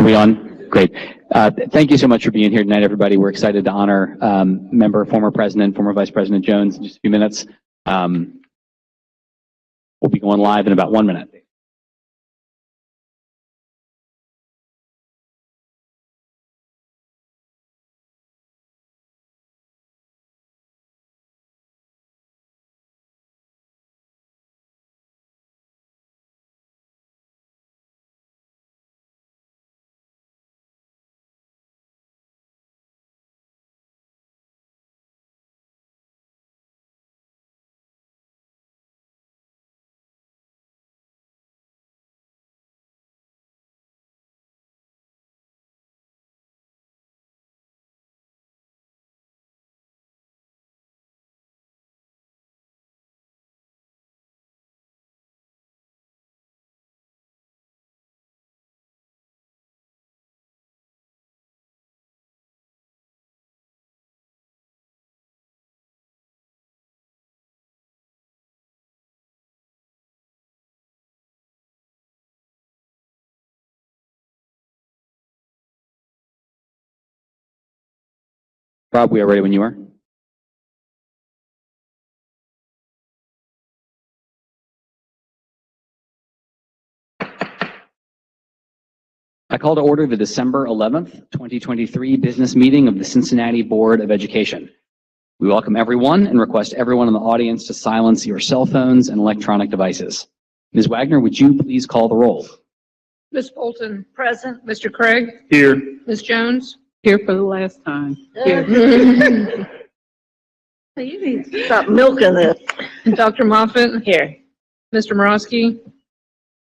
we on? Great. Thank you so much for being here tonight, everybody. We're excited to honor former President, former Vice President Jones in just a few minutes. We'll be going live in about 1 minute. Rob, we are ready when you are. I call to order the December 11th, 2023 business meeting of the Cincinnati Board of Education. We welcome everyone and request everyone in the audience to silence your cell phones and electronic devices. Ms. Wagner, would you please call the roll? Ms. Bolton, present. Mr. Craig? Here. Ms. Jones? Here for the last time. Here. You need to stop milking this. Dr. Moffitt? Here. Mr. Morosky?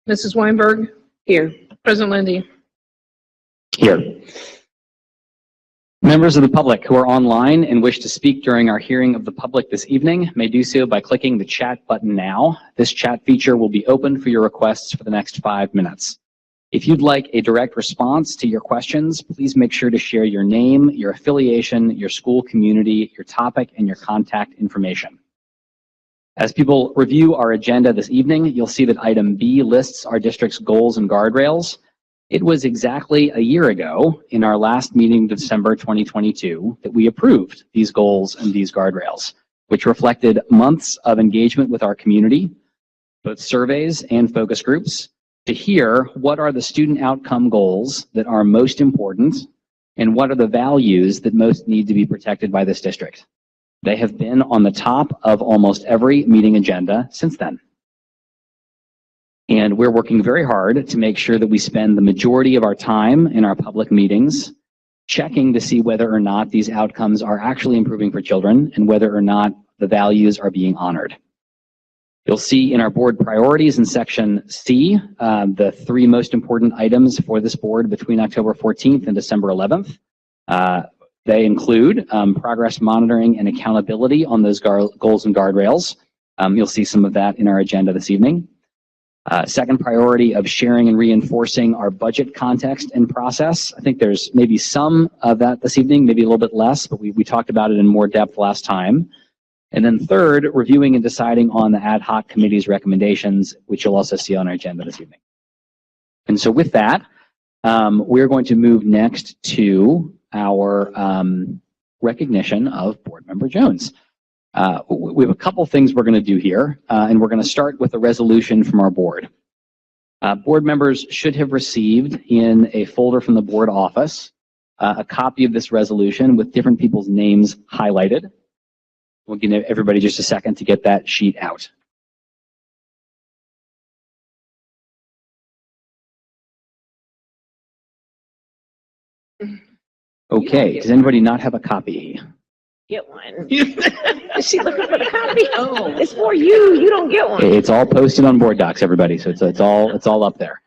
Mrs. Weinberg? Here. President Lindy? Here. Members of the public who are online and wish to speak during our hearing of the public this evening may do so by clicking the chat button now. This chat feature will be open for your requests for the next 5 minutes. If you'd like a direct response to your questions, please make sure to share your name, your affiliation, your school community, your topic, and your contact information. As people review our agenda this evening, you'll see that item B lists our district's goals and guardrails. It was exactly a year ago in our last meeting of December 2022 that we approved these goals and these guardrails, which reflected months of engagement with our community, both surveys and focus groups, to hear what are the student outcome goals that are most important and what are the values that most need to be protected by this district. They have been on the top of almost every meeting agenda since then. And we're working very hard to make sure that we spend the majority of our time in our public meetings checking to see whether or not these outcomes are actually improving for children and whether or not the values are being honored. You'll see in our board priorities in section C, the 3 most important items for this board between October 14th and December 11th. They include progress monitoring and accountability on those goals and guardrails. You'll see some of that in our agenda this evening. Second priority of sharing and reinforcing our budget context and process. I think there's maybe some of that this evening, maybe a little bit less, but we talked about it in more depth last time. And then third, reviewing and deciding on the ad hoc committee's recommendations, which you'll also see on our agenda this evening. And so with that, we're going to move next to our recognition of Board Member Jones. We have a couple things we're going to do here, and we're going to start with a resolution from our board. Board members should have received in a folder from the board office a copy of this resolution with different people's names highlighted. We'll give everybody just a second to get that sheet out. Okay, does anybody not have a copy? Get one. Is she looking for the copy? Oh, it's for you. You don't get one. It's all posted on board docs, everybody. So it's all up there.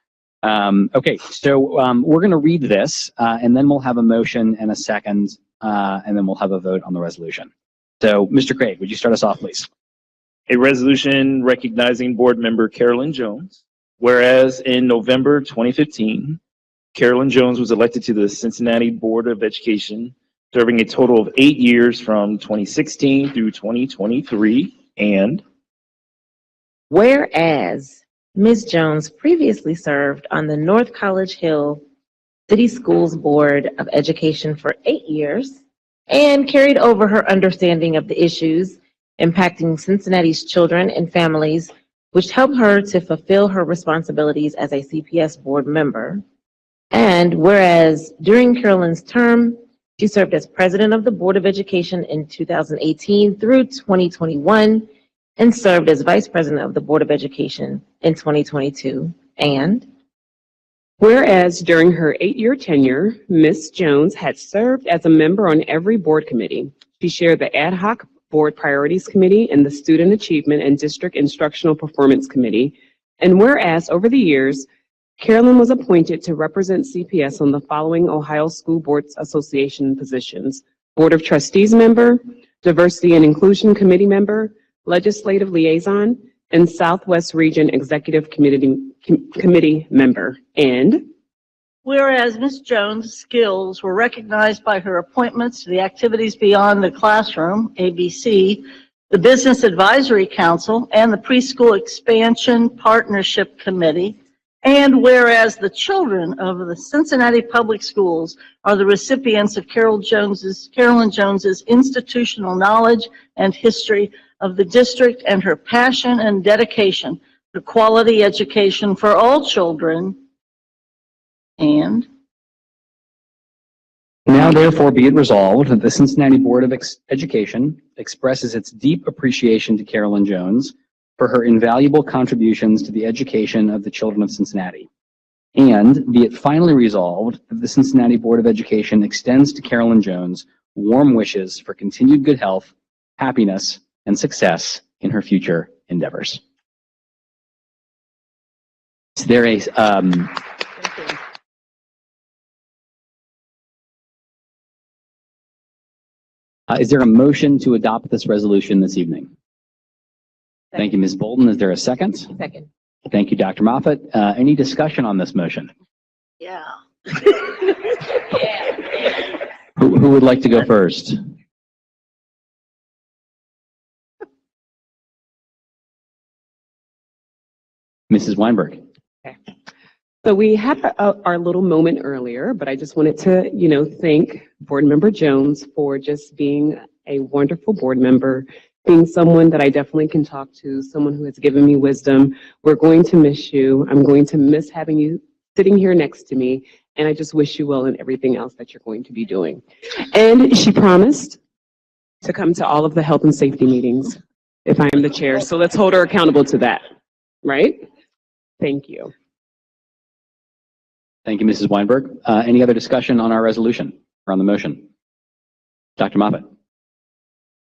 Okay, so we're going to read this, and then we'll have a motion and a second, and then we'll have a vote on the resolution. So, Mr. Craig, would you start us off, please? A resolution recognizing board member Carolyn Jones. Whereas in November 2015, Carolyn Jones was elected to the Cincinnati Board of Education, serving a total of 8 years from 2016 through 2023. And whereas Ms. Jones previously served on the North College Hill City Schools Board of Education for 8 years and carried over her understanding of the issues impacting Cincinnati's children and families, which helped her to fulfill her responsibilities as a CPS board member. And whereas during Carolyn's term, she served as president of the Board of Education in 2018 through 2021 and served as vice president of the Board of Education in 2022. And whereas during her 8-year tenure, Ms. Jones had served as a member on every board committee. She chaired the Ad Hoc Board Priorities Committee and the Student Achievement and District Instructional Performance Committee. And whereas over the years, Carolyn was appointed to represent CPS on the following Ohio School Boards Association positions: Board of Trustees member, Diversity and Inclusion Committee member, Legislative Liaison, and Southwest Region Executive Committee member. And whereas Ms. Jones' skills were recognized by her appointments to the Activities Beyond the Classroom, ABC, the Business Advisory Council, and the Preschool Expansion Partnership Committee, and whereas the children of the Cincinnati Public Schools are the recipients of Carolyn Jones's institutional knowledge and history of the district and her passion and dedication to quality education for all children. And Now therefore be it resolved that the Cincinnati Board of Education expresses its deep appreciation to Carolyn Jones for her invaluable contributions to the education of the children of Cincinnati. And be it finally resolved that the Cincinnati Board of Education extends to Carolyn Jones warm wishes for continued good health, happiness, and success in her future endeavors. Is there a, is there a motion to adopt this resolution this evening? Thank you, Ms. Bolden. Is there a second? second. Thank you, Dr. Moffitt. Any discussion on this motion? yeah, Who would like to go first? Mrs. Weinberg. so we had our little moment earlier, but I just wanted to, thank Board Member Jones for just being a wonderful board member, being someone that I definitely can talk to, someone who has given me wisdom. We're going to miss you. I'm going to miss having you sitting here next to me, and I just wish you well in everything else that you're going to be doing. And she promised to come to all of the health and safety meetings if I am the chair. So let's hold her accountable to that, right? Thank you. Thank you, Mrs. Weinberg. Any other discussion on our resolution or on the motion? Dr. Moffitt.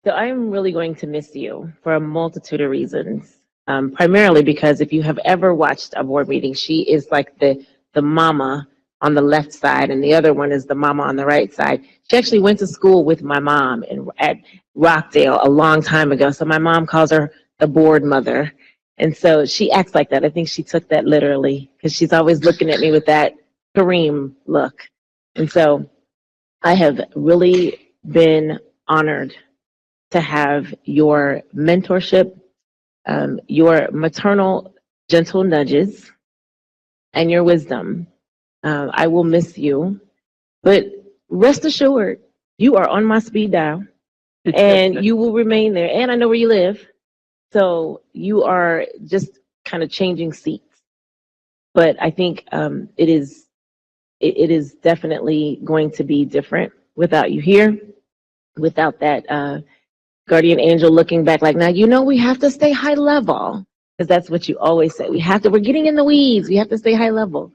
So I'm really going to miss you for a multitude of reasons. Primarily because if you have ever watched a board meeting, she is like the mama on the left side and the other one is the mama on the right side. She actually went to school with my mom at Rockdale a long time ago. So my mom calls her the board mother. And so she acts like that. I think she took that literally because she's always looking at me with that Kareem look. And so I have really been honored to have your mentorship, your maternal gentle nudges, and your wisdom. I will miss you, but rest assured, you are on my speed dial and you will remain there. And I know where you live. So you are just kind of changing seats. But I think it is definitely going to be different without you here, without that guardian angel looking back like, now, we have to stay high level, because that's what you always say. We're getting in the weeds. We have to stay high level.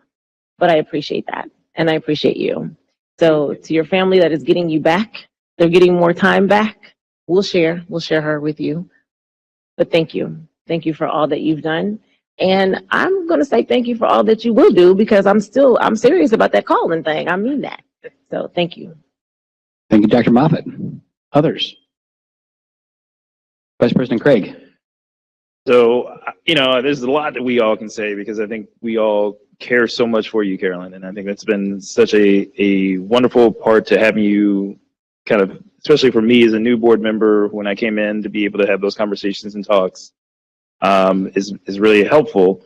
But I appreciate that, and I appreciate you. So to your family that is getting you back, they're getting more time back. We'll share her with you. But thank you. Thank you for all that you've done. And I'm going to say thank you for all that you will do, because I'm serious about that calling thing. I mean that. So thank you. Thank you, Dr. Moffitt. Others? Vice President Craig. So, there's a lot that we all can say because I think we all care so much for you, Carolyn. And I think that's been such a wonderful part to having you kind of, especially for me as a new board member, when I came in to be able to have those conversations and talks is really helpful.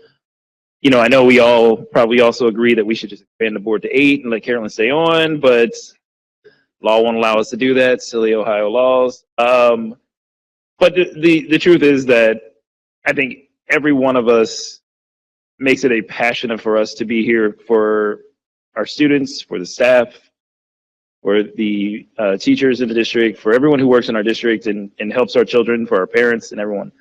you know, I know we all probably also agree that we should just expand the board to 8 and let Carolyn stay on, but law won't allow us to do that, silly Ohio laws. But the truth is that I think every one of us makes it a passion for us to be here for our students, for the staff, for the teachers in the district, for everyone who works in our district and helps our children, for our parents and everyone.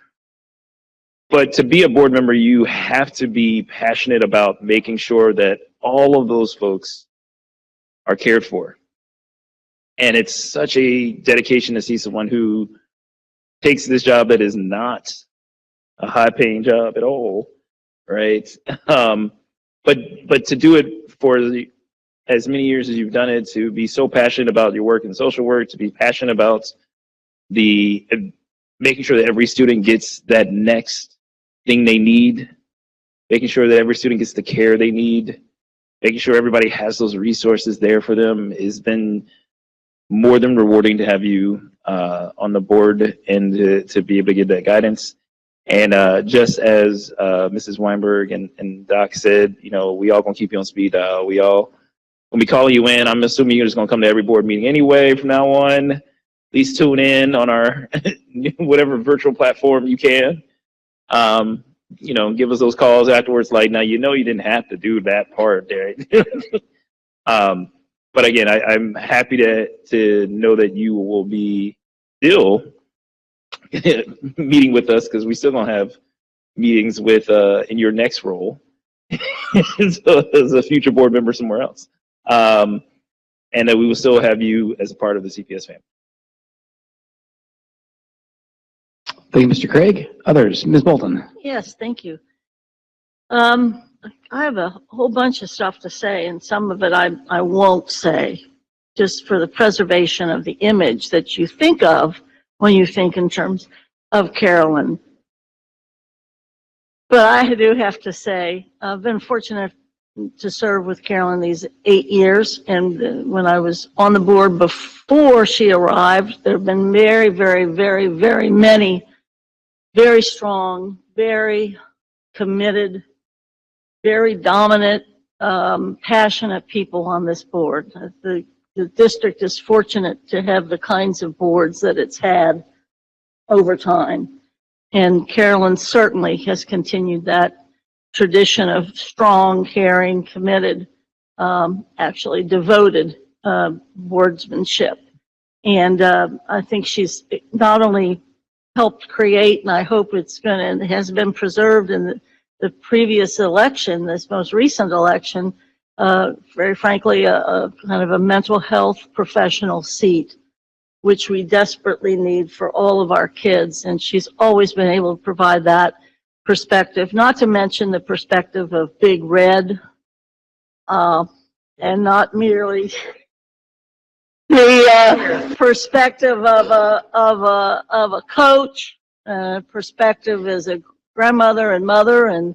But to be a board member, you have to be passionate about making sure that all of those folks are cared for. And it's such a dedication to see someone who takes this job that is not a high-paying job at all, right? But to do it for as many years as you've done it, to be so passionate about your work in social work, to be passionate about making sure that every student gets that next thing they need, making sure that every student gets the care they need, making sure everybody has those resources there for them has been more than rewarding to have you on the board and to be able to give that guidance. And just as Mrs. Weinberg and Doc said, you know, we all gonna keep you on speed dial. We all gonna be calling you in. I'm assuming you're just gonna come to every board meeting anyway from now on. Please tune in on our whatever virtual platform you can. You know, give us those calls afterwards. Like, now, you know, you didn't have to do that part there. But again, I'm happy to know that you will be still meeting with us, because we still gonna have meetings with in your next role so, as a future board member somewhere else, and that we will still have you as a part of the CPS family. Thank you, Mr. Craig. Others, Ms. Bolton. Yes, thank you. I have a whole bunch of stuff to say, and some of it I won't say, just for the preservation of the image that you think of when you think in terms of Carolyn. But I do have to say, I've been fortunate to serve with Carolyn these 8 years, and when I was on the board before she arrived, there have been very, very, very, very many very strong, very committed, very dominant, passionate people on this board. The district is fortunate to have the kinds of boards that it's had over time. And Carolyn certainly has continued that tradition of strong, caring, committed, actually devoted boardsmanship. And I think she's not only helped create, and I hope it's going to, has been preserved in the previous election, this most recent election, very frankly, a kind of a mental health professional seat, which we desperately need for all of our kids. And she's always been able to provide that perspective, not to mention the perspective of Big Red, and not merely the perspective of a coach, perspective as a grandmother and mother, and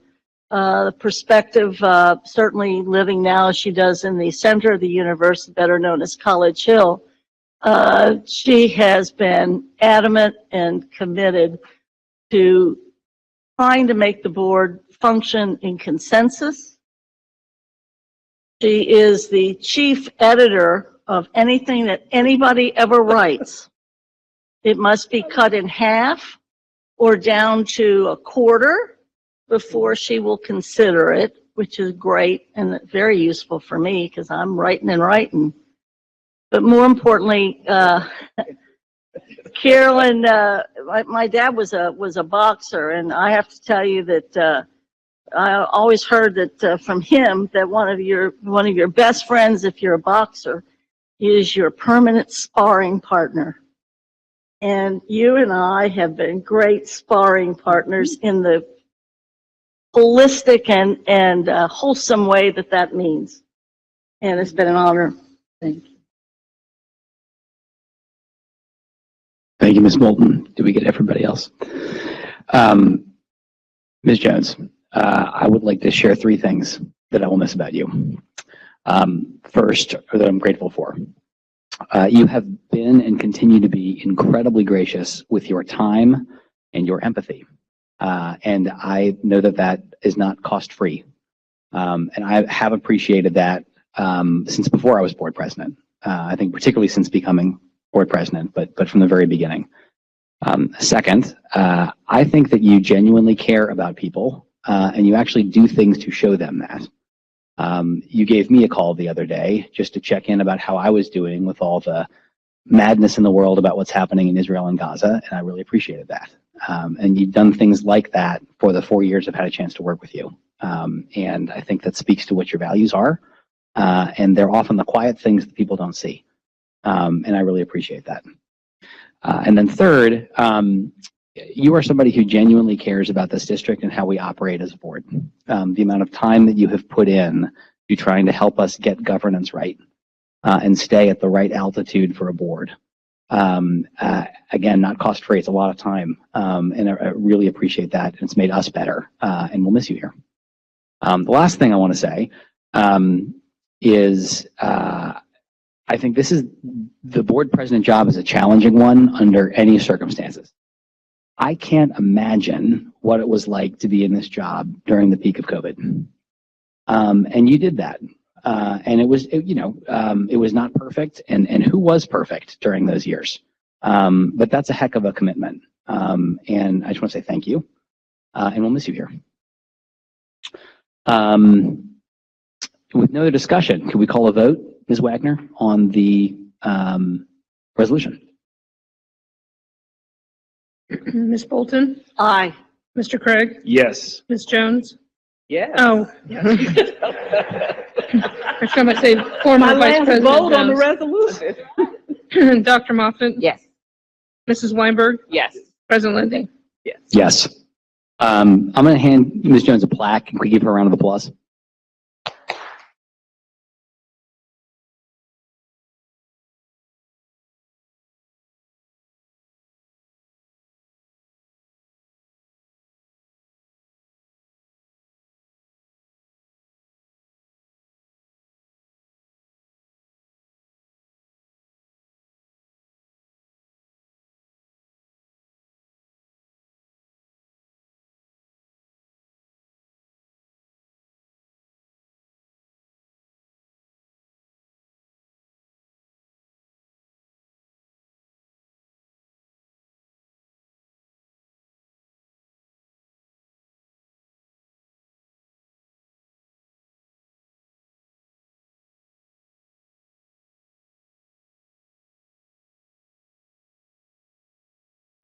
the perspective certainly living now as she does in the center of the universe, better known as College Hill. She has been adamant and committed to trying to make the board function in consensus. She is the chief editor of anything that anybody ever writes. It must be cut in half or down to a quarter before she will consider it, which is great and very useful for me because I'm writing and writing. But more importantly, Carolyn, my dad was a boxer, and I have to tell you that I always heard that from him that one of your best friends, if you're a boxer, is your permanent sparring partner. And you and I have been great sparring partners in the holistic and wholesome way that means. And it's been an honor. Thank you. Thank you, Ms. Bolton. Do we get everybody else? Ms. Jones, I would like to share 3 things that I will miss about you. First, or that I'm grateful for. You have been and continue to be incredibly gracious with your time and your empathy. And I know that is not cost-free And I have appreciated that since before I was board president. I think particularly since becoming board president, but from the very beginning. Second, I think that you genuinely care about people and you actually do things to show them that. You gave me a call the other day just to check in about how I was doing with all the madness in the world about what's happening in Israel and Gaza, and I really appreciated that. And you've done things like that for the 4 years I've had a chance to work with you. And I think that speaks to what your values are. And they're often the quiet things that people don't see. And I really appreciate that. And then third, you are somebody who genuinely cares about this district and how we operate as a board. The amount of time that you have put in to trying to help us get governance right and stay at the right altitude for a board. Again, not cost free, it's a lot of time. And I really appreciate that. It's made us better and we'll miss you here. The last thing I want to say is I think this is the board president job is a challenging one under any circumstances. I can't imagine what it was like to be in this job during the peak of COVID. And you did that. And it was, it was not perfect. And who was perfect during those years? But that's a heck of a commitment. And I just want to say thank you. And we'll miss you here. With no other discussion, could we call a vote, Ms. Wagner, on the resolution? Ms. Bolton? Aye. Mr. Craig? Yes. Ms. Jones? Yes. Oh. I was going to say former My Vice last President vote on the Jones. resolution. Dr. Moffitt? Yes. Mrs. Weinberg? Yes. President Lindy? Yes. I'm going to hand Ms. Jones a plaque. Can we give her a round of applause?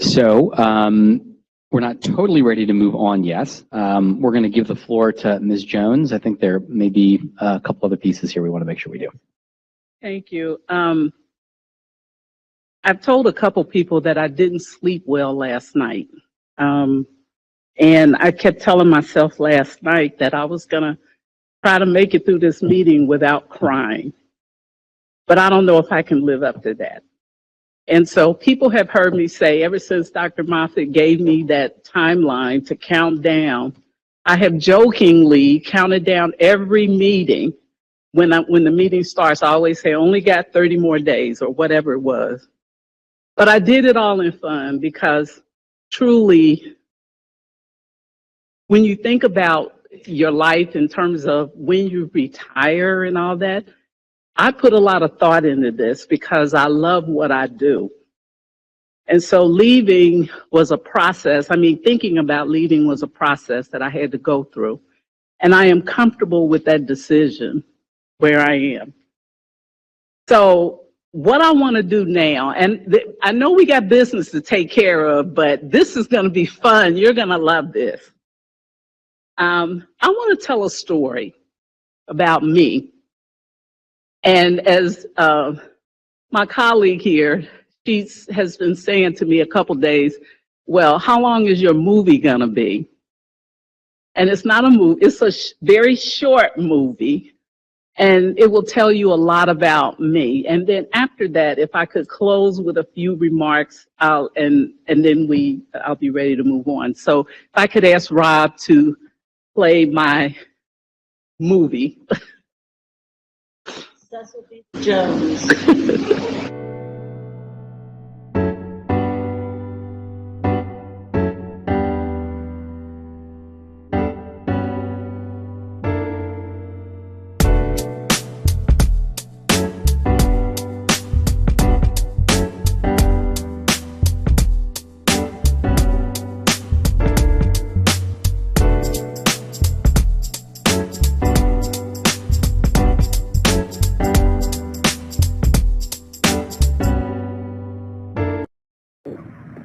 So we're not totally ready to move on yet. We're going to give the floor to Ms. Jones. I think there may be a couple other pieces here we want to make sure we do. Thank you. I've told a couple people that I didn't sleep well last night. And I kept telling myself last night that I was going to try to make it through this meeting without crying. But I don't know if I can live up to that. And so people have heard me say, ever since Dr. Moffitt gave me that timeline to count down, I have jokingly counted down every meeting. When the meeting starts, I always say, only got 30 more days or whatever it was. But I did it all in fun because truly, when you think about your life in terms of when you retire and all that, I put a lot of thought into this because I love what I do. And so leaving was a process. I mean, thinking about leaving was a process that I had to go through. And I am comfortable with that decision where I am. So what I want to do now, and I know we got business to take care of, but this is going to be fun. You're going to love this. I want to tell a story about me. And as my colleague here, she has been saying to me a couple days, well, how long is your movie gonna be? And it's not a movie, it's a very short movie, and it will tell you a lot about me. And then after that, if I could close with a few remarks, and then I'll be ready to move on. So if I could ask Rob to play my movie. Cecil B. Jones.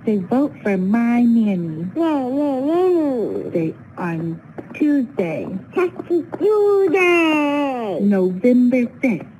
Say, vote for my nanny. Say, on Tuesday. Happy Tuesday. November 5th.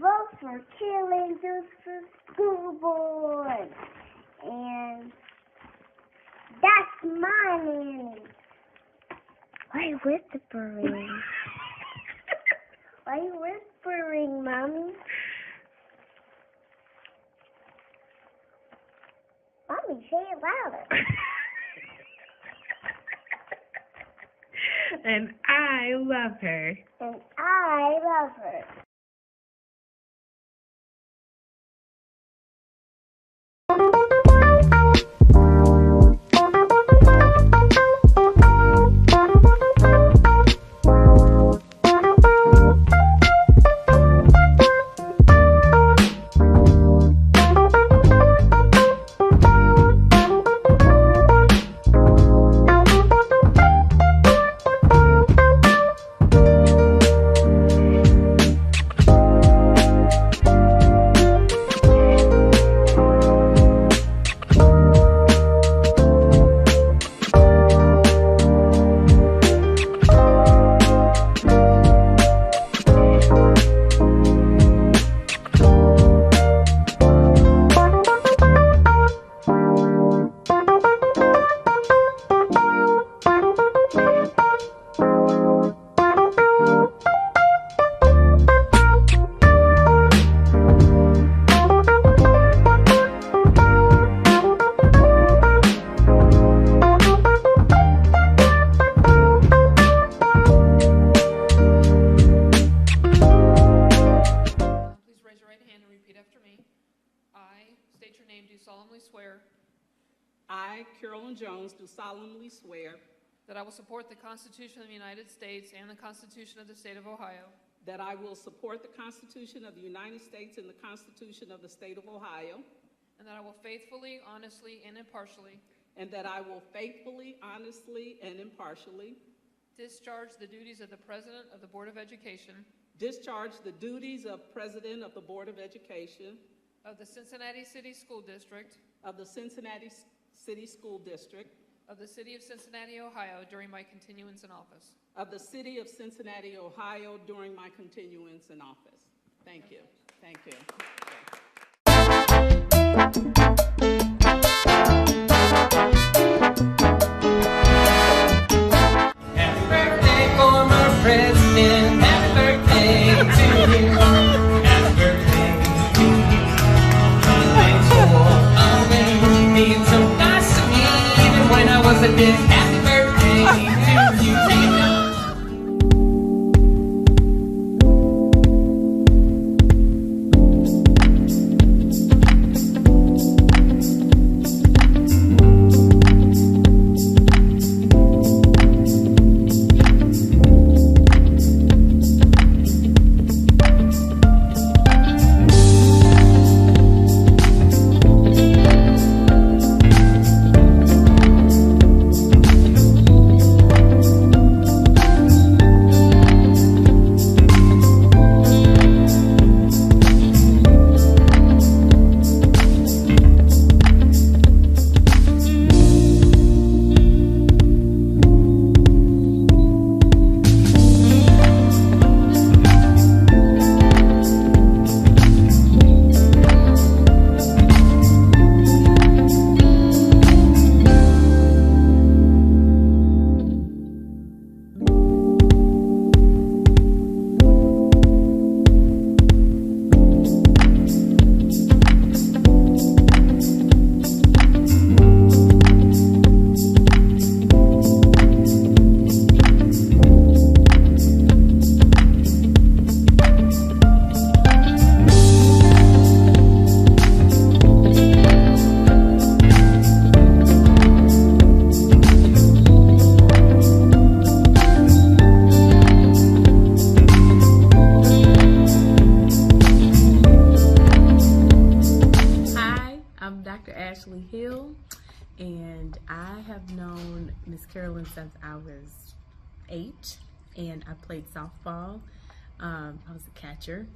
Vote for Carolyn Jones for school board. And that's my nanny. Why are you whispering? Why are you whispering, Mommy? Mommy, say it louder. And I love her. And I love her. I, Carolyn Jones, do solemnly swear that I will support the Constitution of the United States and the Constitution of the State of Ohio, that I will support the Constitution of the United States and the Constitution of the State of Ohio, and that I will faithfully, honestly, and impartially and that I will faithfully, honestly, and impartially discharge the duties of the President of the Board of Education discharge the duties of President of the Board of Education of the Cincinnati City School District of the Cincinnati City School District of the City of Cincinnati, Ohio, during my continuance in office. of the City of Cincinnati, Ohio, during my continuance in office. Thank you. Thank you. Happy birthday, former president. Happy birthday to you. Happy birthday to you. Thanks for always being so nice to me, even when I wasn't there. Happy birthday to you. Take it down. Ashley Hill, and I have known Miss Carolyn since I was 8, and I played softball. I was a catcher,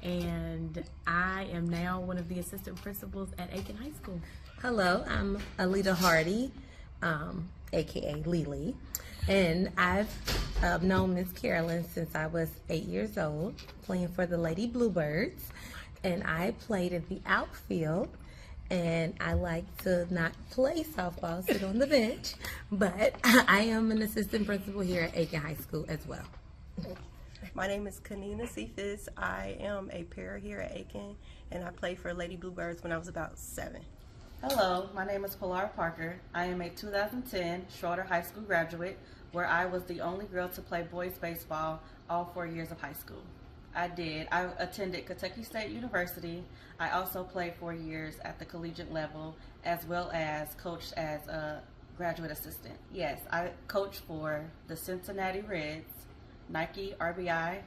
and I am now one of the assistant principals at Aiken High School. Hello, I'm Alita Hardy, aka Lily, and I've known Miss Carolyn since I was 8 years old, playing for the Lady Bluebirds, and I played in the outfield. And I like to not play softball, sit on the bench, but I am an assistant principal here at Aiken High School as well. My name is Kanina Cephas. I am a para here at Aiken, and I played for Lady Bluebirds when I was about 7. Hello, my name is Pilar Parker. I am a 2010 Schroeder High School graduate, where I was the only girl to play boys baseball all 4 years of high school. I attended Kentucky State University. I also played 4 years at the collegiate level, as well as coached as a graduate assistant. Yes, I coached for the Cincinnati Reds, Nike RBI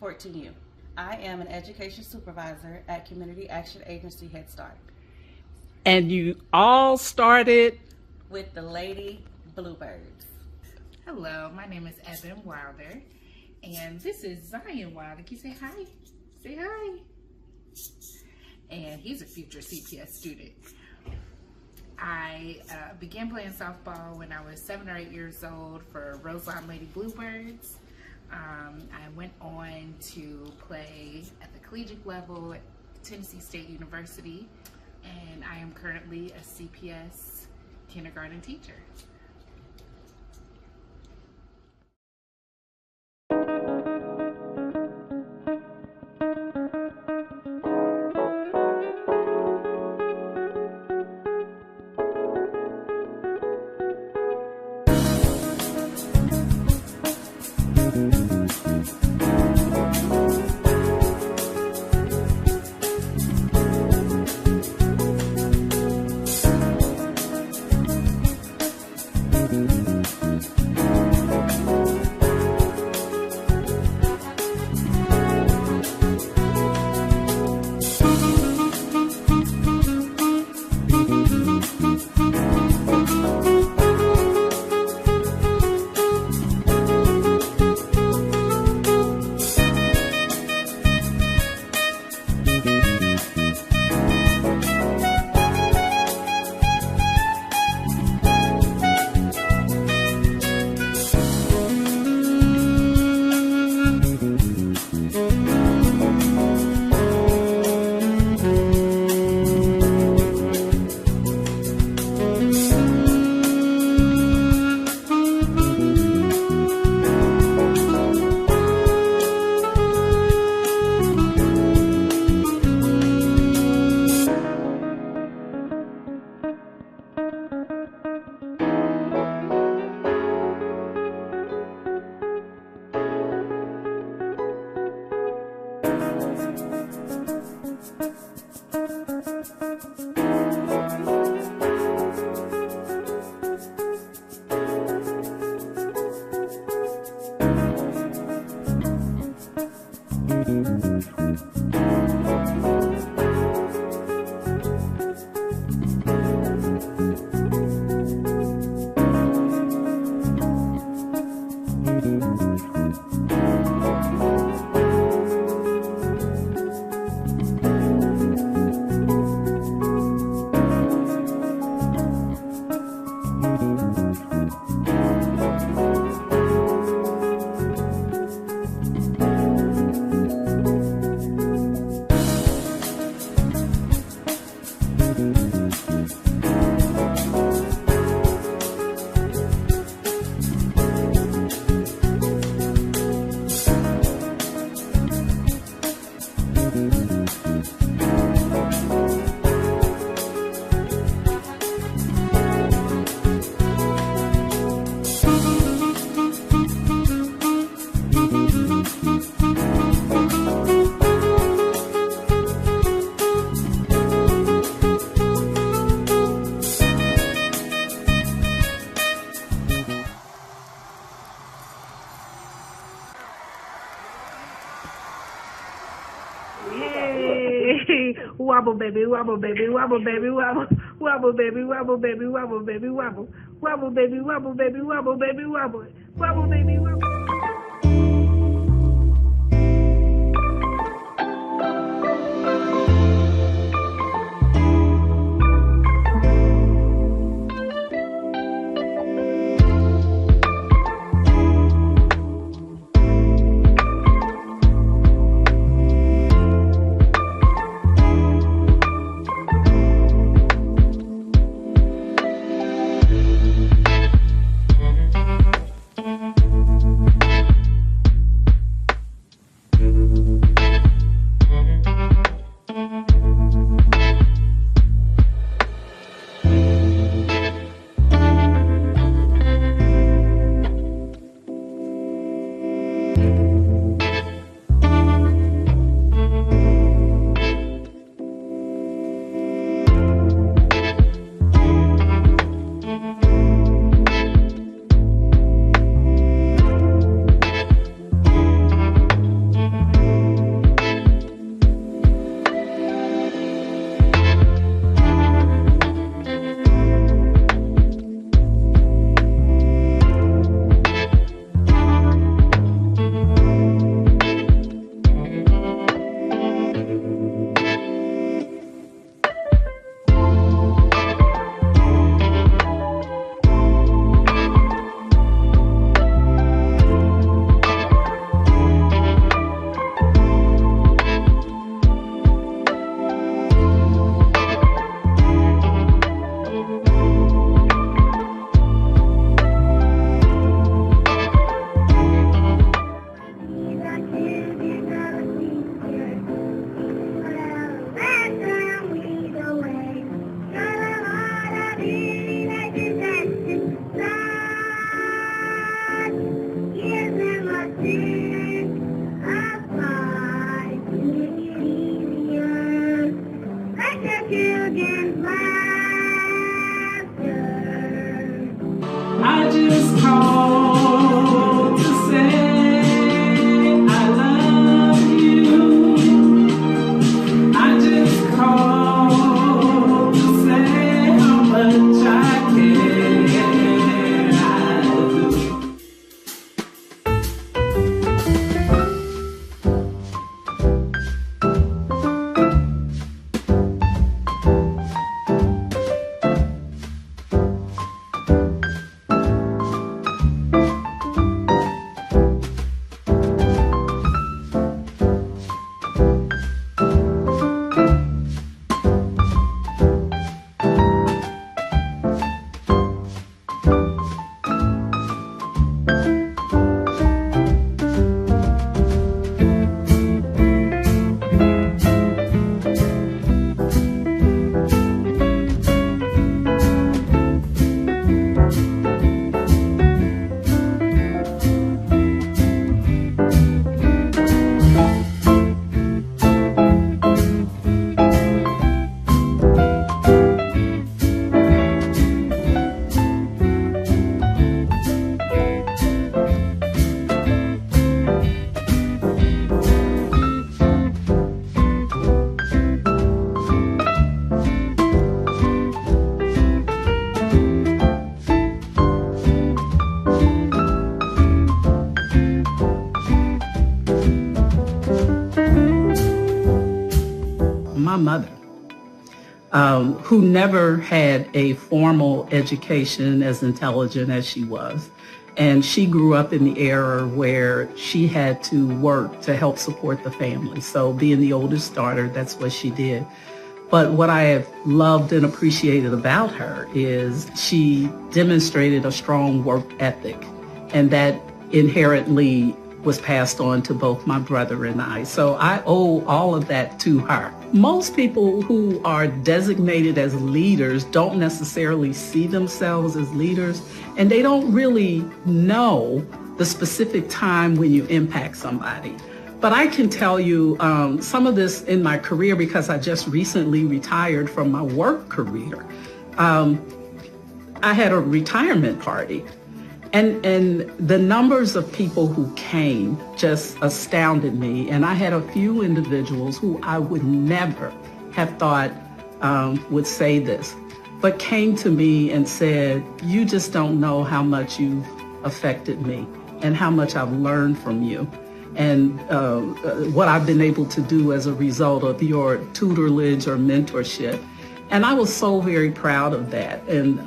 14U. I am an education supervisor at Community Action Agency Head Start. And you all started with the Lady Bluebirds. Hello, my name is Evan Wilder. And this is Zion Wilder. Can you say hi? Say hi. And he's a future CPS student. I began playing softball when I was 7 or 8 years old for Roseland Lady Bluebirds. I went on to play at the collegiate level at Tennessee State University, and I am currently a CPS kindergarten teacher. Yay! baby, wobble, baby, wobble, baby, wobble, baby, wobble, wobble, baby, wobble, baby, wobble, baby, wobble, wobble, baby, wobble, baby, wobble, baby, wobble, wobble, baby, wobble. I just called to say I love you. I just called to say how much I care. I do. My mother, who never had a formal education as intelligent as she was. And she grew up in the era where she had to work to help support the family. So being the oldest daughter, that's what she did. But what I have loved and appreciated about her is she demonstrated a strong work ethic, and that inherently was passed on to both my brother and I. So I owe all of that to her. Most people who are designated as leaders don't necessarily see themselves as leaders, and they don't really know the specific time when you impact somebody. But I can tell you some of this in my career because I just recently retired from my work career. I had a retirement party. And the numbers of people who came just astounded me. And I had a few individuals who I would never have thought would say this, but came to me and said, "You just don't know how much you've affected me and how much I've learned from you, and what I've been able to do as a result of your tutelage or mentorship." And I was so very proud of that. And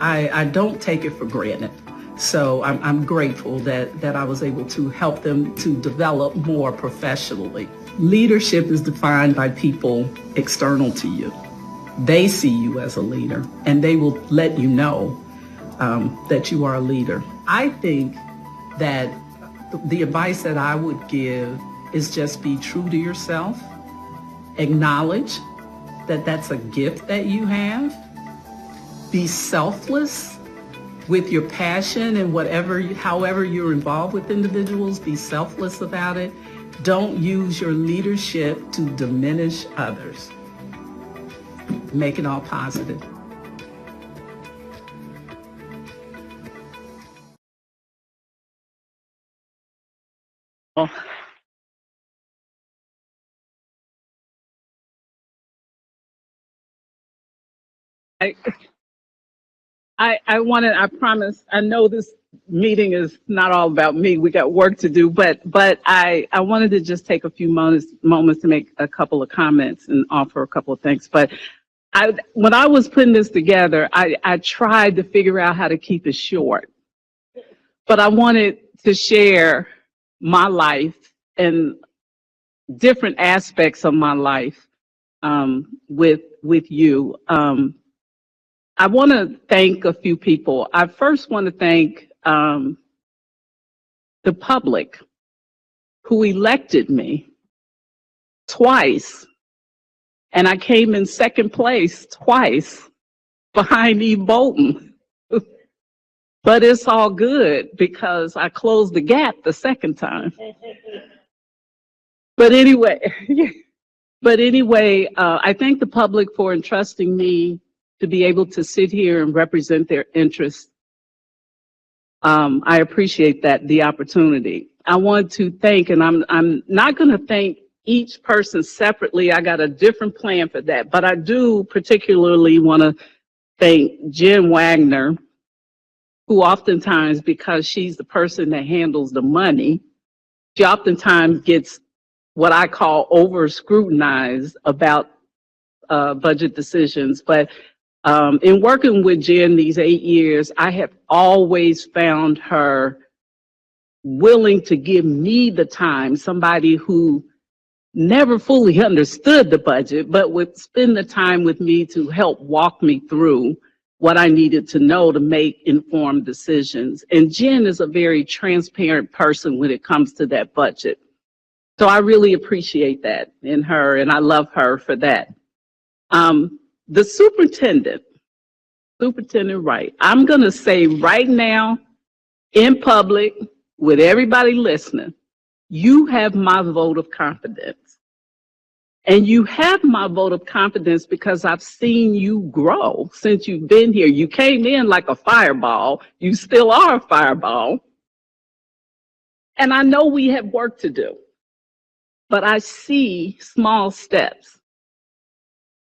I don't take it for granted. So I'm grateful that I was able to help them to develop more professionally. Leadership is defined by people external to you. They see you as a leader, and they will let you know that you are a leader. I think that the advice that I would give is just be true to yourself. Acknowledge that that's a gift that you have. Be selfless with your passion and however you're involved with individuals. Be selfless about it. Don't use your leadership to diminish others. Make it all positive. I promise, I know this meeting is not all about me. We got work to do, but I wanted to just take a few moments to make a couple of comments and offer a couple of things. But when I was putting this together, I tried to figure out how to keep it short. But I wanted to share my life and different aspects of my life with you. I want to thank a few people. I first want to thank the public who elected me twice, and I came in second place twice behind Eve Bolton. But it's all good because I closed the gap the second time. But anyway, I thank the public for entrusting me to be able to sit here and represent their interests. I appreciate the opportunity. I want to thank, and I'm not going to thank each person separately. I got a different plan for that, but I do particularly want to thank Jen Wagner, who oftentimes, because she's the person that handles the money, she oftentimes gets what I call over scrutinized about budget decisions. But in working with Jen these 8 years, I have always found her willing to give me the time, somebody who never fully understood the budget, but would spend the time with me to help walk me through what I needed to know to make informed decisions. And Jen is a very transparent person when it comes to that budget. So I really appreciate that in her, and I love her for that. The superintendent Wright, I'm going to say right now in public with everybody listening, you have my vote of confidence. And you have my vote of confidence because I've seen you grow since you've been here. You came in like a fireball. You still are a fireball. And I know we have work to do, but I see small steps.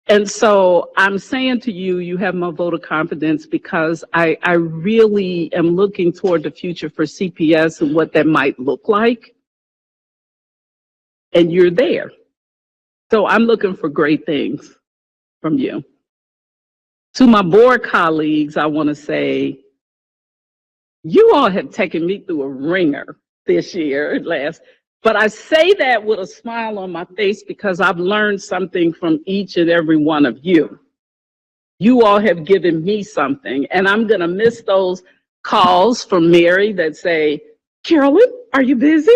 And so I'm saying to you, you have my vote of confidence because I really am looking toward the future for CPS and what that might look like. And you're there. So I'm looking for great things from you. To my board colleagues, I want to say, you all have taken me through a ringer this year, but I say that with a smile on my face because I've learned something from each and every one of you. You all have given me something, and I'm going to miss those calls from Mary that say, Carolyn, are you busy?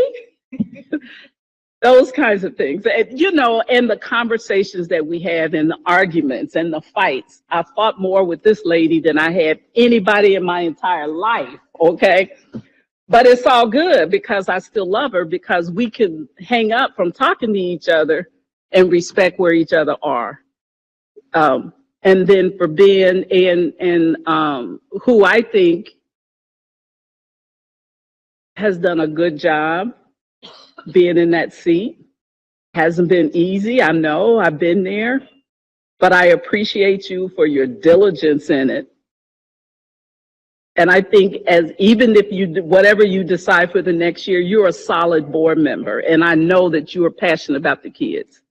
Those kinds of things, and, you know, and the conversations that we have and the arguments and the fights. I fought more with this lady than I had anybody in my entire life, okay? But it's all good because I still love her because we can hang up from talking to each other and respect where each other are. And then for Ben and who I think has done a good job being in that seat. Hasn't been easy, I know, I've been there, but I appreciate you for your diligence in it. And I think even if whatever you decide for the next year, you're a solid board member. And I know that you are passionate about the kids.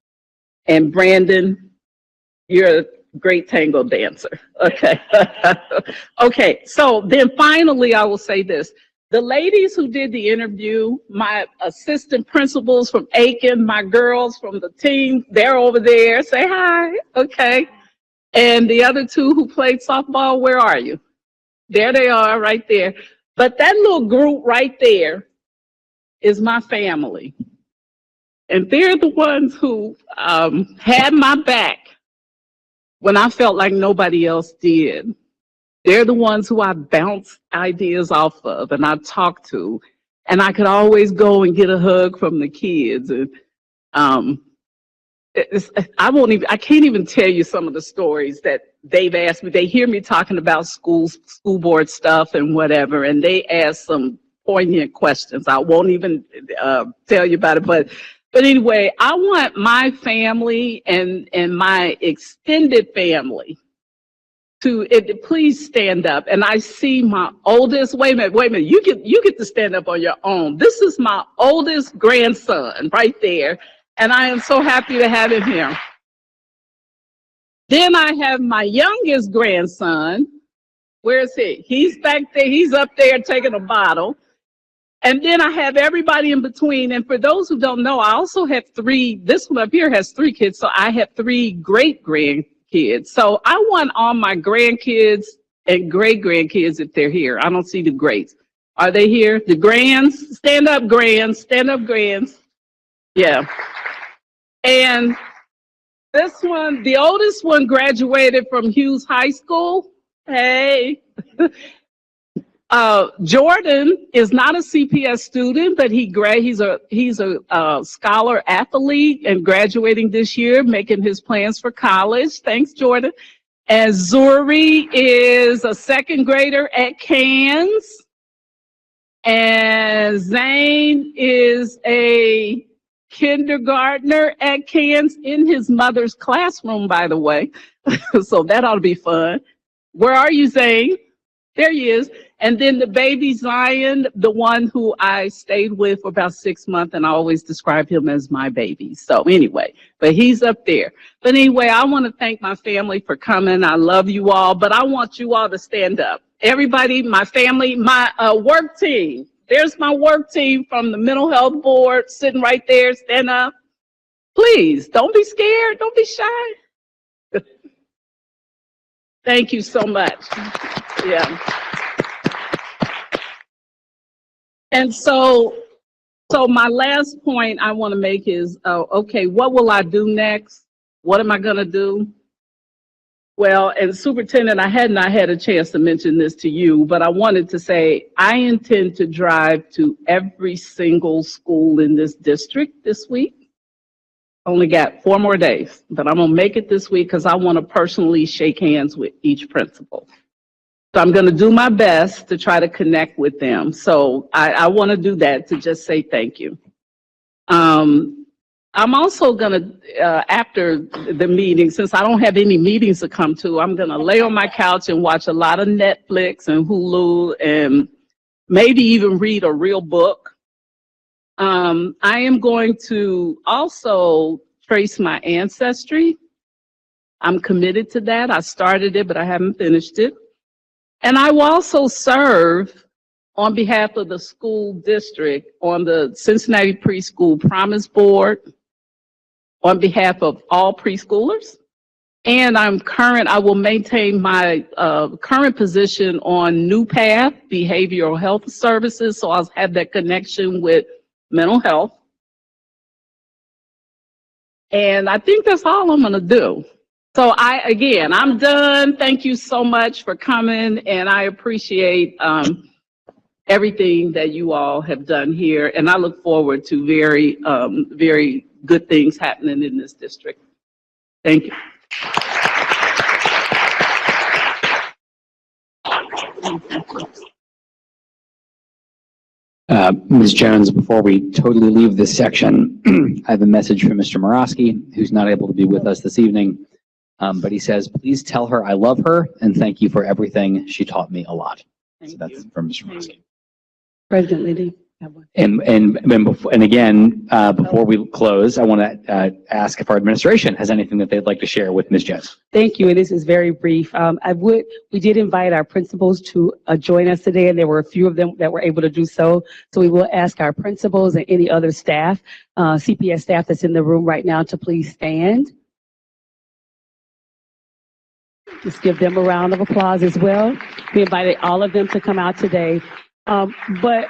And Brandon, you're a great tango dancer. Okay. Okay. So then finally, I will say this. The ladies who did the interview, my assistant principals from Aiken, my girls from the team, they're over there. Say hi. Okay. And the other two who played softball, where are you? There they are right there. But that little group right there is my family. And they're the ones who had my back when I felt like nobody else did. They're the ones who I bounced ideas off of and I talked to. And I could always go and get a hug from the kids. And I can't even tell you some of the stories that they've asked me. They hear me talking about school board stuff and whatever, and they ask some poignant questions. I won't even tell you about it, but anyway, I want my family and my extended family to please stand up. And I see my oldest, wait a minute, you get to stand up on your own. This is my oldest grandson right there. And I am so happy to have him here. Then I have my youngest grandson. Where is he? He's back there. He's up there taking a bottle. And then I have everybody in between. And for those who don't know, I also have this one up here has 3 kids. So I have 3 great grandkids. So I want all my grandkids and great grandkids if they're here. I don't see the greats. Are they here? The grands? Stand up, grands. Stand up, grands. Yeah. And this one, the oldest one graduated from Hughes High School. Hey. Jordan is not a CPS student, but he's a scholar athlete and graduating this year, making his plans for college. Thanks, Jordan. And Zuri is a 2nd grader at Cairns. And Zane is a kindergartner at Cairns in his mother's classroom, by the way. So that ought to be fun. Where are you, Zane? There he is. And then the baby Zion, the one who I stayed with for about 6 months, and I always describe him as my baby. So anyway, but he's up there. But anyway, I want to thank my family for coming. I love you all, but I want you all to stand up. Everybody, my family, my work team. There's my work team from the mental health board sitting right there. Stand up. Please, don't be scared. Don't be shy. Thank you so much. Yeah. And so my last point I want to make is, okay, what will I do next? What am I going to do? Well, and Superintendent, I had not had a chance to mention this to you, but I wanted to say I intend to drive to every single school in this district this week. Only got 4 more days, but I'm going to make it this week because I want to personally shake hands with each principal. So I'm going to do my best to try to connect with them. So I want to do that to just say thank you. I'm also going to, after the meeting, since I don't have any meetings to come to, I'm going to lay on my couch and watch a lot of Netflix and Hulu and maybe even read a real book. I am going to also trace my ancestry. I'm committed to that. I started it, but I haven't finished it. And I will also serve on behalf of the school district on the Cincinnati Preschool Promise Board on behalf of all preschoolers. And I will maintain my current position on New Path Behavioral Health Services, so I'll have that connection with mental health. And I think that's all I'm gonna do. So again, I'm done. Thank you so much for coming, and I appreciate everything that you all have done here, and I look forward to very, very good things happening in this district. Thank you. Ms. Jones, before we totally leave this section, I have a message from Mr. Morosky, who's not able to be with us this evening. But he says, please tell her I love her and thank you for everything. She taught me a lot. So that's from Mr. Morosky. President Liddy. And again, before we close, I want to ask if our administration has anything that they'd like to share with Ms. Jones. Thank you, and this is very brief. We did invite our principals to join us today, and there were a few of them that were able to do so. So we will ask our principals and any other staff, CPS staff that's in the room right now, to please stand. Just give them a round of applause as well. We invited all of them to come out today. But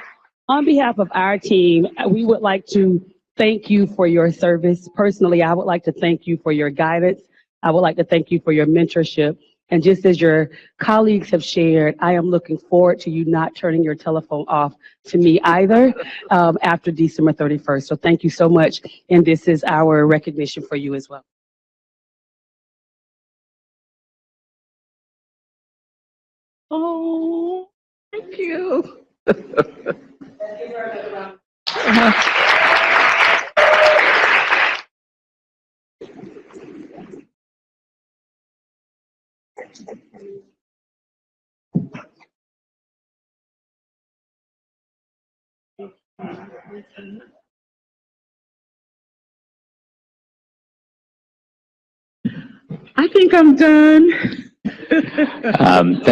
on behalf of our team, we would like to thank you for your service. Personally, I would like to thank you for your guidance. I would like to thank you for your mentorship. And just as your colleagues have shared, I am looking forward to you not turning your telephone off to me either after December 31st. So thank you so much. And this is our recognition for you as well. Oh, thank you. I think I'm done.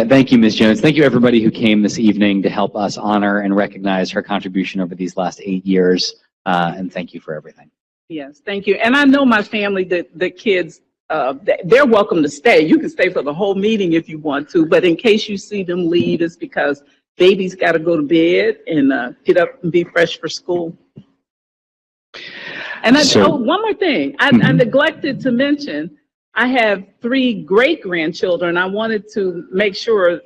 Thank you, Ms. Jones. Thank you, everybody who came this evening to help us honor and recognize her contribution over these last 8 years. And thank you for everything. Yes, thank you. And I know my family, the kids, they're welcome to stay. You can stay for the whole meeting if you want to, but in case you see them leave, it's because baby's got to go to bed and get up and be fresh for school. And one more thing, I neglected to mention, I have 3 great-grandchildren. I wanted to make sure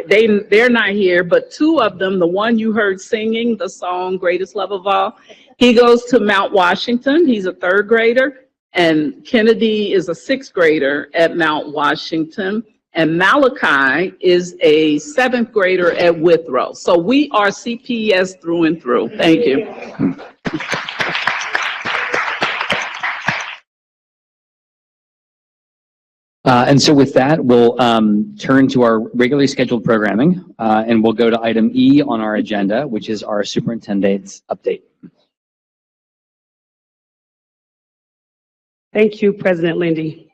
they're not here, but 2 of them, the one you heard singing the song Greatest Love of All, he goes to Mount Washington. He's a 3rd grader, and Kennedy is a 6th grader at Mount Washington, and Malachi is a 7th grader at Withrow. So we are CPS through and through. Thank you. And so with that, we'll turn to our regularly scheduled programming, and we'll go to item E on our agenda, which is our superintendent's update. Thank you, President Lindy.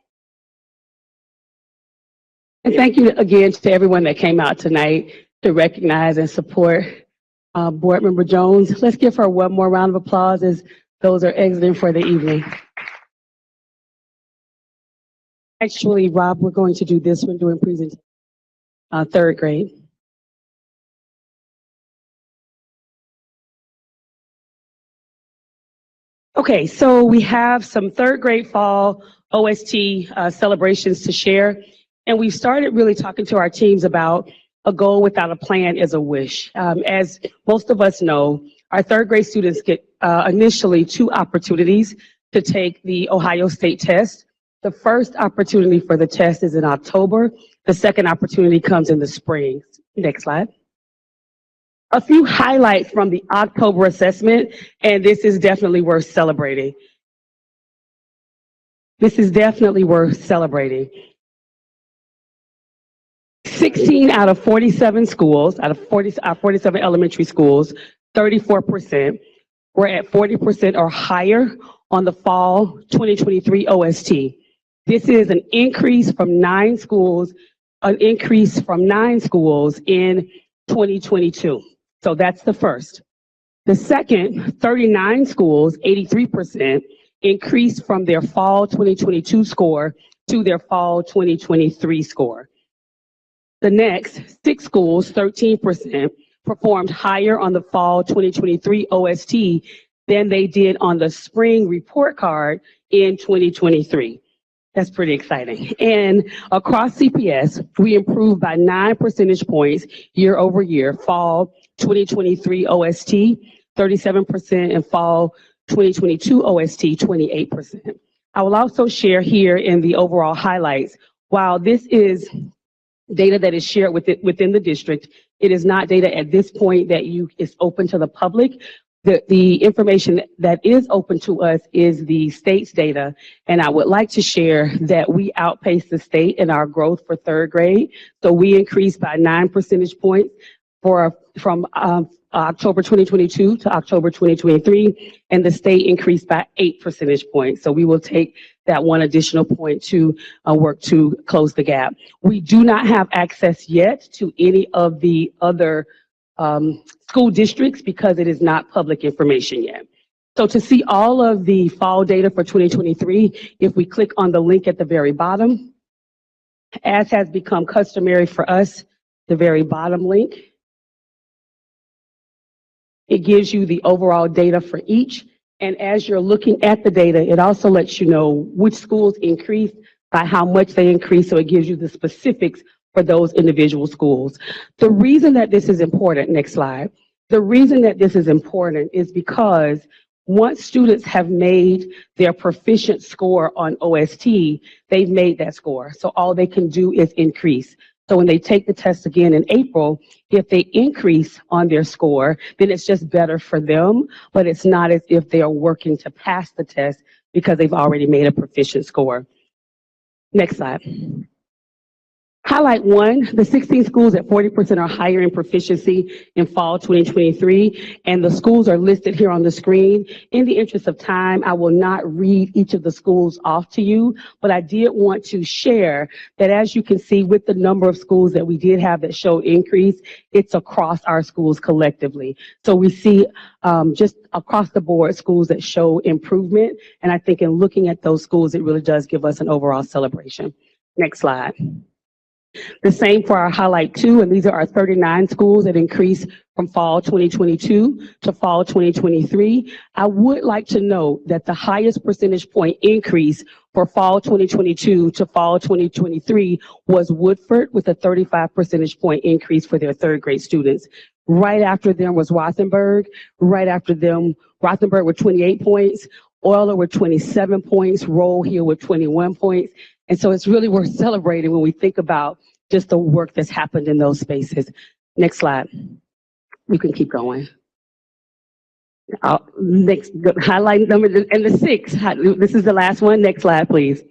And thank you again to everyone that came out tonight to recognize and support Board Member Jones. Let's give her one more round of applause as those are exiting for the evening. Actually, Rob, we're going to do this one during presentation. 3rd grade. Okay, so we have some 3rd grade fall OST celebrations to share. And we started really talking to our teams about a goal without a plan is a wish. As most of us know, our 3rd grade students get initially 2 opportunities to take the Ohio State test. The first opportunity for the test is in October. The second opportunity comes in the spring. Next slide. A few highlights from the October assessment, and this is definitely worth celebrating. This is definitely worth celebrating. 16 out of 47 schools, out of 47 elementary schools, 34% were at 40% or higher on the fall 2023 OST. This is an increase from 9 schools, in 2022. So that's the first. The second, 39 schools, 83%, increased from their fall 2022 score to their fall 2023 score. The next, 6 schools, 13%, performed higher on the fall 2023 OST than they did on the spring report card in 2023. That's pretty exciting. And across CPS, we improved by 9 percentage points year over year. Fall 2023 OST, 37%, and fall 2022 OST, 28%. I will also share here in the overall highlights, while this is data that is shared within the district, It is not data at this point that is open to the public. The information that is open to us is the state's data, and I would like to share that we outpaced the state in our growth for third grade. So we increased by 9 percentage points from October 2022 to October 2023, and the state increased by 8 percentage points. So we will take that one additional point to work to close the gap. We do not have access yet to any of the other school districts because it is not public information yet. So to see all of the fall data for 2023, if we click on the link at the very bottom, as has become customary for us, the very bottom link, it gives you the overall data for each. And as you're looking at the data, it also lets you know which schools increased, by how much they increased, so it gives you the specifics for those individual schools. The reason that this is important, next slide, the reason that this is important is because once students have made their proficient score on OST, they've made that score. So all they can do is increase. So when they take the test again in April, if they increase on their score, then it's just better for them, but it's not as if they are working to pass the test because they've already made a proficient score. Next slide. Highlight 1, the 16 schools at 40% or higher in proficiency in fall 2023, and the schools are listed here on the screen. In the interest of time, I will not read each of the schools off to you, but I did want to share that as you can see with the number of schools that we did have that show increase, it's across our schools collectively. So we see just across the board schools that show improvement, and I think in looking at those schools, it really does give us an overall celebration. Next slide. The same for our highlight 2, and these are our 39 schools that increased from fall 2022 to fall 2023. I would like to note that the highest percentage point increase for fall 2022 to fall 2023 was Woodford with a 35 percentage point increase for their third grade students. Right after them was Rothenberg. Right after them, Rothenberg with 28 points, Euler with 27 points, Roll Hill with 21 points. And so it's really worth celebrating when we think about just the work that's happened in those spaces. Next slide. We can keep going. Next, highlight number, and the 6. This is the last one. Next slide, please.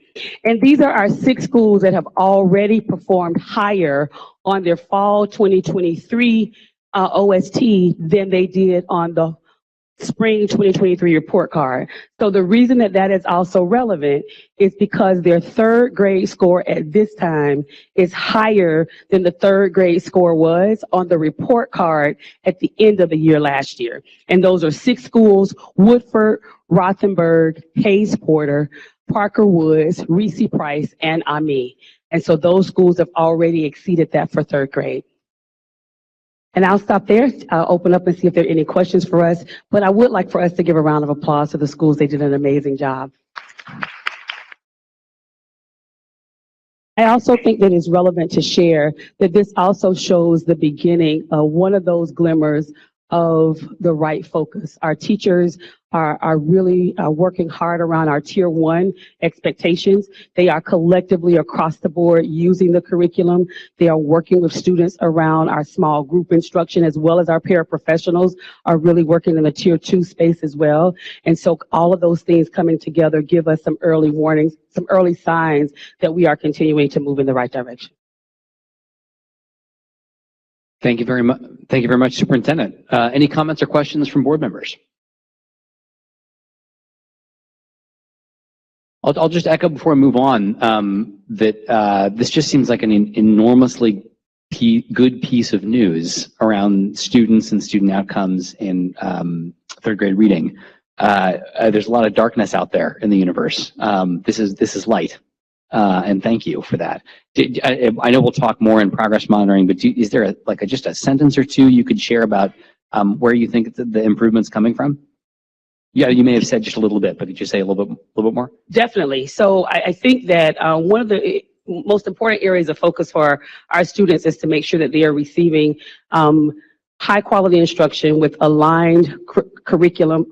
And these are our 6 schools that have already performed higher on their fall 2023 OST than they did on the spring 2023 report card. So the reason that that is also relevant is because their third grade score at this time is higher than the third grade score was on the report card at the end of the year last year. And those are 6 schools: Woodford, Rothenberg, Hayes Porter, Parker Woods, Reese Price, and Ami. And so those schools have already exceeded that for third grade. And I'll stop there. I'll open up and see if there are any questions for us. But I would like for us to give a round of applause to the schools. They did an amazing job. I also think that it's relevant to share that this also shows the beginning of one of those glimmers of the right focus. Our teachers are really working hard around our tier 1 expectations. They are collectively across the board using the curriculum. They are working with students around our small group instruction, as well as our paraprofessionals are really working in the tier 2 space as well. And so all of those things coming together give us some early warnings, some early signs that we are continuing to move in the right direction. Thank you very much. Thank you very much, Superintendent. Any comments or questions from board members? I'll just echo before I move on that this just seems like an enormously good piece of news around students and student outcomes in third grade reading. There's a lot of darkness out there in the universe. This is light, and thank you for that. I know we'll talk more in progress monitoring, but is there just a sentence or two you could share about where you think the improvement's coming from? Yeah, you may have said just a little bit, but could you say a little bit more? Definitely. So I think that one of the most important areas of focus for our students is to make sure that they are receiving high quality instruction with aligned curriculum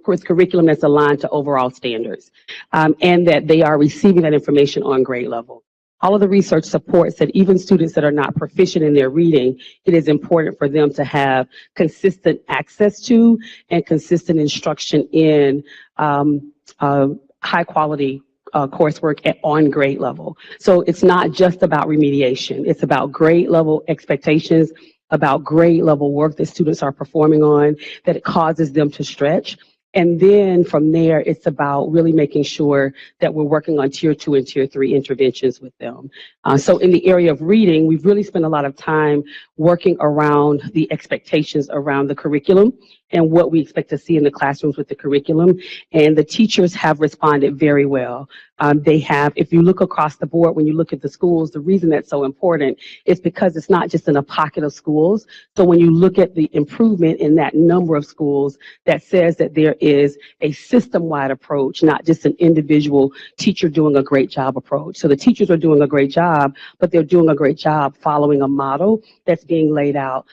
that's aligned to overall standards, and that they are receiving that information on grade level. all of the research supports that even students that are not proficient in their reading, it is important for them to have consistent access to and consistent instruction in high quality coursework on grade level. So it's not just about remediation. It's about grade level expectations, about grade level work that students are performing on, that it causes them to stretch. And then from there, it's about really making sure that we're working on tier 2 and tier 3 interventions with them. So in the area of reading, we've really spent a lot of time working around the expectations around the curriculum and what we expect to see in the classrooms with the curriculum. And the teachers have responded very well. They have, if you look across the board, when you look at the schools, the reason that's so important is because it's not just in a pocket of schools. So when you look at the improvement in that number of schools, that says that there is a system-wide approach, not just an individual teacher doing a great job approach. So the teachers are doing a great job, but they're doing a great job following a model that's being laid out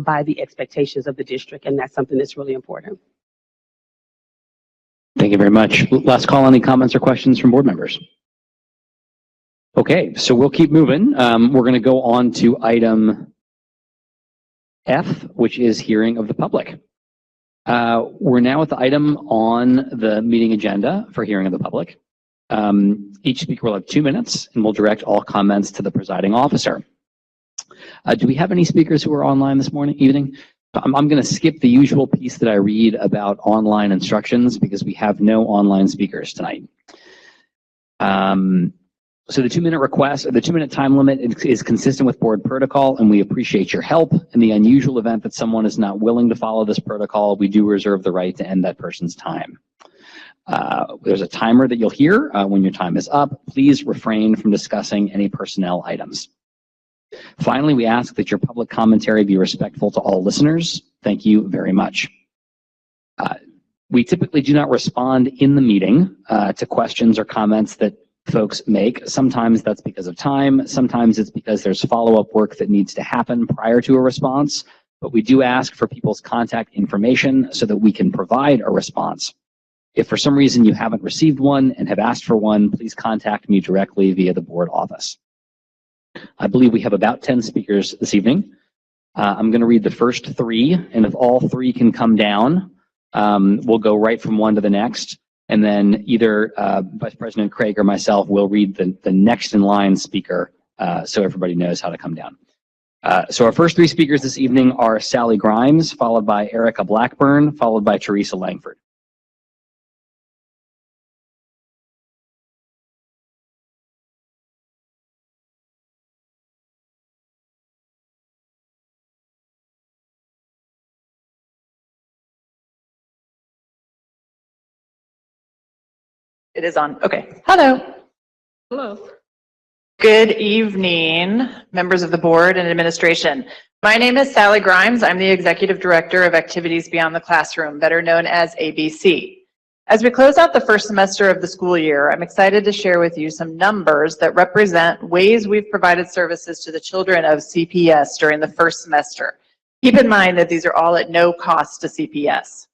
by the expectations of the district, and that's something that's really important. Thank you very much. Last call, any comments or questions from board members? Okay, so we'll keep moving. We're going to go on to item F, which is hearing of the public. We're now at the item on the meeting agenda for hearing of the public. Each speaker will have 2 minutes, and we'll direct all comments to the presiding officer. Do we have any speakers who are online this evening? I'm going to skip the usual piece that I read about online instructions because we have no online speakers tonight. So the 2-minute request, or the 2-minute time limit is consistent with board protocol, and we appreciate your help. In the unusual event that someone is not willing to follow this protocol, we do reserve the right to end that person's time. There's a timer that you'll hear when your time is up. Please refrain from discussing any personnel items. Finally, we ask that your public commentary be respectful to all listeners. Thank you very much. We typically do not respond in the meeting to questions or comments that folks make. Sometimes that's because of time. Sometimes it's because there's follow-up work that needs to happen prior to a response. But we do ask for people's contact information so that we can provide a response. If for some reason you haven't received one and have asked for one, please contact me directly via the board office. I believe we have about 10 speakers this evening. I'm going to read the first 3, and if all 3 can come down, we'll go right from one to the next, and then either Vice President Craig or myself will read the next in line speaker so everybody knows how to come down. So our first 3 speakers this evening are Sally Grimes, followed by Erica Blackburn, followed by Teresa Langford. It is on. Okay. Hello. Hello. Good evening, members of the board and administration. My name is Sally Grimes. I'm the Executive Director of Activities Beyond the Classroom, better known as ABC. As we close out the first semester of the school year, I'm excited to share with you some numbers that represent ways we've provided services to the children of CPS during the first semester. Keep in mind that these are all at no cost to CPS.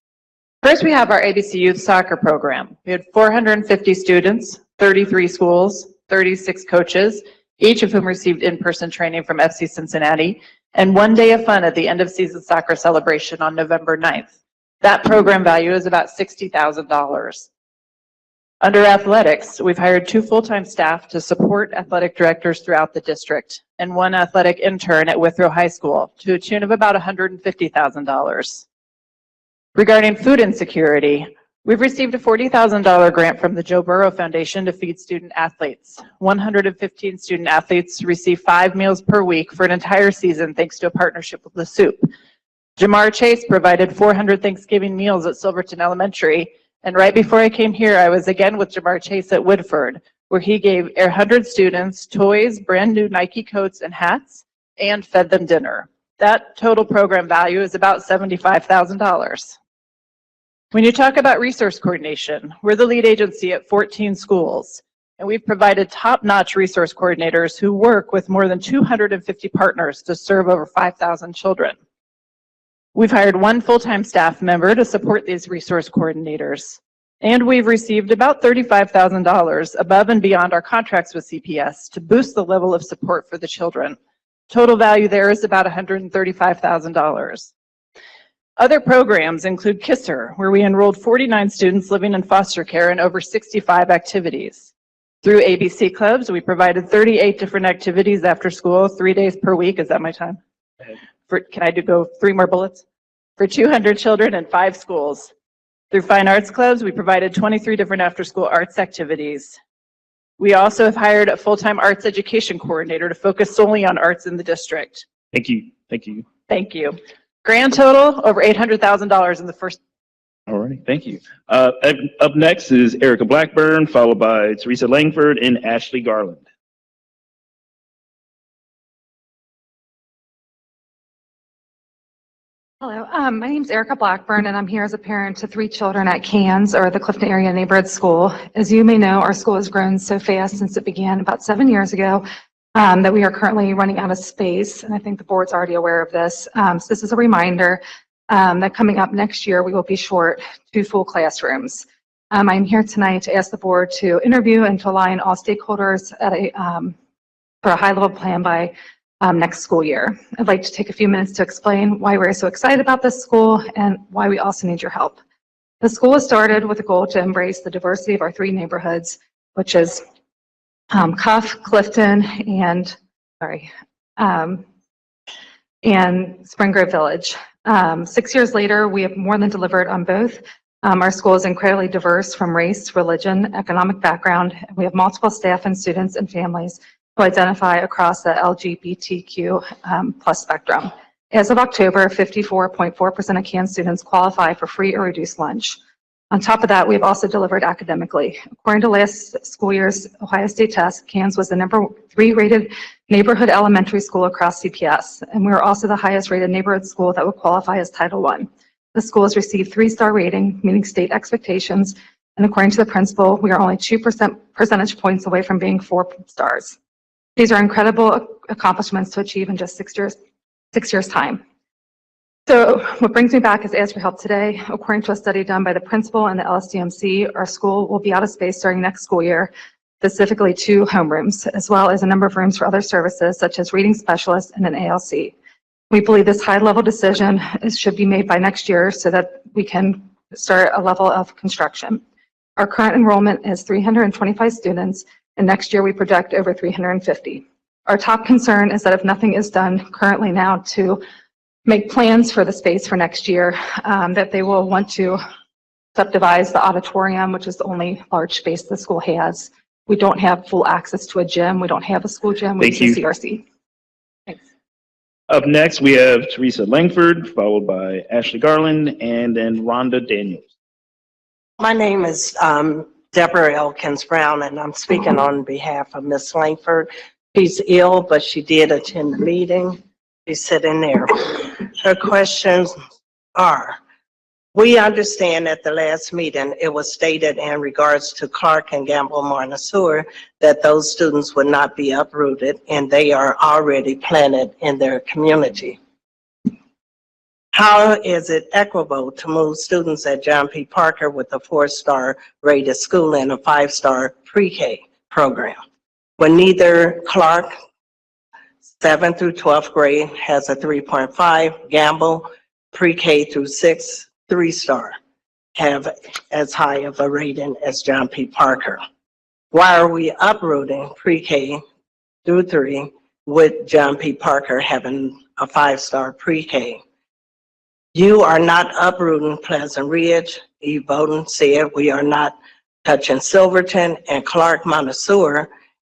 First, we have our ABC Youth Soccer Program. We had 450 students, 33 schools, 36 coaches, each of whom received in-person training from FC Cincinnati, and 1 day of fun at the end of season soccer celebration on November 9th. That program value is about $60,000. Under athletics, we've hired 2 full-time staff to support athletic directors throughout the district, and 1 athletic intern at Withrow High School to a tune of about $150,000. Regarding food insecurity, we've received a $40,000 grant from the Joe Burrow Foundation to feed student athletes. 115 student athletes receive 5 meals per week for an entire season thanks to a partnership with Le Soup. Jamar Chase provided 400 Thanksgiving meals at Silverton Elementary, and right before I came here, I was again with Jamar Chase at Woodford, where he gave 100 students toys, brand new Nike coats and hats, and fed them dinner. That total program value is about $75,000. When you talk about resource coordination, we're the lead agency at 14 schools, and we've provided top-notch resource coordinators who work with more than 250 partners to serve over 5,000 children. We've hired 1 full-time staff member to support these resource coordinators. And we've received about $35,000 above and beyond our contracts with CPS to boost the level of support for the children. Total value there is about $135,000. Other programs include KISSER, where we enrolled 49 students living in foster care in over 65 activities. Through ABC Clubs, we provided 38 different activities after school, 3 days per week. Is that my time? Can I go 3 more bullets? For 200 children in 5 schools. Through Fine Arts Clubs, we provided 23 different after-school arts activities. We also have hired a full-time arts education coordinator to focus solely on arts in the district. Thank you. Thank you. Thank you. Grand total, over $800,000 in the first. All right. Thank you. Up next is Erica Blackburn, followed by Teresa Langford and Ashley Garland. Hello, my name is Erica Blackburn, and I'm here as a parent to 3 children at CANS, or the Clifton Area Neighborhood School. As you may know, our school has grown so fast since it began about 7 years ago that we are currently running out of space, and I think the board's already aware of this. So this is a reminder that coming up next year, we will be short 2 full classrooms. I'm here tonight to ask the board to interview and to align all stakeholders at for a high-level plan by next school year. I'd like to take a few minutes to explain why we're so excited about this school and why we also need your help. The school was started with a goal to embrace the diversity of our 3 neighborhoods, which is Cuff, Clifton, and Spring Grove Village. 6 years later, we have more than delivered on both. Our school is incredibly diverse from race, religion, economic background. We have multiple staff and students and families who identify across the LGBTQ plus spectrum. As of October, 54.4% of CANS students qualify for free or reduced lunch. On top of that, we've also delivered academically. According to last school year's Ohio State test, CANS was the number 3 rated neighborhood elementary school across CPS, and we were also the highest rated neighborhood school that would qualify as Title I. The school has received 3-star rating, meeting state expectations, and according to the principal, we are only 2 percentage points away from being 4 stars. These are incredible accomplishments to achieve in just 6 years' time. So what brings me back is ask for help today. According to a study done by the principal and the LSDMC, our school will be out of space starting next school year, specifically 2 homerooms, as well as a number of rooms for other services such as reading specialists and an ALC. We believe this high-level decision should be made by next year so that we can start a level of construction. Our current enrollment is 325 students, and next year we project over 350. Our top concern is that if nothing is done currently now to make plans for the space for next year, that they will want to subdivide the auditorium, which is the only large space the school has. We don't have full access to a gym. We don't have a school gym. We use a CRC. Thanks. Up next, we have Teresa Langford, followed by Ashley Garland, and then Rhonda Daniels. My name is Deborah Elkins Brown, and I'm speaking on behalf of Ms. Langford. She's ill, but she did attend the meeting. She's sitting there. Her questions are, we understand at the last meeting, it was stated in regards to Clark and Gamble Montessori that those students would not be uprooted and they are already planted in their community. How is it equitable to move students at John P. Parker with a 4-star rated school and a 5-star pre-K program when neither Clark 7th through 12th grade has a 3.5, Gamble pre-K through 6, 3-star, have as high of a rating as John P. Parker? Why are we uprooting pre-K through 3 with John P. Parker having a 5-star pre-K? You are not uprooting Pleasant Ridge. Eve Bowden said we are not touching Silverton and Clark Montessori.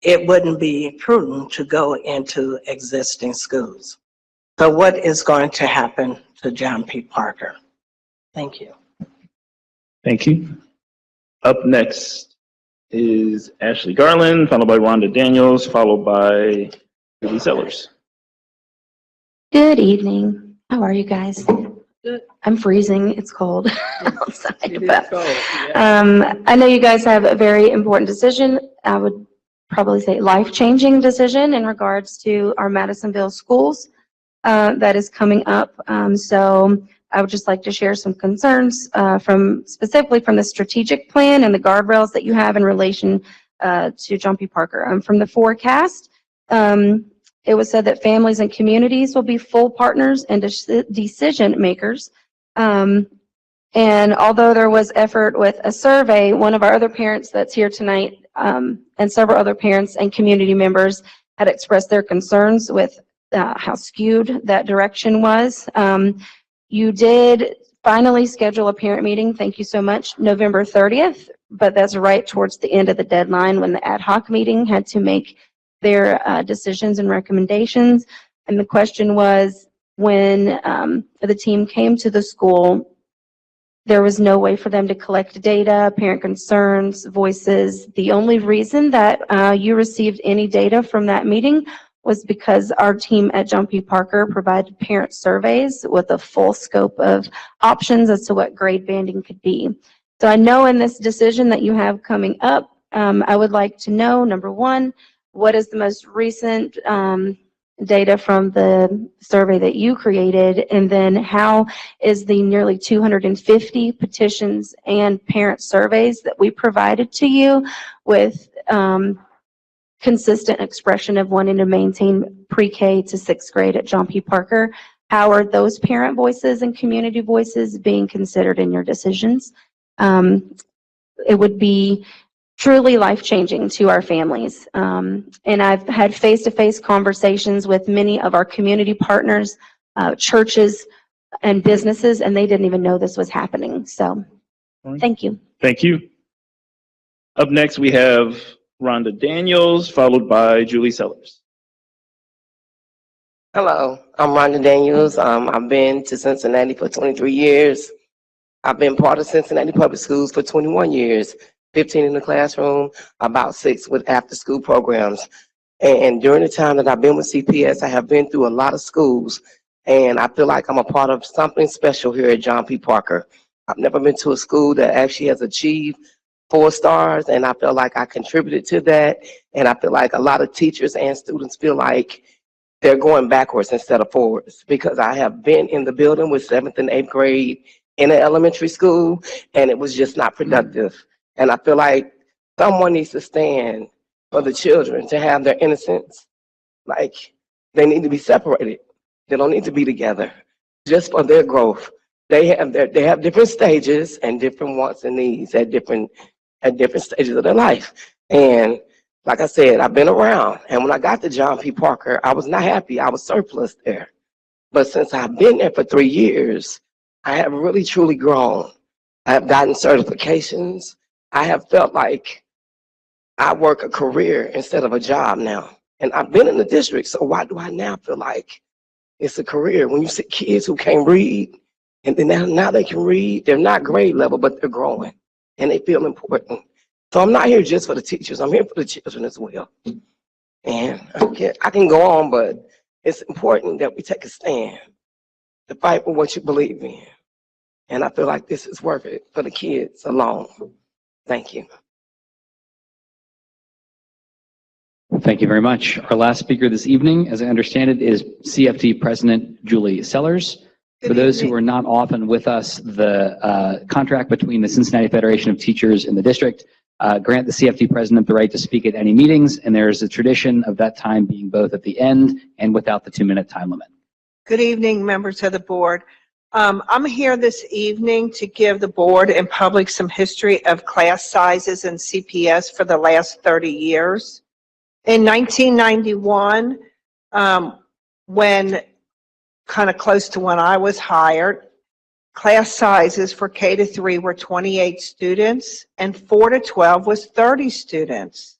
It wouldn't be prudent to go into existing schools. So what is going to happen to John P. Parker? Thank you. Thank you. Up next is Ashley Garland, followed by Rhonda Daniels, followed by Julie Sellers. Good evening. How are you guys? Good. I'm freezing. It's cold outside. But, I know you guys have a very important decision. I would probably say life-changing decision in regards to our Madisonville schools that is coming up. So I would just like to share some concerns specifically from the strategic plan and the guardrails that you have in relation to John P. Parker. From the forecast, it was said that families and communities will be full partners and decision makers. And although there was effort with a survey, one of our other parents that's here tonight and several other parents and community members had expressed their concerns with how skewed that direction was. You did finally schedule a parent meeting, thank you so much, November 30th, but that's right towards the end of the deadline when the ad hoc meeting had to make their decisions and recommendations. And the question was, when the team came to the school, there was no way for them to collect data, parent concerns, voices. The only reason that you received any data from that meeting was because our team at John P. Parker provided parent surveys with a full scope of options as to what grade banding could be. So I know in this decision that you have coming up, I would like to know, number one, what is the most recent data from the survey that you created, and then how is the nearly 250 petitions and parent surveys that we provided to you with consistent expression of wanting to maintain pre-K to 6th grade at John P. Parker, how are those parent voices and community voices being considered in your decisions? It would be truly life-changing to our families. And I've had face-to-face conversations with many of our community partners, churches, and businesses, and they didn't even know this was happening. So, thank you. Thank you. Up next, we have Rhonda Daniels, followed by Julie Sellers. Hello, I'm Rhonda Daniels. I've been to Cincinnati for 23 years. I've been part of Cincinnati Public Schools for 21 years. 15 in the classroom, about 6 with after-school programs. And during the time that I've been with CPS, I have been through a lot of schools, and I feel like I'm a part of something special here at John P. Parker. I've never been to a school that actually has achieved 4 stars, and I feel like I contributed to that, and I feel like a lot of teachers and students feel like they're going backwards instead of forwards, because I have been in the building with 7th and 8th grade in an elementary school, and it was just not productive. And I feel like someone needs to stand for the children to have their innocence. Like, they need to be separated. They don't need to be together, just for their growth. They have different stages and different wants and needs at different stages of their life. And like I said, I've been around. And when I got to John P. Parker, I was not happy. I was surplus there. But since I've been there for 3 years, I have really, truly grown. I have gotten certifications. I have felt like I work a career instead of a job now. And I've been in the district, so why do I now feel like it's a career? When you see kids who can't read, and then now they can read, they're not grade level, but they're growing, and they feel important. So I'm not here just for the teachers, I'm here for the children as well. And I can go on, but it's important that we take a stand to fight for what you believe in. And I feel like this is worth it for the kids alone. Thank you. Thank you very much. Our last speaker this evening, as I understand it, is CFT President Julie Sellers. For those who are not often with us, the contract between the Cincinnati Federation of Teachers and the district grant the CFT president the right to speak at any meetings, and there is a tradition of that time being both at the end and without the 2-minute time limit. Good evening, members of the board. I'm here this evening to give the board and public some history of class sizes in CPS for the last 30 years. In 1991, when kind of close to when I was hired, class sizes for K to 3 were 28 students and 4 to 12 was 30 students.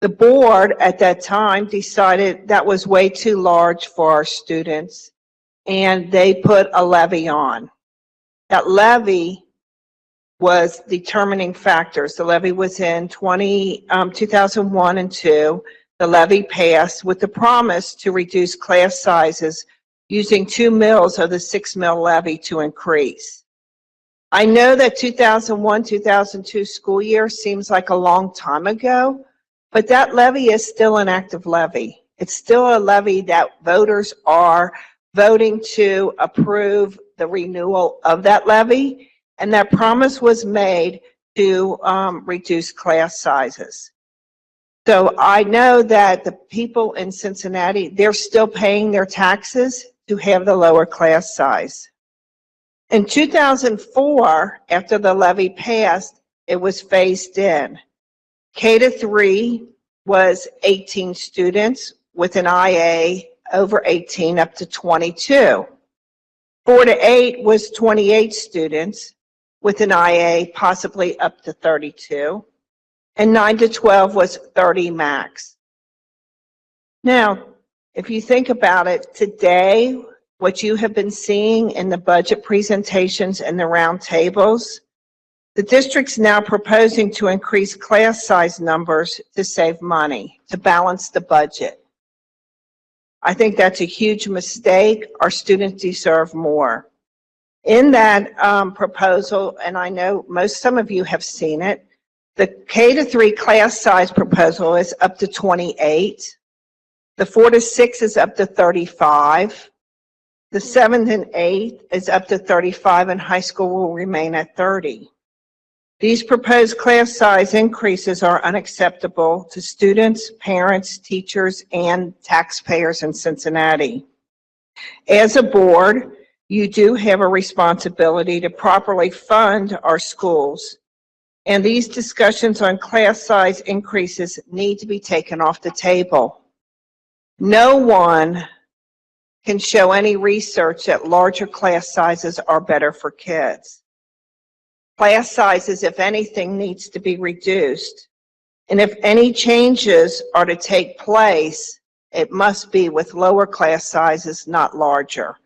The board at that time decided that was way too large for our students, and they put a levy on. That levy was determining factors. The levy was in 2001 and 2. The levy passed with the promise to reduce class sizes using 2 mills of the 6 mil levy to increase. I know that 2001-2002 school year seems like a long time ago, but that levy is still an active levy. It's still a levy that voters are voting to approve the renewal of that levy, and that promise was made to reduce class sizes. So I know that the people in Cincinnati, they're still paying their taxes to have the lower class size. In 2004, after the levy passed, it was phased in. K-3 was 18 students with an IA over 18 up to 22. 4-8 was 28 students with an IA possibly up to 32. And 9-12 was 30 max. Now, if you think about it, today, what you have been seeing in the budget presentations and the round tables, the district's now proposing to increase class size numbers to save money, to balance the budget. I think that's a huge mistake. Our students deserve more. In that proposal, and I know some of you have seen it, the K-3 class size proposal is up to 28. The 4-6 is up to 35. The 7th and 8th is up to 35, and high school will remain at 30. These proposed class size increases are unacceptable to students, parents, teachers, and taxpayers in Cincinnati. As a board, you do have a responsibility to properly fund our schools, and these discussions on class size increases need to be taken off the table. No one can show any research that larger class sizes are better for kids. Class sizes, if anything, needs to be reduced. And if any changes are to take place, it must be with lower class sizes, not larger.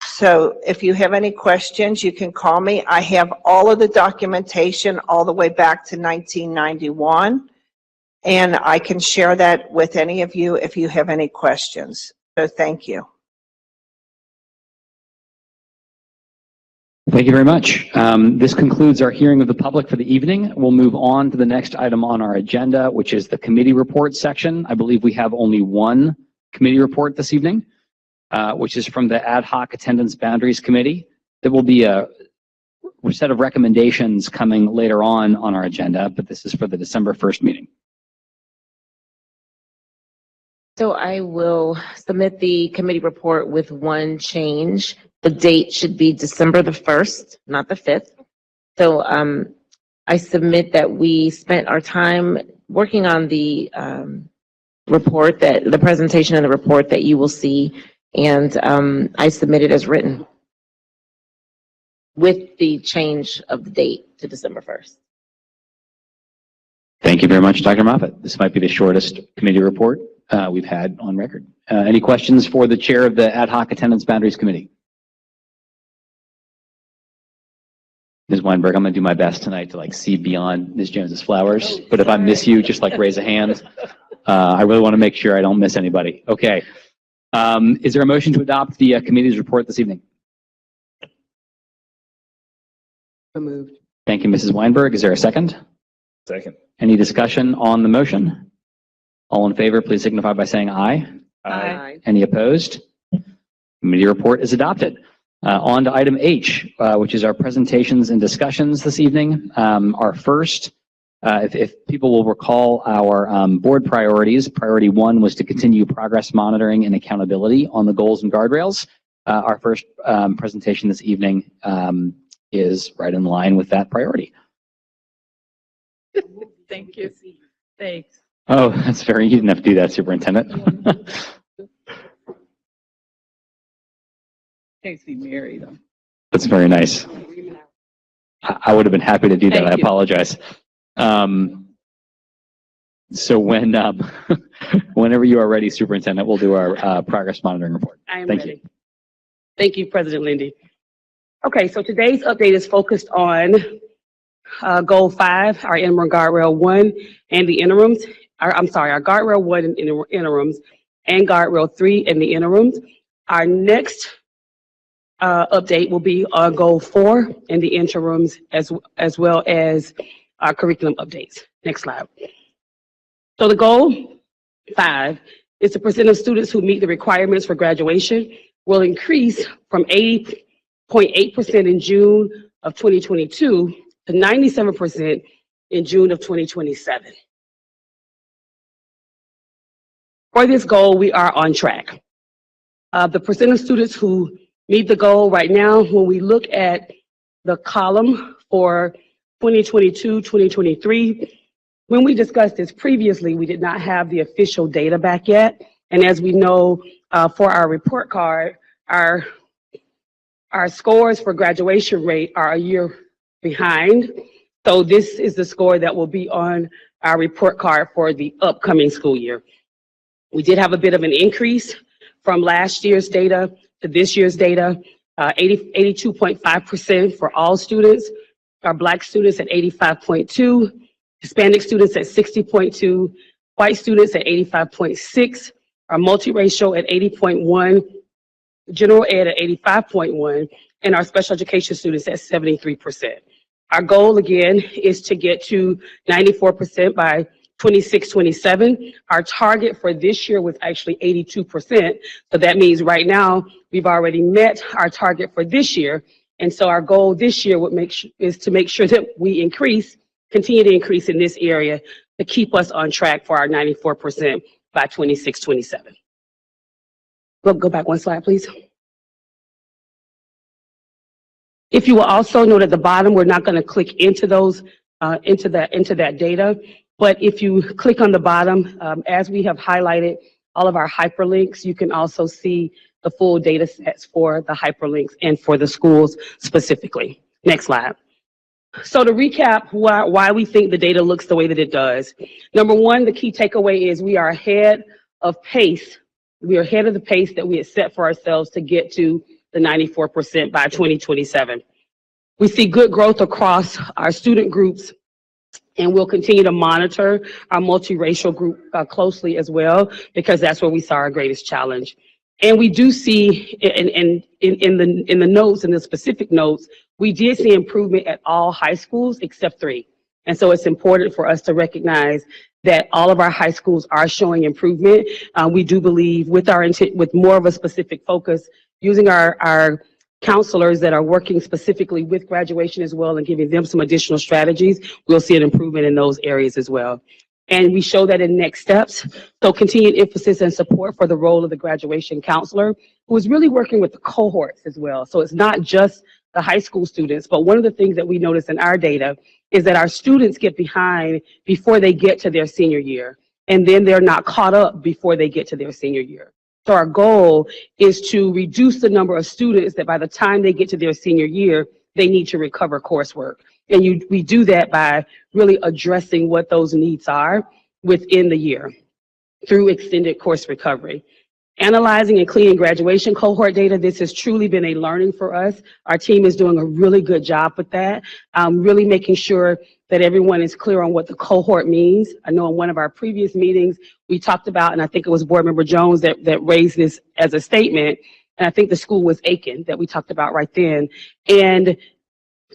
So if you have any questions, you can call me. I have all of the documentation all the way back to 1991, and I can share that with any of you if you have any questions. So thank you. Thank you very much. This concludes our hearing of the public for the evening. We'll move on to the next item on our agenda, which is the committee report section. I believe we have only one committee report this evening, which is from the Ad Hoc Attendance Boundaries Committee. There will be a set of recommendations coming later on our agenda, but this is for the December 1st meeting. So I will submit the committee report with one change. The date should be December the 1st, not the 5th. So I submit that we spent our time working on the report, the presentation of the report that you will see, and I submit it as written with the change of the date to December 1st. Thank you very much, Dr. Moffitt. This might be the shortest committee report we've had on record. Any questions for the chair of the Ad Hoc Attendance Boundaries Committee? Ms. Weinberg, I'm going to do my best tonight to see beyond Ms. Jones's flowers, but if I miss you, just raise a hand. I really want to make sure I don't miss anybody. Okay. Is there a motion to adopt the committee's report this evening? So moved. Thank you, Mrs. Weinberg. Is there a second? Second. Any discussion on the motion? All in favor, please signify by saying aye. Aye. Any opposed? Committee report is adopted. On to item H, which is our presentations and discussions this evening. Our first, if people will recall our board priorities, priority 1 was to continue progress monitoring and accountability on the goals and guardrails. Our first presentation this evening is right in line with that priority. Thank you. Thanks. Oh, that's you didn't have to do that, Superintendent. Can't see Mary though. That's very nice. I would have been happy to do that. I apologize. So whenever you are ready, Superintendent, we'll do our progress monitoring report. I am Thank ready. you. Thank you, President Lindy. Okay, so today's update is focused on Goal 5, our interim guardrail 1, and the interims. Our guardrail 1 and interims, and guardrail 3 and the interims. Our next update will be on Goal 4 and the interims, as well as our curriculum updates. Next slide. So the Goal 5 is the percent of students who meet the requirements for graduation will increase from 80% 0.8% in June of 2022 to 97% in June of 2027. For this goal, we are on track. The percent of students who meet the goal right now, when we look at the column for 2022, 2023, when we discussed this previously, we did not have the official data back yet. And as we know, for our report card, our scores for graduation rate are a year behind. So this is the score that will be on our report card for the upcoming school year. We did have a bit of an increase from last year's data to this year's data, 82.5% for all students, our Black students at 85.2, Hispanic students at 60.2, white students at 85.6, our multiracial at 80.1, general ed at 85.1, and our special education students at 73%. Our goal, again, is to get to 94% by 26-27. Our target for this year was actually 82%. So that means right now we've already met our target for this year. And so our goal this year is to make sure that we continue to increase in this area to keep us on track for our 94% by 26-27. Go back one slide, please. If you will also note at the bottom, we're not going to click into those into that data. But if you click on the bottom, as we have highlighted all of our hyperlinks, you can also see the full data sets for the hyperlinks and for the schools specifically. Next slide. So to recap why we think the data looks the way that it does. Number one, the key takeaway is we are ahead of pace. We are ahead of the pace that we had set for ourselves to get to the 94% by 2027. We see good growth across our student groups, and we'll continue to monitor our multiracial group closely as well, because that's where we saw our greatest challenge. And we do see in the notes, in the specific notes, we did see improvement at all high schools except 3. And so it's important for us to recognize that all of our high schools are showing improvement. We do believe with more of a specific focus, using our counselors that are working specifically with graduation as well and giving them some additional strategies, we'll see an improvement in those areas as well. And we show that in next steps. So continued emphasis and support for the role of the graduation counselor, who is really working with the cohorts as well. So it's not just the high school students, but one of the things that we notice in our data is that our students get behind before they get to their senior year, and then they're not caught up before they get to their senior year. So our goal is to reduce the number of students that by the time they get to their senior year, they need to recover coursework. And we do that by really addressing what those needs are within the year through extended course recovery. Analyzing and cleaning graduation cohort data, this has truly been a learning for us. Our team is doing a really good job with that, really making sure that everyone is clear on what the cohort means. I know in one of our previous meetings, we talked about, and I think it was Board Member Jones that raised this as a statement, and I think the school was Aiken that we talked about right then. And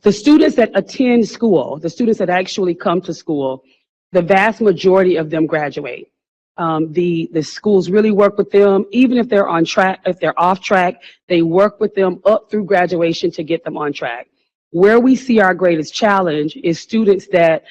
the students that attend school, the students that actually come to school, the vast majority of them graduate. The schools really work with them, even if they're on track, if they're off track, they work with them up through graduation to get them on track. Where we see our greatest challenge is students that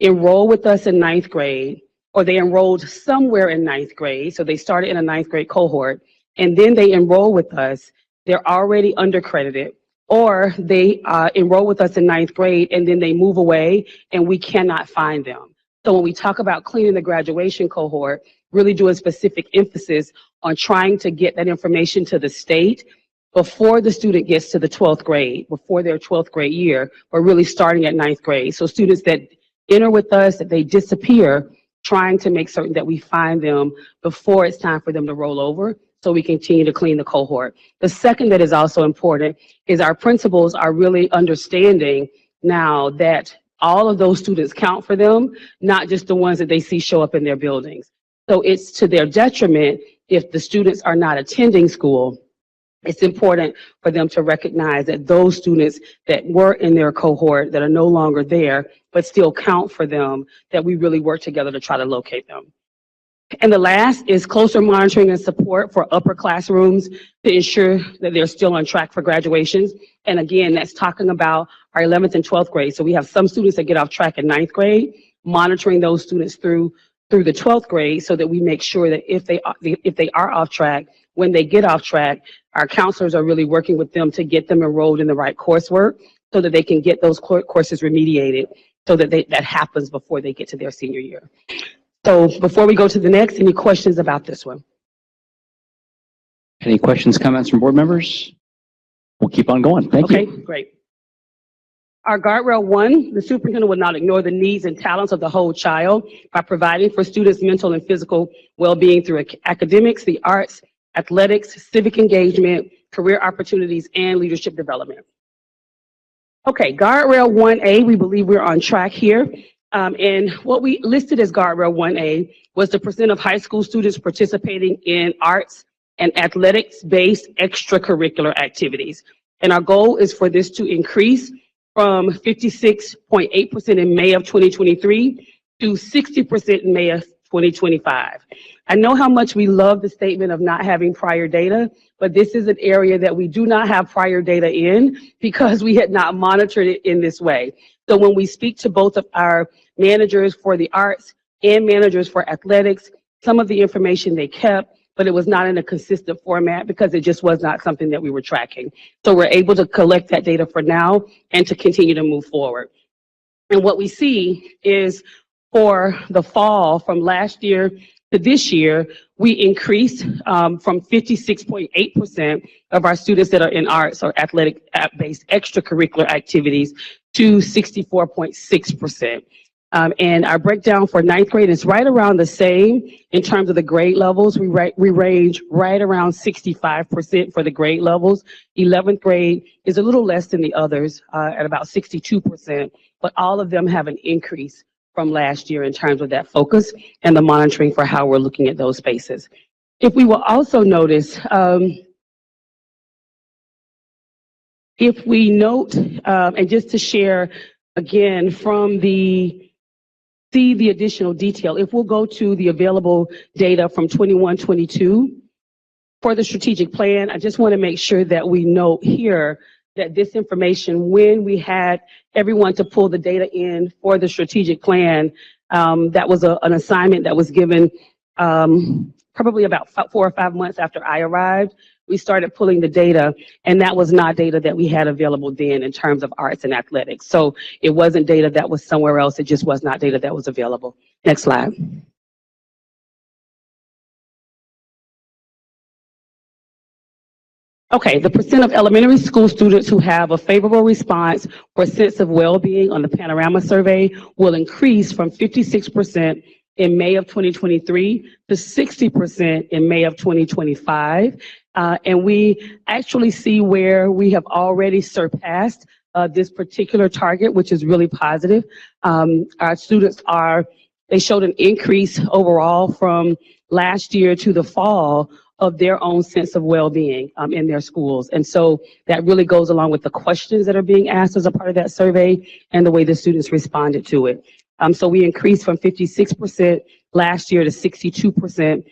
enroll with us in 9th grade, or they enrolled somewhere in 9th grade. So they started in a 9th grade cohort, and then they enroll with us. They're already undercredited, or they enroll with us in 9th grade, and then they move away, and we cannot find them. So when we talk about cleaning the graduation cohort, really doing specific emphasis on trying to get that information to the state before the student gets to the 12th grade, before their 12th grade year, or really starting at 9th grade. So students that enter with us, that they disappear, trying to make certain that we find them before it's time for them to roll over, so we continue to clean the cohort. The second that is also important is our principals are really understanding now that all of those students count for them, not just the ones that they see show up in their buildings. So it's to their detriment if the students are not attending school. It's important for them to recognize that those students that were in their cohort that are no longer there, but still count for them, that we really work together to try to locate them. And the last is closer monitoring and support for upper classrooms to ensure that they're still on track for graduations. And again, that's talking about our 11th and 12th grade. So we have some students that get off track in 9th grade, monitoring those students through the 12th grade so that we make sure that if they are off track, when they get off track, our counselors are really working with them to get them enrolled in the right coursework so that they can get those courses remediated so that that happens before they get to their senior year. So before we go to the next, any questions about this one? Any questions, comments from board members? We'll keep on going. Thank you. Okay, great. Our guardrail 1, the superintendent will not ignore the needs and talents of the whole child by providing for students' mental and physical well-being through academics, the arts, athletics, civic engagement, career opportunities, and leadership development. Okay, guardrail 1A, we believe we're on track here. And what we listed as guardrail 1A was the percent of high school students participating in arts and athletics-based extracurricular activities. And our goal is for this to increase from 56.8% in May of 2023 to 60% in May of 2025. I know how much we love the statement of not having prior data, but this is an area that we do not have prior data in because we had not monitored it in this way. So when we speak to both of our managers for the arts and managers for athletics, some of the information they kept, but it was not in a consistent format because it just was not something that we were tracking. So we're able to collect that data for now and to continue to move forward. And what we see is for the fall from last year to this year, we increased from 56.8% of our students that are in arts or athletic-based extracurricular activities to 64.6%. And our breakdown for 9th grade is right around the same in terms of the grade levels. We range right around 65% for the grade levels. 11th grade is a little less than the others at about 62%, but all of them have an increase from last year in terms of that focus and the monitoring for how we're looking at those spaces. If we will also notice, if we note, and just to share again from the additional detail, if we'll go to the available data from 21-22 for the strategic plan, I just want to make sure that we note here that this information, when we had everyone to pull the data in for the strategic plan, that was an assignment that was given probably about 4 or 5 months after I arrived. We started pulling the data, and that was not data that we had available then in terms of arts and athletics. So it wasn't data that was somewhere else. It just was not data that was available. Next slide. Okay, the percent of elementary school students who have a favorable response or sense of well-being on the Panorama survey will increase from 56% in May of 2023 to 60% in May of 2025. And we actually see where we have already surpassed this particular target, which is really positive. Our students they showed an increase overall from last year to the fall of their own sense of well-being in their schools. And so that really goes along with the questions that are being asked as a part of that survey and the way the students responded to it. So we increased from 56% last year to 62%.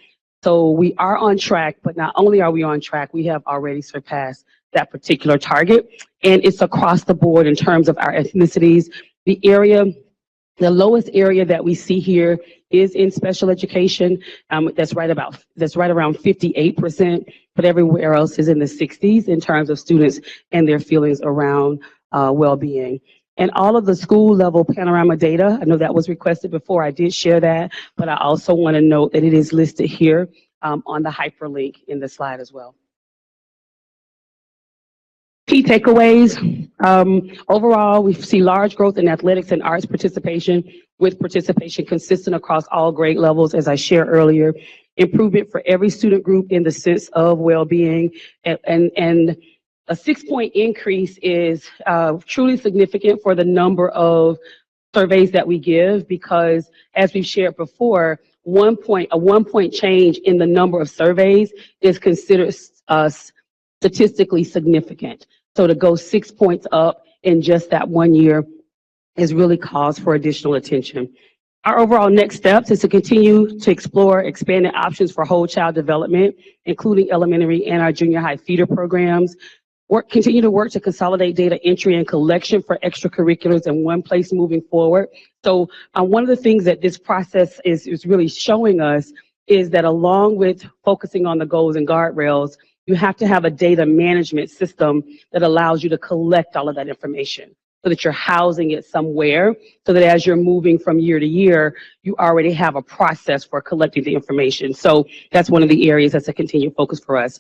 So we are on track, but not only are we on track, we have already surpassed that particular target. And it's across the board in terms of our ethnicities. The lowest area that we see here is in special education. That's right around 58%, but everywhere else is in the 60s in terms of students and their feelings around well-being. And all of the school level Panorama data, I know that was requested before, I did share that, but I also want to note that it is listed here on the hyperlink in the slide as well. Key takeaways, overall, we see large growth in athletics and arts participation with participation consistent across all grade levels, as I shared earlier. Improvement for every student group in the sense of well-being, and a 6-point increase is truly significant for the number of surveys that we give because, as we've shared before, a 1-point change in the number of surveys is considered statistically significant. So to go 6 points up in just that 1 year is really cause for additional attention. Our overall next steps is to continue to explore expanded options for whole child development, including elementary and our junior high feeder programs. Continue to work to consolidate data entry and collection for extracurriculars in one place moving forward. So one of the things that this process is really showing us is that along with focusing on the goals and guardrails, you have to have a data management system that allows you to collect all of that information so that you're housing it somewhere, so that as you're moving from year to year, you already have a process for collecting the information. So that's one of the areas that's a continued focus for us.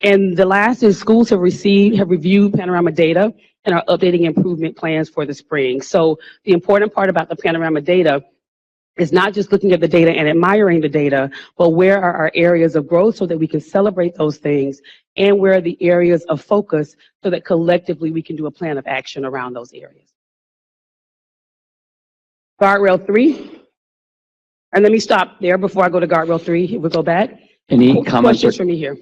And the last is schools have reviewed Panorama data and are updating improvement plans for the spring. So the important part about the Panorama data is not just looking at the data and admiring the data, but where are our areas of growth so that we can celebrate those things, and where are the areas of focus so that collectively we can do a plan of action around those areas. Guardrail 3, and let me stop there before I go to Guardrail 3. We'll go back. Any comments? Questions for me here?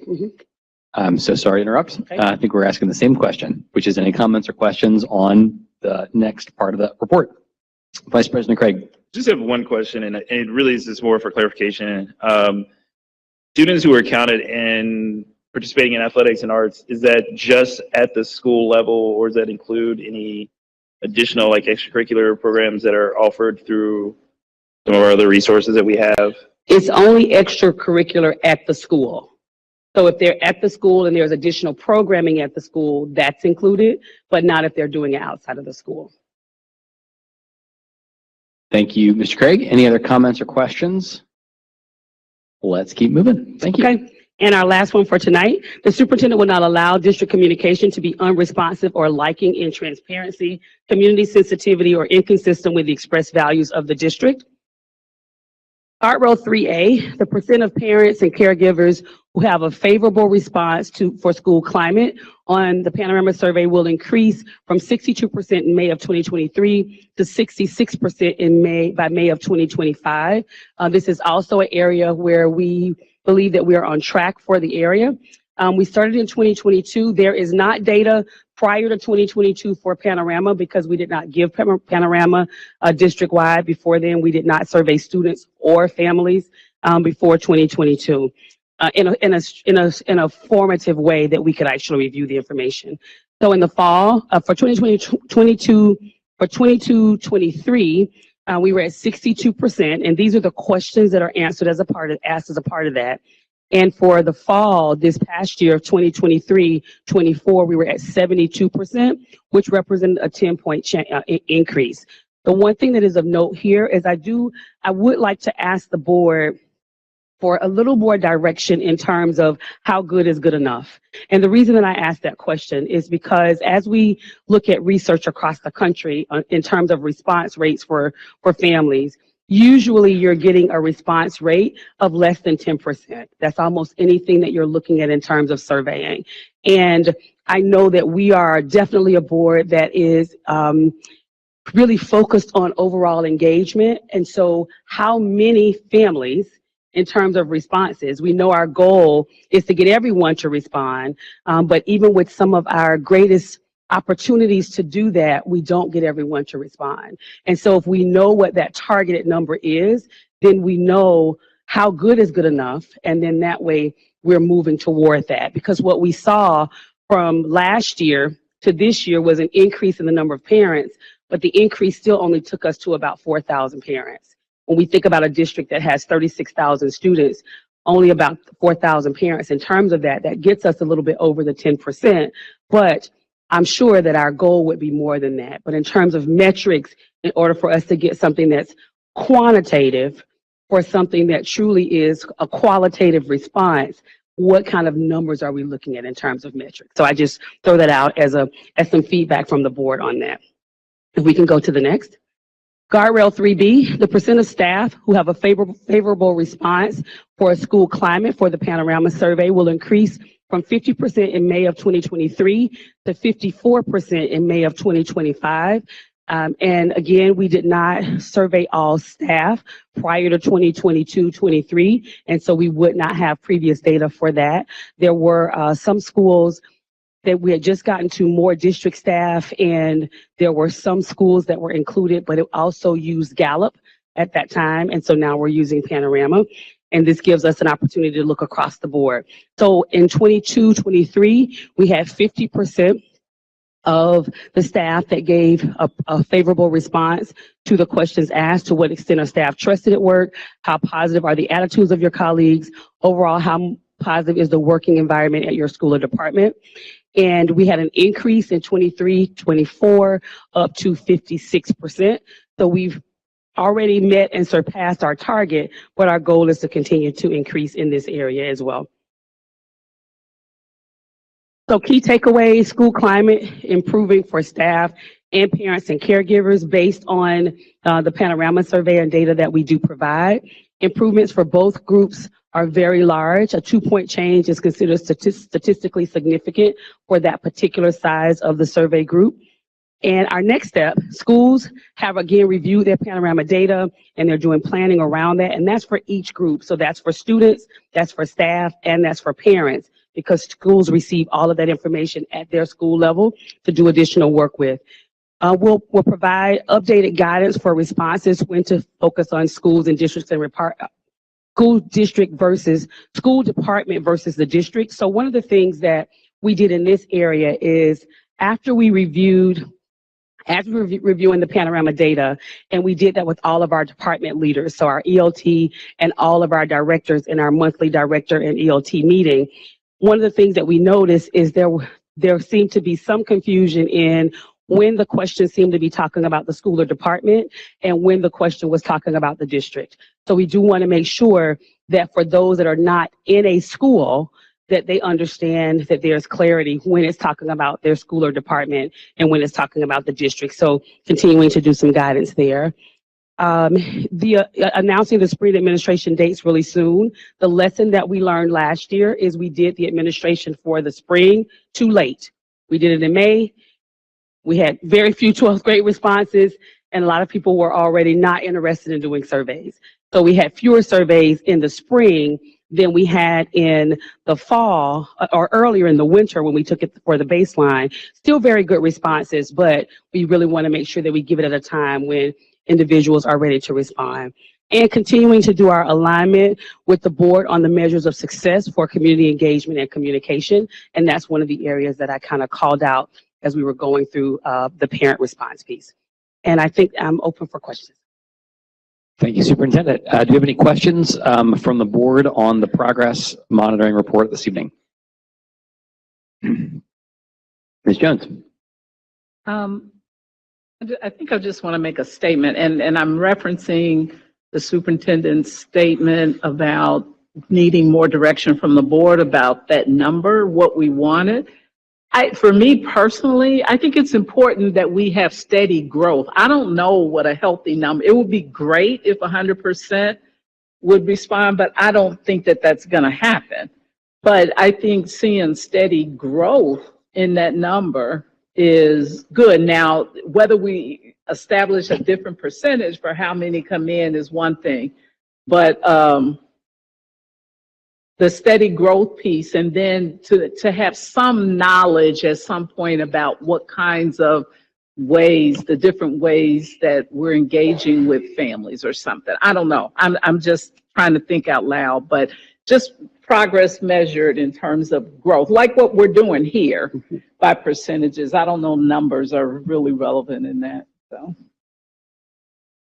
I'm so sorry to interrupt. Okay. I think we're asking the same question, which is any comments or questions on the next part of the report? Vice President Craig. Just have one question, and it really is just more for clarification. Students who are counted in participating in athletics and arts, is that just at the school level, or does that include any additional like extracurricular programs that are offered through some of our other resources that we have? It's only extracurricular at the school. So if they're at the school and there's additional programming at the school, that's included, but not if they're doing it outside of the school. Thank you, Mr. Craig. Any other comments or questions? Let's keep moving. Thank you. Okay. And our last one for tonight, the superintendent will not allow district communication to be unresponsive or lacking in transparency, community sensitivity, or inconsistent with the expressed values of the district. Guardrail 3A, the percent of parents and caregivers who have a favorable response for school climate on the Panorama survey will increase from 62% in May of 2023 to 66% by May of 2025. This is also an area where we believe that we are on track for the area. We started in 2022. There is not data prior to 2022 for Panorama because we did not give Panorama district-wide. Before then, we did not survey students or families before 2022 in a formative way that we could actually review the information. So in the fall, for 22-23, we were at 62%, and these are the questions that are answered asked as a part of that. And for the fall, this past year of 2023-24, we were at 72%, which represented a 10-point increase. The one thing that is of note here is I would like to ask the board for a little more direction in terms of how good is good enough. And the reason that I ask that question is because as we look at research across the country in terms of response rates for families, usually you're getting a response rate of less than 10%. That's almost anything that you're looking at in terms of surveying. And I know that we are definitely a board that is really focused on overall engagement. And so how many families in terms of responses, we know our goal is to get everyone to respond, but even with some of our greatest opportunities to do that, we don't get everyone to respond. And so if we know what that targeted number is, then we know how good is good enough, and then that way we're moving toward that. Because what we saw from last year to this year was an increase in the number of parents, but the increase still only took us to about 4,000 parents. When we think about a district that has 36,000 students, only about 4,000 parents in terms of that, that gets us a little bit over the 10%, but I'm sure that our goal would be more than that. But in terms of metrics, in order for us to get something that's quantitative for something that truly is a qualitative response, what kind of numbers are we looking at in terms of metrics? So I just throw that out as some feedback from the board on that. If we can go to the next. Guardrail 3B, the percent of staff who have a favorable response for a school climate for the Panorama survey will increase from 50% in May of 2023 to 54% in May of 2025. And again, we did not survey all staff prior to 2022-23, and so we would not have previous data for that. There were some schools that we had just gotten to more district staff, and there were some schools that were included, but it also used Gallup at that time. And so now we're using Panorama. And this gives us an opportunity to look across the board. So in 22-23, we had 50% of the staff that gave a favorable response to the questions asked. To what extent are staff trusted at work? How positive are the attitudes of your colleagues? Overall, how positive is the working environment at your school or department? And we had an increase in 23-24 up to 56%. So we've already met and surpassed our target, but our goal is to continue to increase in this area as well. So key takeaways: school climate improving for staff and parents and caregivers based on the Panorama survey and data that we do provide. Improvements for both groups are very large. A 2-point change is considered statistically significant for that particular size of the survey group. And our next step, schools have again reviewed their Panorama data and they're doing planning around that. And that's for each group. So that's for students, that's for staff, and that's for parents, because schools receive all of that information at their school level to do additional work with. We'll provide updated guidance for responses when to focus on schools and districts and school district versus school department versus the district. So one of the things that we did in this area is after reviewing the Panorama data, and we did that with all of our department leaders, so our ELT and all of our directors in our monthly director and ELT meeting, one of the things that we noticed is there seemed to be some confusion in when the question seemed to be talking about the school or department and when the question was talking about the district. So we do want to make sure that for those that are not in a school, that they understand that there's clarity when it's talking about their school or department and when it's talking about the district. So continuing to do some guidance there. Announcing the spring administration dates really soon. The lesson that we learned last year is we did the administration for the spring too late. We did it in May. We had very few 12th grade responses, and a lot of people were already not interested in doing surveys. So we had fewer surveys in the spring than we had in the fall or earlier in the winter when we took it for the baseline. Still very good responses, but we really want to make sure that we give it at a time when individuals are ready to respond. And continuing to do our alignment with the board on the measures of success for community engagement and communication. And that's one of the areas that I kind of called out as we were going through the parent response piece. And I think I'm open for questions. Thank you, Superintendent. Do you have any questions from the board on the progress monitoring report this evening? Ms. Jones. I think I just want to make a statement, and I'm referencing the superintendent's statement about needing more direction from the board about that number, what we wanted. For me personally, I think it's important that we have steady growth. I don't know what a healthy number, it would be great if 100% would respond, but I don't think that that's going to happen. But I think seeing steady growth in that number is good. Now, whether we establish a different percentage for how many come in is one thing, but the steady growth piece, and then to have some knowledge at some point about what kinds of ways, the different ways that we're engaging with families or something. I don't know. I'm just trying to think out loud, but just progress measured in terms of growth, like what we're doing here by percentages. I don't know, numbers are really relevant in that. So,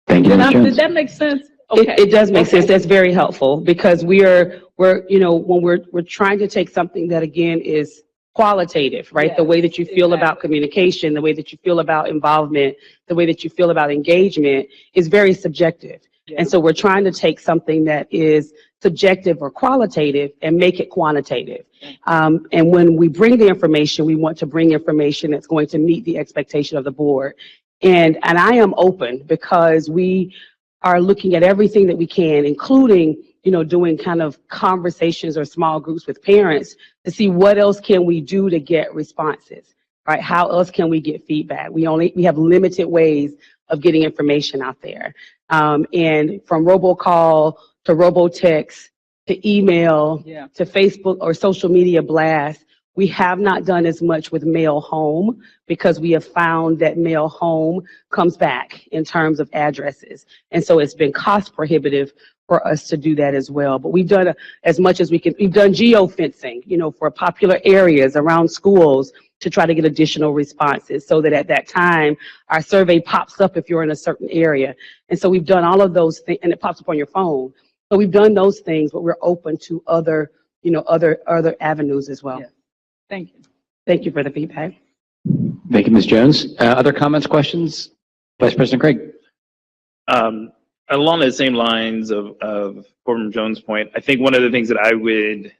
thank you, Ms. Jones. did that make sense? Okay. It does make sense. That's very helpful because we're you know, when we're trying to take something that again is qualitative, right? Yes, the way that you feel about communication, the way that you feel about involvement, the way that you feel about engagement is very subjective. Yeah. And so we're trying to take something that is subjective or qualitative and make it quantitative. And when we bring the information, we want to bring information that's going to meet the expectation of the board. And I am open because we are looking at everything that we can, including, you know, doing kind of conversations or small groups with parents to see what else can we do to get responses, right? How else can we get feedback? We have limited ways of getting information out there. And from robocall to robotext to email to Facebook or social media blast, We have not done as much with mail home because we have found that mail home comes back in terms of addresses. And so it's been cost prohibitive for us to do that as well. But we've done as much as we can. We've done geofencing, for popular areas around schools to try to get additional responses so that at that time, our survey pops up if you're in a certain area. And so we've done all of those things, and it pops up on your phone. So we've done those things, but we're open to other, other avenues as well. Yeah. Thank you. Thank you for the feedback. Thank you, Ms. Jones. Other comments, questions? Vice President Craig. Along the same lines of Corbin Jones' point, I think one of the things that I would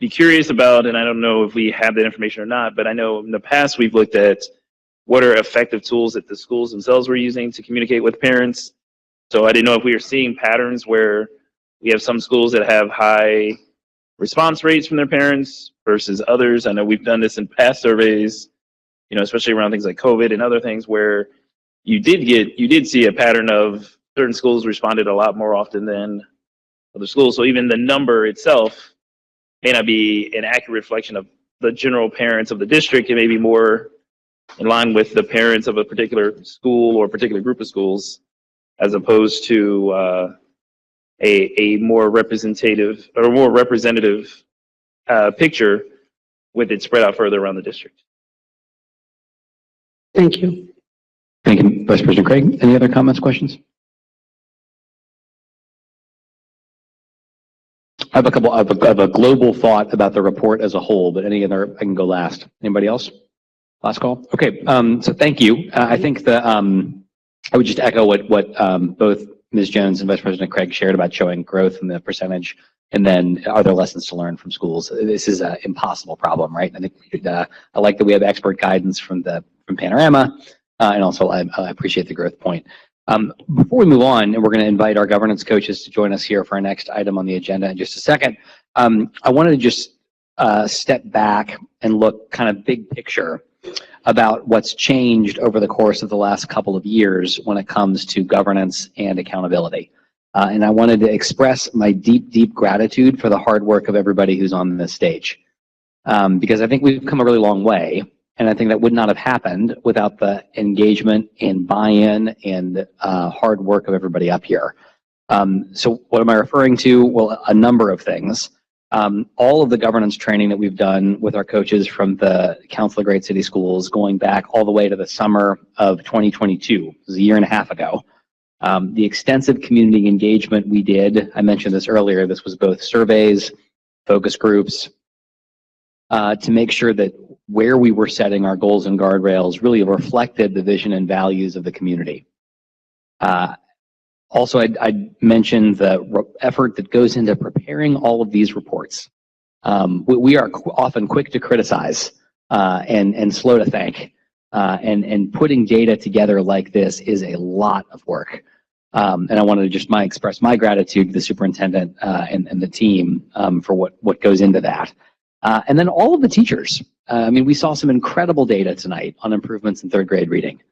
be curious about, and I don't know if we have that information or not, but I know in the past we've looked at what are effective tools that the schools themselves were using to communicate with parents. So I didn't know if we were seeing patterns where we have some schools that have high response rates from their parents versus others. I know we've done this in past surveys, especially around things like COVID and other things where you did see a pattern of certain schools responded a lot more often than other schools. So even the number itself may not be an accurate reflection of the general parents of the district. It may be more in line with the parents of a particular school or a particular group of schools, as opposed to a more representative or more representative picture with it spread out further around the district. Thank you. Thank you, Vice President Craig. Any other comments, questions? I have a couple of a global thought about the report as a whole, but any other, I can go last. Anybody else? Last call? Okay, so thank you. I think I would just echo what both Ms. Jones and Vice President Craig shared about showing growth in the percentage, and then are there lessons to learn from schools? This is an impossible problem, right? I think I like that we have expert guidance from Panorama, and also I appreciate the growth point. Before we move on, and we're going to invite our governance coaches to join us here for our next item on the agenda in just a second, I wanted to just step back and look kind of big picture about what's changed over the course of the last couple of years when it comes to governance and accountability. And I wanted to express my deep, deep gratitude for the hard work of everybody who's on this stage. Because I think we've come a really long way, and I think that would not have happened without the engagement and buy-in and hard work of everybody up here. So what am I referring to? Well, a number of things. All of the governance training that we've done with our coaches from the Council of Great City Schools going back all the way to the summer of 2022, it was a year and a half ago. The extensive community engagement we did, I mentioned this earlier, this was both surveys, focus groups, to make sure that where we were setting our goals and guardrails really reflected the vision and values of the community. Also, I'd mention the effort that goes into preparing all of these reports. We are often quick to criticize and slow to thank. And putting data together like this is a lot of work. And I wanted to just express my gratitude to the superintendent and the team for what goes into that. And then all of the teachers. We saw some incredible data tonight on improvements in third grade reading.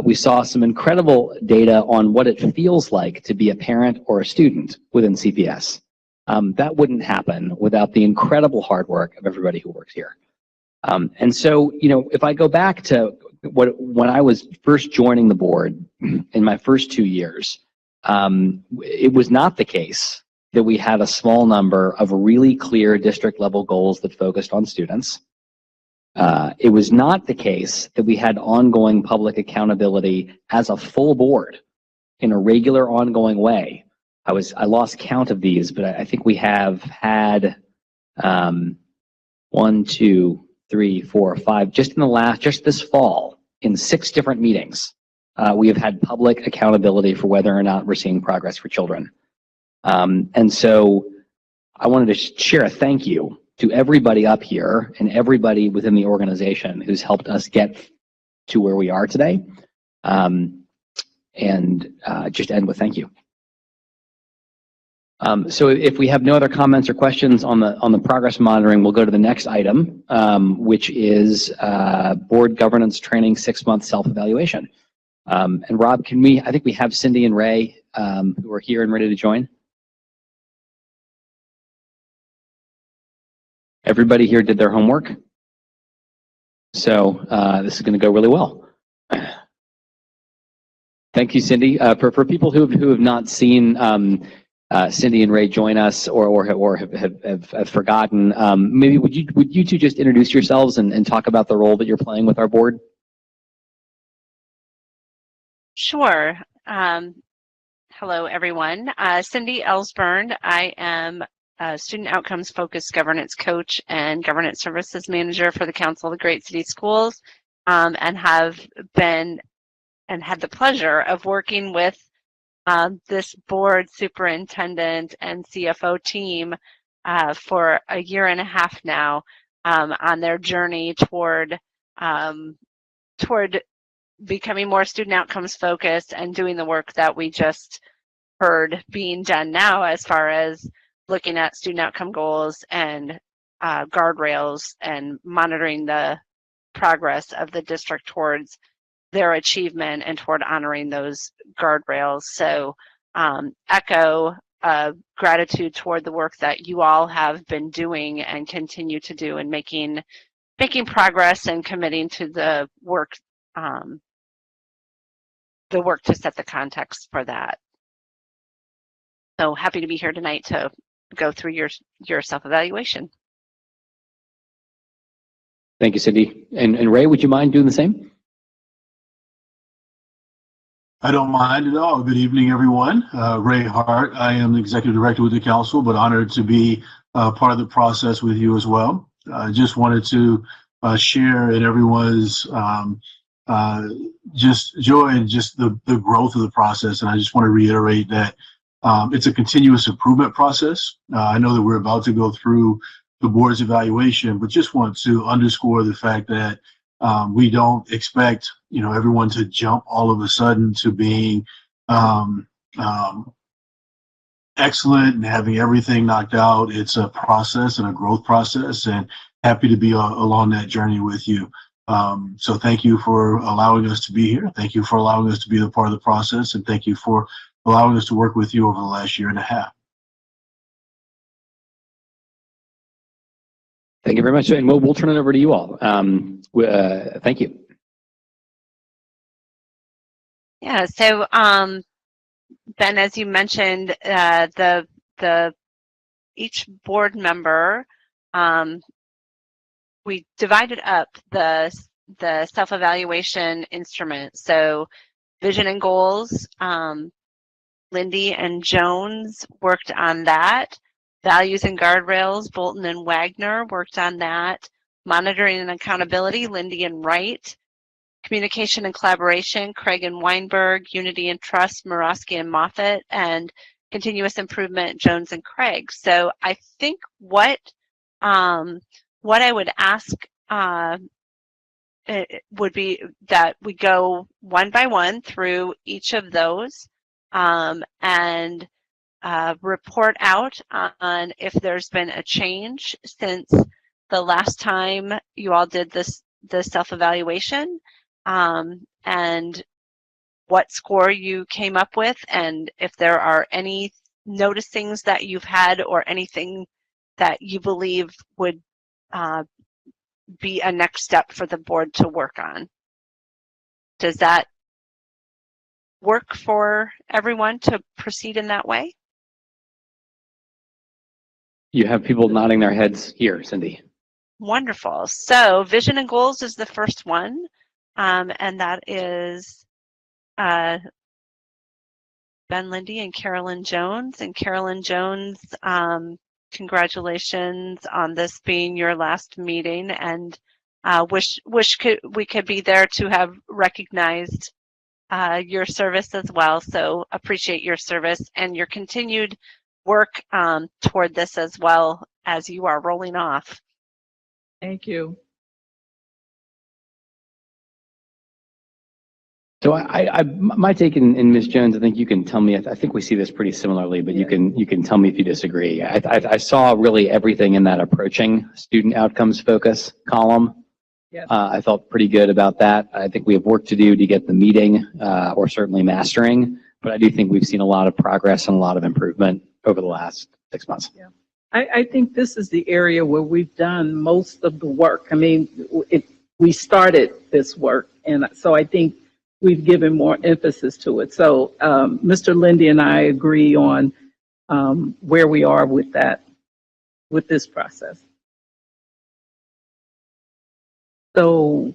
We saw some incredible data on what it feels like to be a parent or a student within CPS. That wouldn't happen without the incredible hard work of everybody who works here. And so, if I go back to when I was first joining the board in my first 2 years, it was not the case that we had a small number of really clear district level goals that focused on students. It was not the case that we had ongoing public accountability as a full board in a regular ongoing way. I lost count of these, but I think we have had 1, 2, 3, 4, 5, just this fall in 6 different meetings, we have had public accountability for whether or not we're seeing progress for children. And so I wanted to share a thank you to everybody up here and everybody within the organization who's helped us get to where we are today. Just end with thank you. So if we have no other comments or questions on the progress monitoring, we'll go to the next item, which is board governance training 6-month self-evaluation. And Rob, I think we have Cindy and Ray who are here and ready to join. Everybody here did their homework. So this is going to go really well. Thank you, Cindy. For people who have not seen Cindy and Ray join us or have forgotten, maybe would you two just introduce yourselves and talk about the role that you're playing with our board? Sure. Hello, everyone. Cindy Ellsburn. I am a student outcomes focused governance coach and governance services manager for the Council of the Great City Schools, and have been and had the pleasure of working with this board superintendent and CFO team for a year and a half now on their journey toward becoming more student outcomes focused and doing the work that we just heard being done now as far as looking at student outcome goals and guardrails and monitoring the progress of the district towards their achievement and toward honoring those guardrails. So echo gratitude toward the work that you all have been doing and continue to do and making progress and committing to the work to set the context for that. So happy to be here tonight to go through your self-evaluation. Thank you, Cindy. And Ray, would you mind doing the same? I don't mind at all. Good evening, everyone. Ray Hart. I am the executive director with the council, but honored to be part of the process with you as well. I just wanted to share in everyone's just joy and just the growth of the process. And I just want to reiterate that it's a continuous improvement process. I know that we're about to go through the board's evaluation, but just want to underscore the fact that we don't expect, everyone to jump all of a sudden to being excellent and having everything knocked out. It's a process and a growth process, and happy to be along that journey with you. So thank you for allowing us to be here. Thank you for allowing us to be a part of the process, and thank you for allowing us to work with you over the last year and a half. Thank you very much, and we'll turn it over to you all. Thank you. Yeah, so Ben, as you mentioned, each board member, we divided up the self-evaluation instrument. So vision and goals, Lindy and Jones worked on that. Values and guardrails, Bolton and Wagner worked on that. Monitoring and accountability, Lindy and Wright. Communication and collaboration, Craig and Weinberg. Unity and trust, Morosky and Moffitt. And continuous improvement, Jones and Craig. So I think what I would ask it would be that we go one by one through each of those and report out on if there's been a change since the last time you all did the self-evaluation, and what score you came up with, and if there are any noticings that you've had or anything that you believe would be a next step for the board to work on. Does that work for everyone to proceed in that way? You have people nodding their heads here, Cindy. Wonderful. So vision and goals is the first one, and that is Ben Lindy and Carolyn Jones. And Carolyn Jones, congratulations on this being your last meeting, and wish we could be there to have recognized your service as well. So appreciate your service and your continued work toward this as well as you are rolling off. Thank you. So my take in Ms. Jones, I think you can tell me, I think we see this pretty similarly, but you can tell me if you disagree. I saw really everything in that approaching student outcomes focus column. Yes. I felt pretty good about that. I think we have work to do to get the meeting or certainly mastering, but I do think we've seen a lot of progress and a lot of improvement over the last 6 months. Yeah. I think this is the area where we've done most of the work. I mean, we started this work, and so I think we've given more emphasis to it. So Mr. Lindy and I agree on where we are with that, with this process. So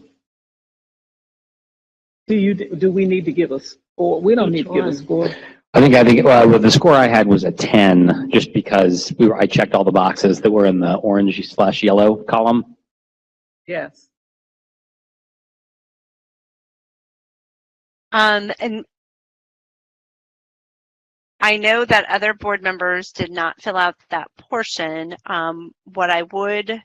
do we need to give a score? We don't need to give a score. I think well, the score I had was a 10, just because I checked all the boxes that were in the orange/yellow column. Yes. And I know that other board members did not fill out that portion. What I would,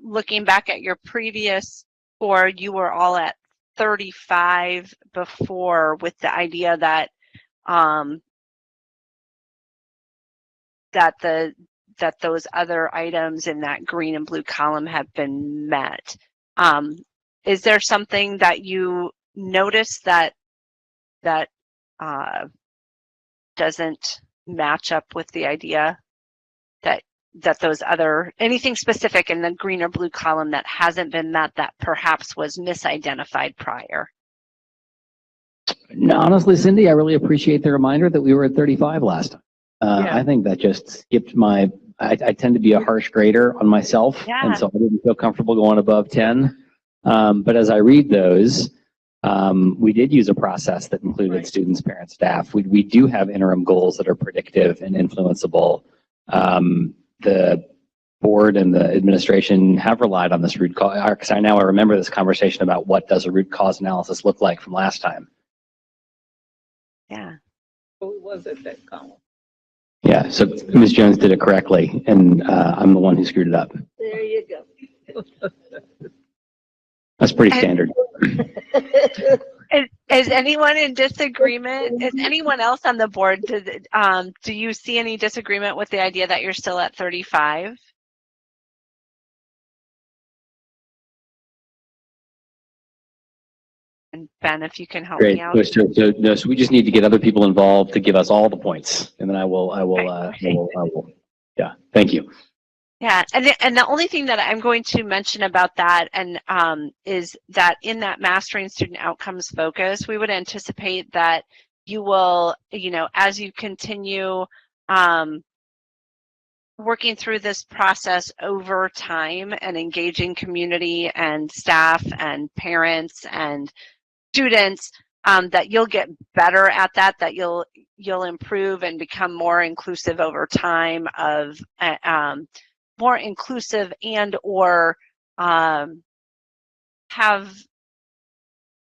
looking back at your previous score, you were all at 35 before, with the idea that that those other items in that green and blue column have been met. Is there something that you notice that doesn't match up with the idea that those other, anything specific in the green or blue column that hasn't been met that perhaps was misidentified prior? No, honestly, Cindy, I really appreciate the reminder that we were at 35 last time. I think that just skipped my, I tend to be a harsh grader on myself, and so I didn't feel comfortable going above 10. But as I read those, we did use a process that included students, parents, staff. We do have interim goals that are predictive and influenceable. The board and the administration have relied on this root cause, because I remember this conversation about what does a root cause analysis look like from last time. Yeah. Who was it that column? Yeah, so Ms. Jones did it correctly, and I'm the one who screwed it up. There you go. That's pretty standard. Is anyone in disagreement? Is anyone else on the board? Do you see any disagreement with the idea that you're still at 35? And Ben, if you can help Great. me out. So we just need to get other people involved to give us all the points, and then I will. Yeah. Thank you. Yeah, and the only thing that I'm going to mention about that is that in that mastering student outcomes focus, we would anticipate that you will, as you continue working through this process over time and engaging community and staff and parents and students, that you'll get better at that you'll improve and become more inclusive over time of more inclusive and or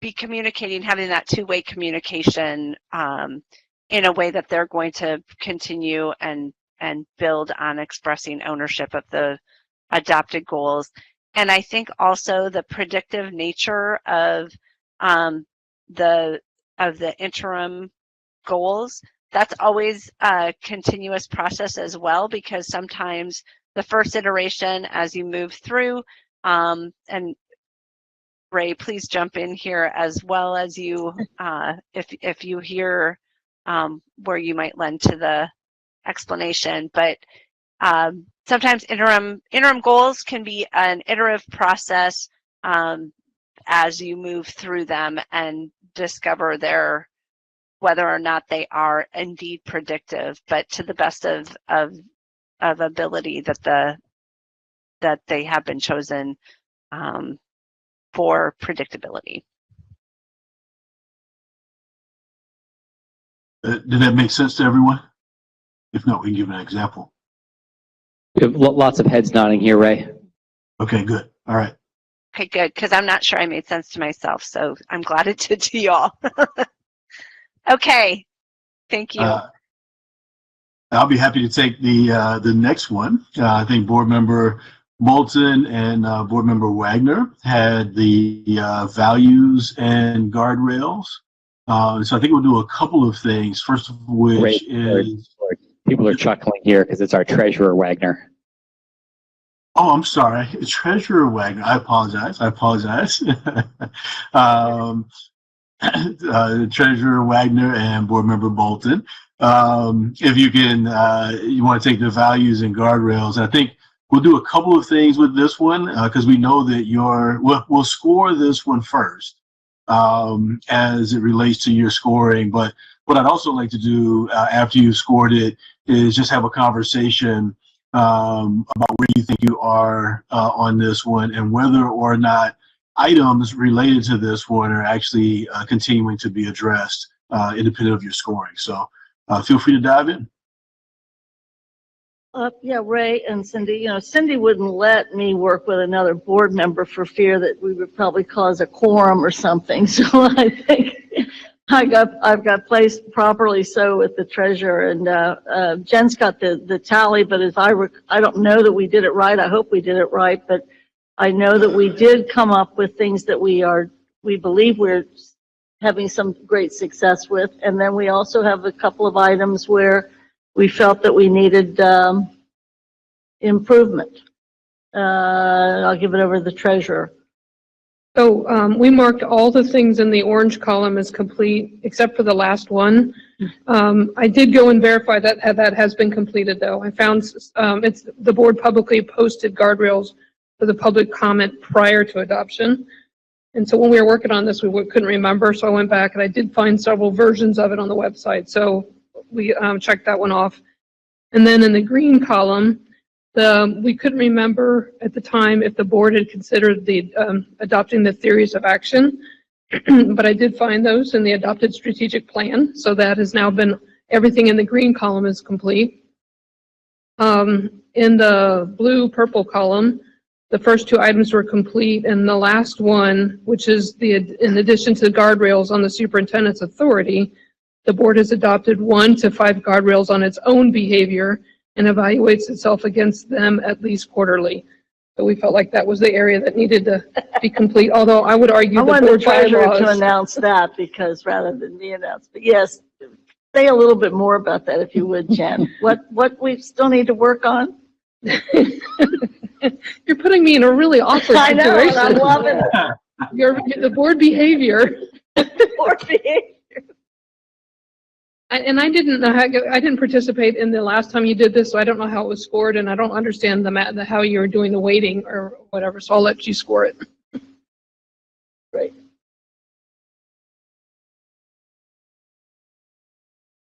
be communicating, having that two-way communication in a way that they're going to continue and build on expressing ownership of the adopted goals. And I think also the predictive nature of the interim goals, that's always a continuous process as well, because sometimes the first iteration as you move through, and Ray, please jump in here as well as you, if you hear where you might lend to the explanation. But sometimes interim goals can be an iterative process as you move through them and discover whether or not they are indeed predictive, but to the best of ability that they have been chosen for predictability. Did that make sense to everyone? If not, we can give an example. We have lots of heads nodding here, Ray. Okay, good. All right. Okay, good, because I'm not sure I made sense to myself, so I'm glad it did to y'all. Okay, thank you. I'll be happy to take the next one. I think Board Member Bolton and Board Member Wagner had the values and guardrails. So I think we'll do a couple of things. First of which is... People are chuckling here because it's our Treasurer Wagner. Oh, I'm sorry. Treasurer Wagner. I apologize. Treasurer Wagner and Board Member Bolton. if you can, you want to take the values and guardrails. And I think we'll do a couple of things with this one because we know that we'll score this one first as it relates to your scoring. But what I'd also like to do after you've scored it is just have a conversation about where you think you are on this one and whether or not items related to this one are actually continuing to be addressed independent of your scoring. So feel free to dive in. Yeah, Ray and Cindy, Cindy wouldn't let me work with another board member for fear that we would probably cause a quorum or something. So I think I've got placed properly so with the treasurer, and Jen's got the tally, but as I don't know that we did it right. I hope we did it right, but I know that we did come up with things that we believe we're having some great success with. And then we also have a couple of items where we felt that we needed improvement. I'll give it over to the treasurer. So we marked all the things in the orange column as complete, except for the last one. I did go and verify that that has been completed, though. I found the board publicly posted guardrails for the public comment prior to adoption. And so when we were working on this, we couldn't remember, so I went back and I did find several versions of it on the website. So we checked that one off. And then in the green column, we couldn't remember at the time if the board had considered adopting the theories of action, but I did find those in the adopted strategic plan. So that has now been, everything in the green column is complete. In the blue-purple column, the first two items were complete, and the last one, which is in addition to the guardrails on the superintendent's authority, the board has adopted 1 to 5 guardrails on its own behavior and evaluates itself against them at least quarterly. So we felt like that was the area that needed to be complete, although I would argue I the want the board treasurer bylaws. to announce that because rather than me announce, but yes, say a little bit more about that if you would, Jen. What we still need to work on? You're putting me in a really awkward I know, situation. and I'm loving it. The board behavior. Board behavior. And I didn't know I didn't participate in the last time you did this, so I don't know how it was scored, and I don't understand how you were doing the weighting or whatever. So I'll let you score it. Great.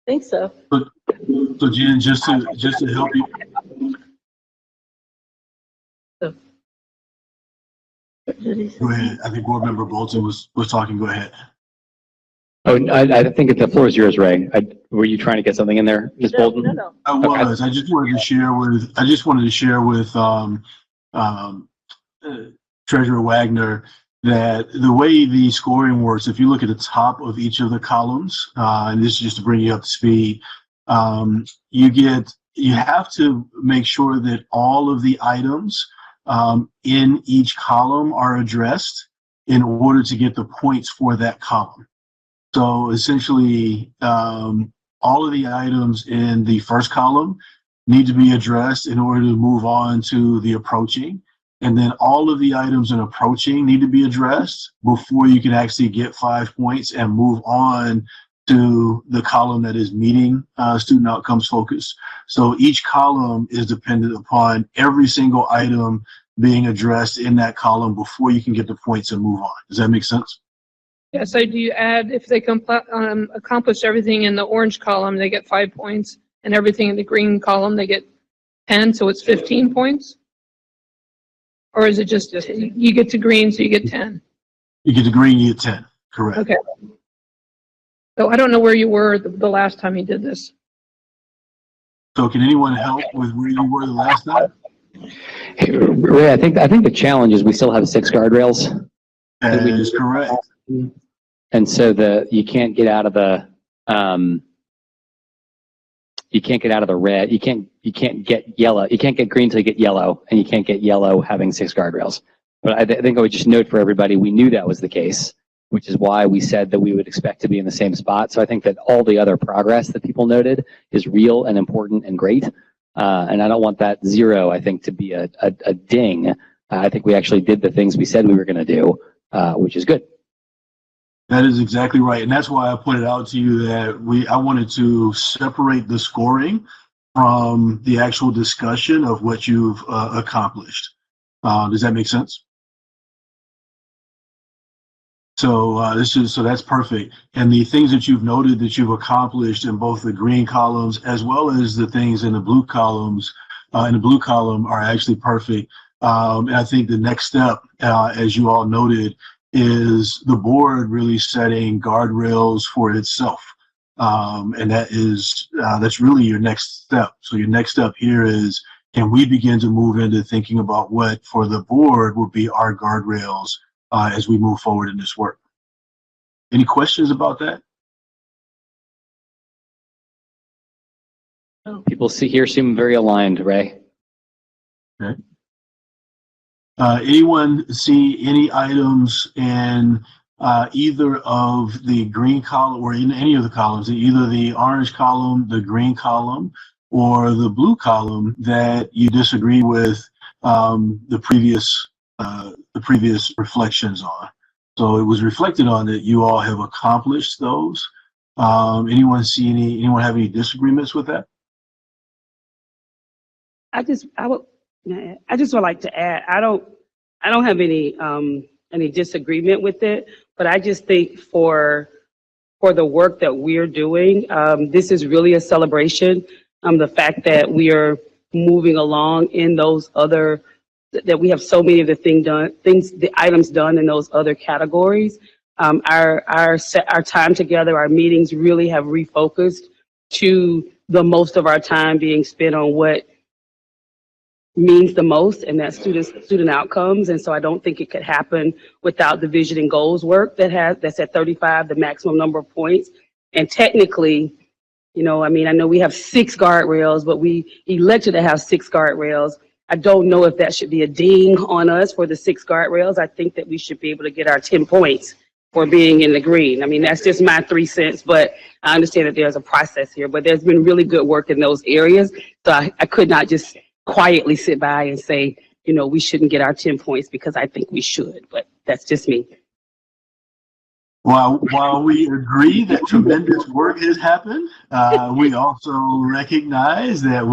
I think so. So Jen, just to help you. Go ahead. I think Board Member Bolton was talking. Go ahead. Oh, I think the floor is yours, Ray. Were you trying to get something in there, Ms. Bolton? No. I was. I just wanted to share with Treasurer Wagner that the way the scoring works, if you look at the top of each of the columns, and this is just to bring you up to speed, you have to make sure that all of the items in each column are addressed in order to get the points for that column. So essentially, all of the items in the first column need to be addressed in order to move on to the approaching. And then all of the items in approaching need to be addressed before you can actually get 5 points and move on to the column that is meeting student outcomes focus. So each column is dependent upon every single item being addressed in that column before you can get the points and move on. Does that make sense? Yeah, so do you add, if they accomplish everything in the orange column, they get 5 points, and everything in the green column, they get 10, so it's 15 points? Or is it just you get to green, so you get 10? You get to green, you get 10, correct. Okay. So I don't know where you were the last time you did this. So can anyone help with where you were the last time? Hey, Ray, I think the challenge is we still have 6 guardrails. That is correct. And so you can't get out of the red. You can't get yellow. You can't get green until you get yellow, and you can't get yellow having 6 guardrails. But I think I would just note for everybody, we knew that was the case, which is why we said that we would expect to be in the same spot. So I think that all the other progress that people noted is real and important and great. And I don't want that 0, I think, to be a ding. I think we actually did the things we said we were going to do, which is good. That is exactly right. And that's why I pointed out to you that I wanted to separate the scoring from the actual discussion of what you've accomplished. Does that make sense? So so that's perfect. And the things that you've noted that you've accomplished in both the green columns as well as the things in the blue columns, in the blue column are actually perfect. And I think the next step, as you all noted, is the board really setting guardrails for itself. And that's really your next step. So your next step here is, can we begin to move into thinking about what for the board will be our guardrails as we move forward in this work? Any questions about that? People here seem very aligned, Ray. Okay. Anyone see any items in either of the green column or in any of the columns, either the orange column, the green column, or the blue column that you disagree with the previous reflections on? So it was reflected on that you all have accomplished those. Anyone have any disagreements with that? I just would like to add, I don't have any disagreement with it, but I just think for the work that we're doing, this is really a celebration. The fact that we are moving along in those other, that we have so many of the items done in those other categories. Our time together, our meetings really have refocused to the most of our time being spent on what means the most, and that's student outcomes. And so I don't think it could happen without the vision and goals work that's at 35, the maximum number of points. And technically, I know we have 6 guardrails, but we elected to have 6 guardrails. I don't know if that should be a ding on us for the 6 guardrails. I think that we should be able to get our 10 points for being in the green. I mean, that's just my 3 cents, but I understand that there's a process here, but there's been really good work in those areas. So I could not just quietly sit by and say, we shouldn't get our 10 points because I think we should, but that's just me. While we agree that tremendous work has happened, we also recognize that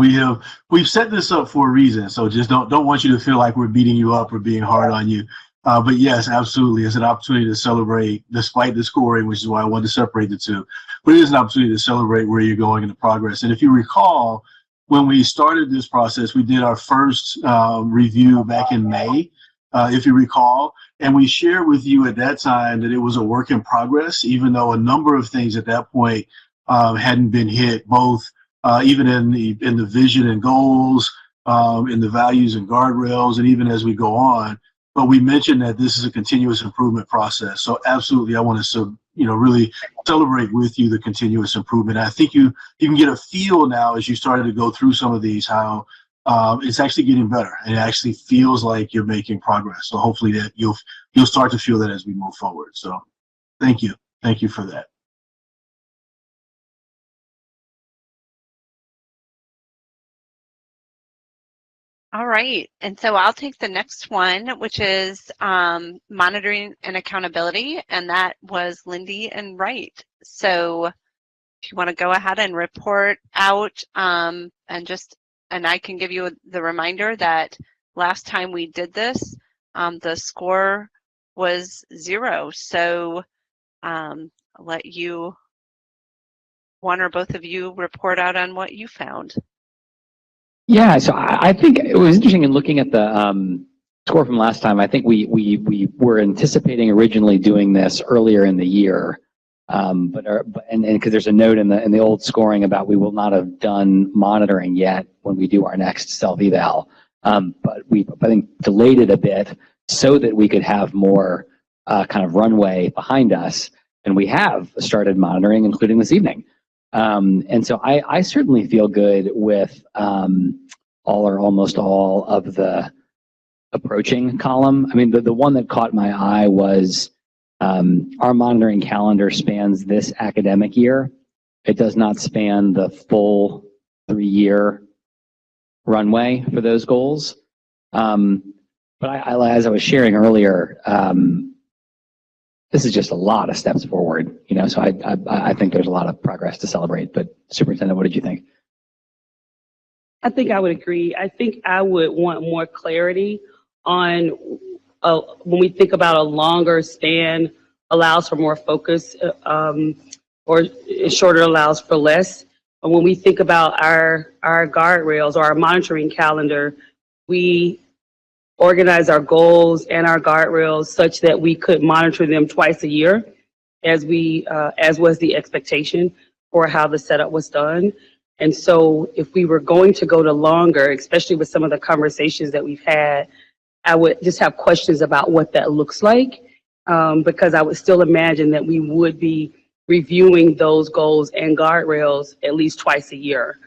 we've set this up for a reason. So just don't want you to feel like we're beating you up or being hard on you. But yes, absolutely, it's an opportunity to celebrate despite the scoring, which is why I wanted to separate the two. But it is an opportunity to celebrate where you're going in the progress. And if you recall, when we started this process, we did our first review back in May, if you recall, and we shared with you at that time that it was a work in progress, even though a number of things at that point hadn't been hit, both even in the vision and goals, in the values and guardrails, and even as we go on. But we mentioned that this is a continuous improvement process. So absolutely, I want to really celebrate with you the continuous improvement. I think you can get a feel now as you started to go through some of these, how it's actually getting better. And it actually feels like you're making progress. So hopefully that you'll start to feel that as we move forward. So thank you. Thank you for that. All right, and so I'll take the next one, which is monitoring and accountability, and that was Lindy and Wright. So if you want to go ahead and report out, and I can give you the reminder that last time we did this, the score was 0. So I'll let you, one or both of you, report out on what you found. Yeah, so I think it was interesting in looking at the score from last time. I think we were anticipating originally doing this earlier in the year, but because there's a note in the old scoring about we will not have done monitoring yet when we do our next self-eval, but I think delayed it a bit so that we could have more kind of runway behind us, and we have started monitoring, including this evening. And so I certainly feel good with all or almost all of the approaching column. I mean, the one that caught my eye was our monitoring calendar spans this academic year. It does not span the full 3-year runway for those goals. But as I was sharing earlier, this is just a lot of steps forward, you know, so I think there's a lot of progress to celebrate. But Superintendent, what did you think? I think I would agree. I think I would want more clarity on when we think about a longer span allows for more focus, or shorter allows for less. And when we think about our guardrails or our monitoring calendar, we organize our goals and our guardrails such that we could monitor them twice a year, as was the expectation for how the setup was done. And so if we were going to go to longer, especially with some of the conversations that we've had, I would just have questions about what that looks like, because I would still imagine that we would be reviewing those goals and guardrails at least twice a year.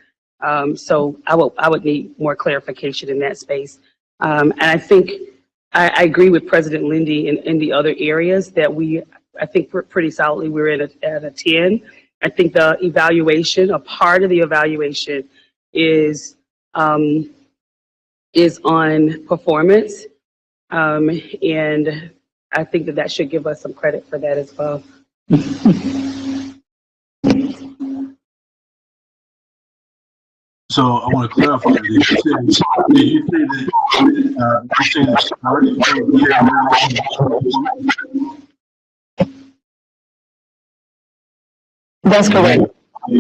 So I would need more clarification in that space. And I think I agree with President Lindy in the other areas that I think pretty solidly we're at a 10. I think the evaluation, a part of the evaluation is on performance. And I think that should give us some credit for that as well. So I want to clarify this. You say That's correct.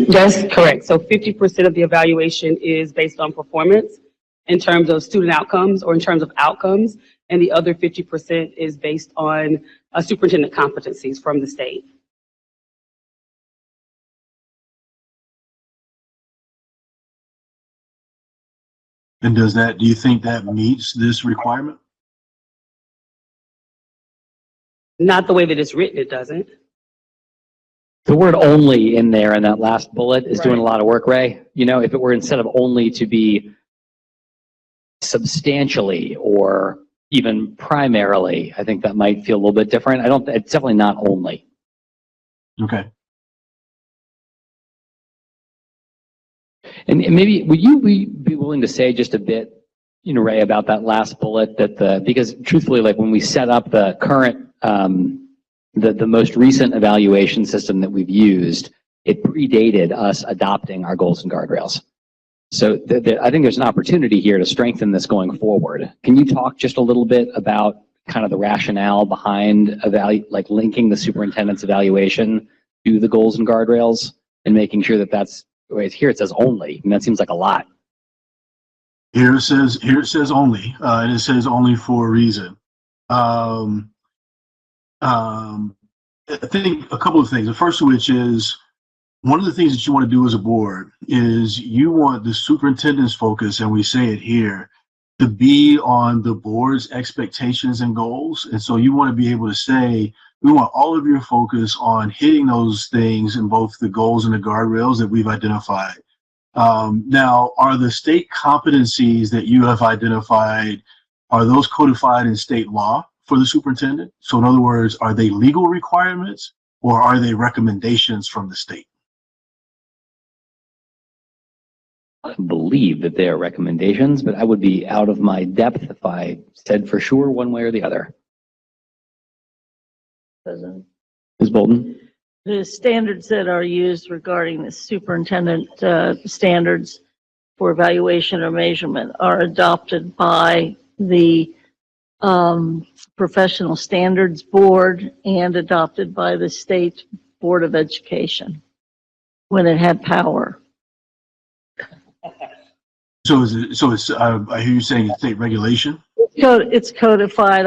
That's correct. So 50% of the evaluation is based on performance in terms of student outcomes or in terms of outcomes, and the other 50% is based on superintendent competencies from the state. And do you think that meets this requirement? Not the way that it's written, it doesn't. The word only in there in that last bullet is doing a Right. lot of work, Ray. You know, if it were instead of only to be substantially or even primarily, I think that might feel a little bit different. It's definitely not only. Okay. And maybe would you be willing to say just a bit, you know, Ray, about that last bullet because truthfully, like when we set up the current, the most recent evaluation system that we've used, it predated us adopting our goals and guardrails. So I think there's an opportunity here to strengthen this going forward. Can you talk just a little bit about kind of the rationale behind like linking the superintendent's evaluation to the goals and guardrails and making sure that that's, here it says only, and that seems like a lot. Here it says only, and it says only for a reason. I think a couple of things. The first of which is, one of the things that you want to do as a board is you want the superintendent's focus, and we say it here, to be on the board's expectations and goals. And so you want to be able to say, we want all of your focus on hitting those things in both the goals and the guardrails that we've identified. Now, are the state competencies that you have identified, are those codified in state law for the superintendent? So in other words, are they legal requirements or are they recommendations from the state? I believe that they are recommendations, but I would be out of my depth if I said for sure one way or the other. President. Ms. Bolden? The standards that are used regarding the superintendent standards for evaluation or measurement are adopted by the Professional Standards Board and adopted by the State Board of Education when it had power. So it's I hear you saying it's state regulation? It's codified.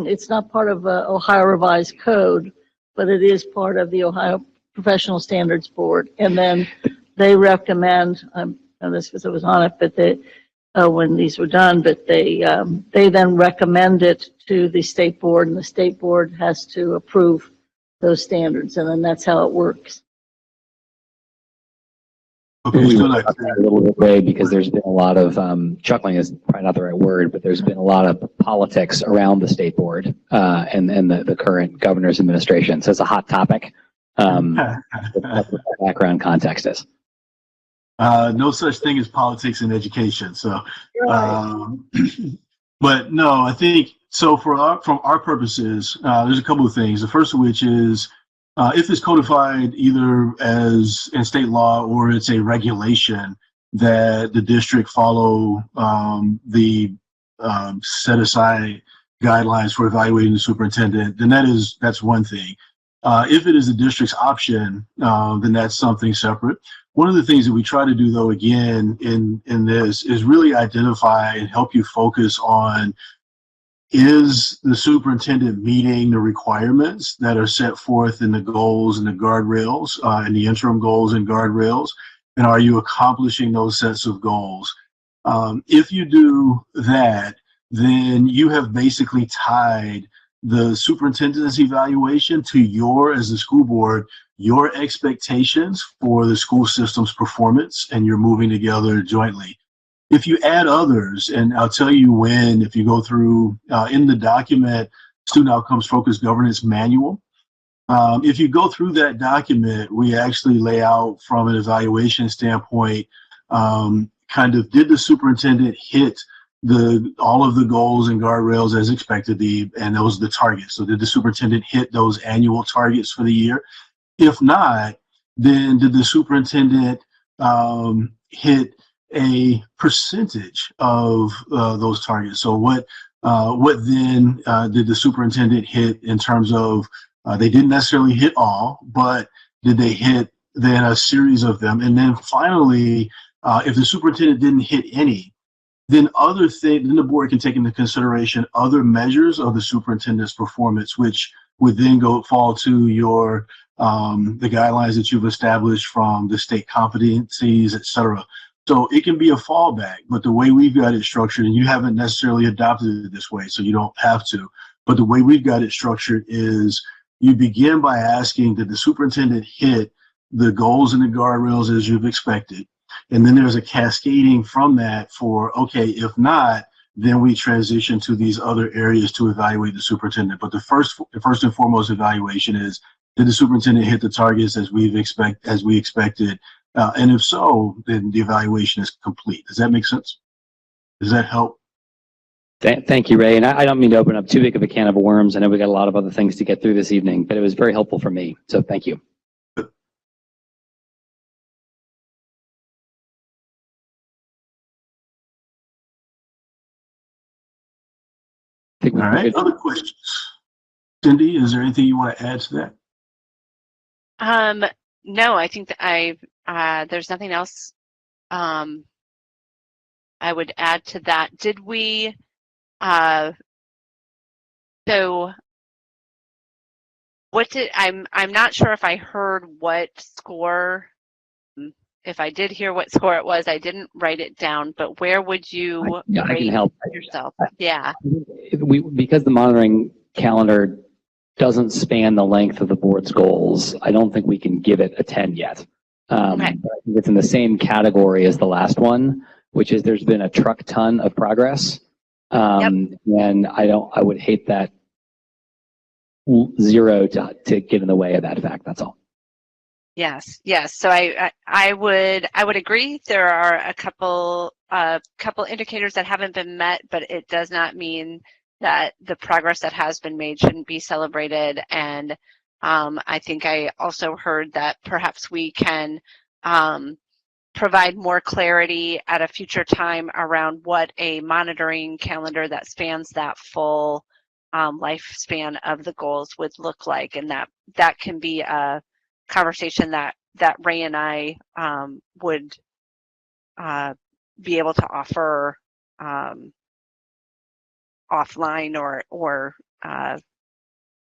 It's not part of Ohio Revised Code, but it is part of the Ohio Professional Standards Board. And then they recommend, I know this because I was on it, but when these were done, but they then recommend it to the state board, and the state board has to approve those standards, and then that's how it works. Okay, We so were like, talking a little bit, Ray, because there's been a lot of chuckling is probably not the right word, but there's been a lot of politics around the state board and the current governor's administration. So it's a hot topic. What the background context is. no such thing as politics in education. So, But no, I think, so from our purposes, there's a couple of things. The first of which is, if it's codified either as in state law or it's a regulation that the district follow the set aside guidelines for evaluating the superintendent, then that's one thing. If it is the district's option, then that's something separate. One of the things that we try to do, though, again, in this is really identify and help you focus on, is the superintendent meeting the requirements that are set forth in the goals and the guardrails, and the interim goals and guardrails? And are you accomplishing those sets of goals? If you do that, then you have basically tied the superintendent's evaluation to as the school board, your expectations for the school system's performance, and you're moving together jointly. If you add others, and I'll tell you when, if you go through in the document, Student Outcomes Focused Governance Manual, if you go through that document, we actually lay out from an evaluation standpoint, kind of, did the superintendent hit all of the goals and guardrails as expected, and those are the targets. So did the superintendent hit those annual targets for the year? If not, then did the superintendent hit a percentage of those targets? So what then did the superintendent hit in terms of, they didn't necessarily hit all, but did they hit then a series of them? And then finally, if the superintendent didn't hit any, then then the board can take into consideration other measures of the superintendent's performance, which would then fall to your the guidelines that you've established from the state competencies, et cetera. So it can be a fallback, but the way we've got it structured, and you haven't necessarily adopted it this way, so you don't have to, but the way we've got it structured is you begin by asking, did the superintendent hit the goals and the guardrails as you've expected? And then there's a cascading from that for, okay, if not, then we transition to these other areas to evaluate the superintendent. But the first and foremost evaluation is, did the superintendent hit the targets as we expected? And if so, then the evaluation is complete. Does that make sense? Does that help? Thank you, Ray. And I don't mean to open up too big of a can of worms. I know we got a lot of other things to get through this evening, but it was very helpful for me. So thank you. All right, other questions? Cindy, is there anything you want to add to that? No, I think that there's nothing else I would add to that. Did we, so what did, I'm not sure if I heard what score, if I did hear what score it was, I didn't write it down, but where would you I can rate help. yourself? Yeah. Because the monitoring calendar doesn't span the length of the board's goals, I don't think we can give it a 10 yet. But I think it's in the same category as the last one, which is there's been a truck ton of progress. And I would hate that 0 to get in the way of that fact. That's all. Yes. So I would agree. There are a couple indicators that haven't been met, but it does not mean that the progress that has been made shouldn't be celebrated. And I think I also heard that perhaps we can provide more clarity at a future time around what a monitoring calendar that spans that full lifespan of the goals would look like, and that can be a conversation that Ray and I would be able to offer offline or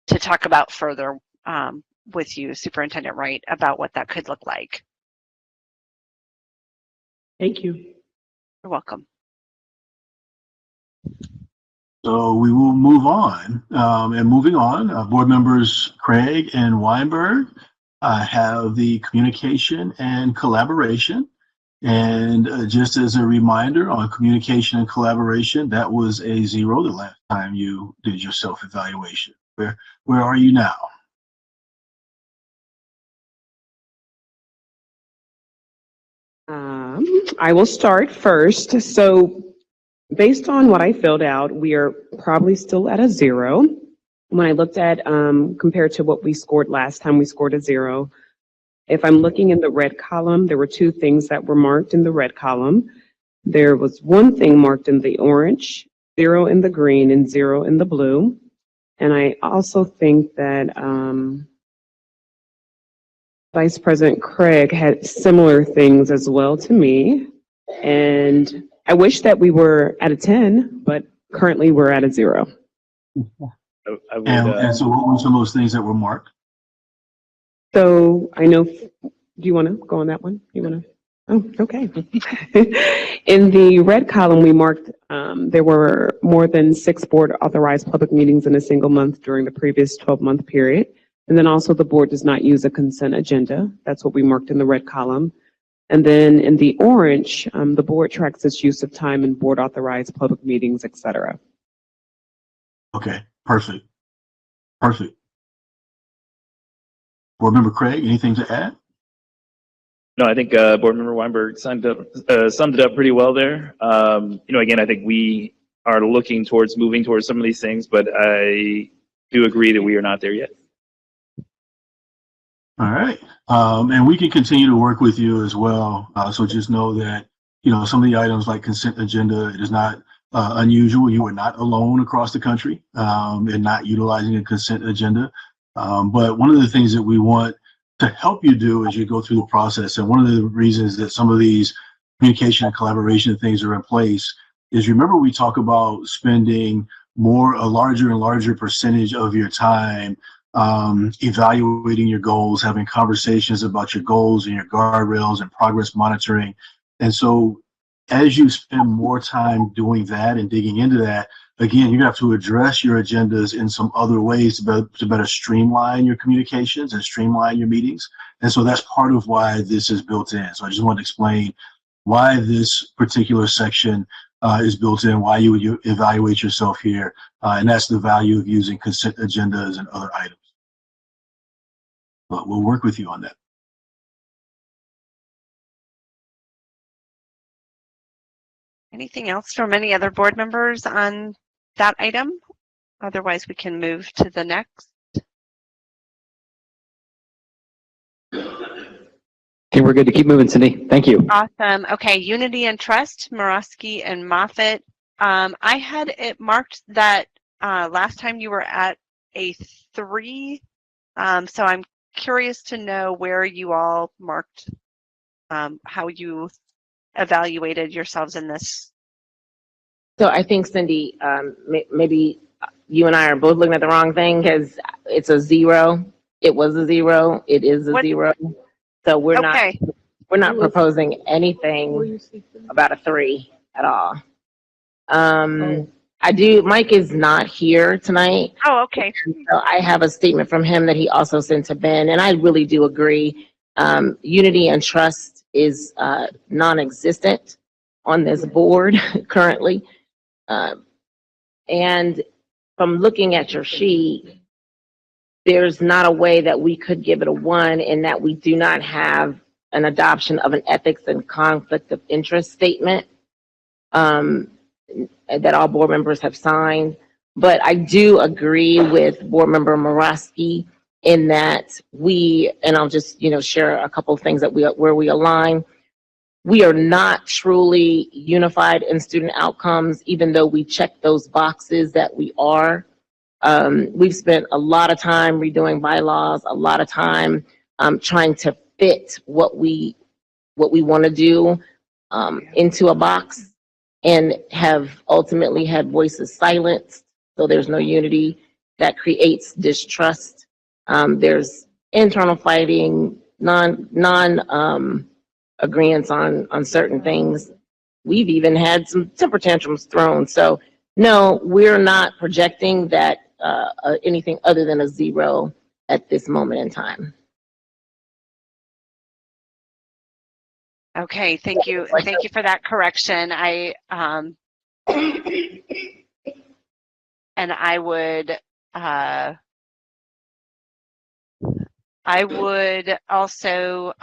to talk about further with you, Superintendent Wright, about what that could look like. Thank you. You're welcome. So we will move on. And moving on, board members Craig and Weinberg have the communication and collaboration. And just as a reminder on communication and collaboration, that was a 0 the last time you did your self-evaluation. Where are you now? I will start first. So Based on what I filled out, we are probably still at a 0. When I looked at, compared to what we scored last time, we scored a 0. If I'm looking in the red column, there were 2 things that were marked in the red column. There was 1 thing marked in the orange, 0 in the green, and 0 in the blue. And I also think that Vice President Craig had similar things as well to me. And I wish that we were at a 10, but currently we're at a 0. And so what were some of those things that were marked? So I know, do you want to go on that one? You want to? Oh, okay. In the red column, we marked there were more than 6 board authorized public meetings in a single month during the previous 12-month period. And then also the board does not use a consent agenda. That's what we marked in the red column. And then in the orange, the board tracks its use of time in board authorized public meetings, et cetera. Okay, perfect. Perfect. Board Member Craig, anything to add? No, I think Board Member Weinberg summed it up pretty well there. Again, I think we are moving towards some of these things, but I do agree that we are not there yet. All right. And we can continue to work with you as well. So just know that, some of the items like consent agenda, it is not unusual. You are not alone across the country in not utilizing a consent agenda. But one of the things that we want to help you do as you go through the process, and one of the reasons that some of these communication and collaboration things are in place is, remember, we talk about spending a larger and larger percentage of your time evaluating your goals, having conversations about your goals and your guardrails and progress monitoring. And so as you spend more time doing that and digging into that, again, you have to address your agendas in some other ways to better streamline your communications and streamline your meetings. And so that's part of why this is built in. So I just want to explain why this particular section is built in, why you would evaluate yourself here. And that's the value of using consent agendas and other items. But we'll work with you on that. Anything else from any other board members on that item? Otherwise, we can move to the next. Okay, we're good to keep moving, Cindy. Thank you. Awesome. Okay, Unity and Trust, Morosky and Moffitt. I had it marked that last time you were at a 3. So I'm curious to know where you all marked, how you evaluated yourselves in this. So I think, Cindy, maybe you and I are both looking at the wrong thing, because it's a 0. It was a 0. It is a 0. So we're not proposing anything about a 3 at all. Mike is not here tonight. Oh, okay. So I have a statement from him that he also sent to Ben, and I really do agree. Unity and Trust is non-existent on this board currently. And from looking at your sheet, there's not a way that we could give it a 1 in that we do not have an adoption of an ethics and conflict of interest statement that all board members have signed. But I do agree with Board Member Morosky in that and I'll just, share a couple of things where we align. We are not truly unified in student outcomes, even though we check those boxes that we are. We've spent a lot of time redoing bylaws, a lot of time trying to fit what we want to do into a box, and have ultimately had voices silenced. So there's no unity. That creates distrust. There's internal fighting, agreements on certain things. We've even had some temper tantrums thrown. So no, we're not projecting that anything other than a 0 at this moment in time. Okay, thank you. Thank you for that correction. And I would also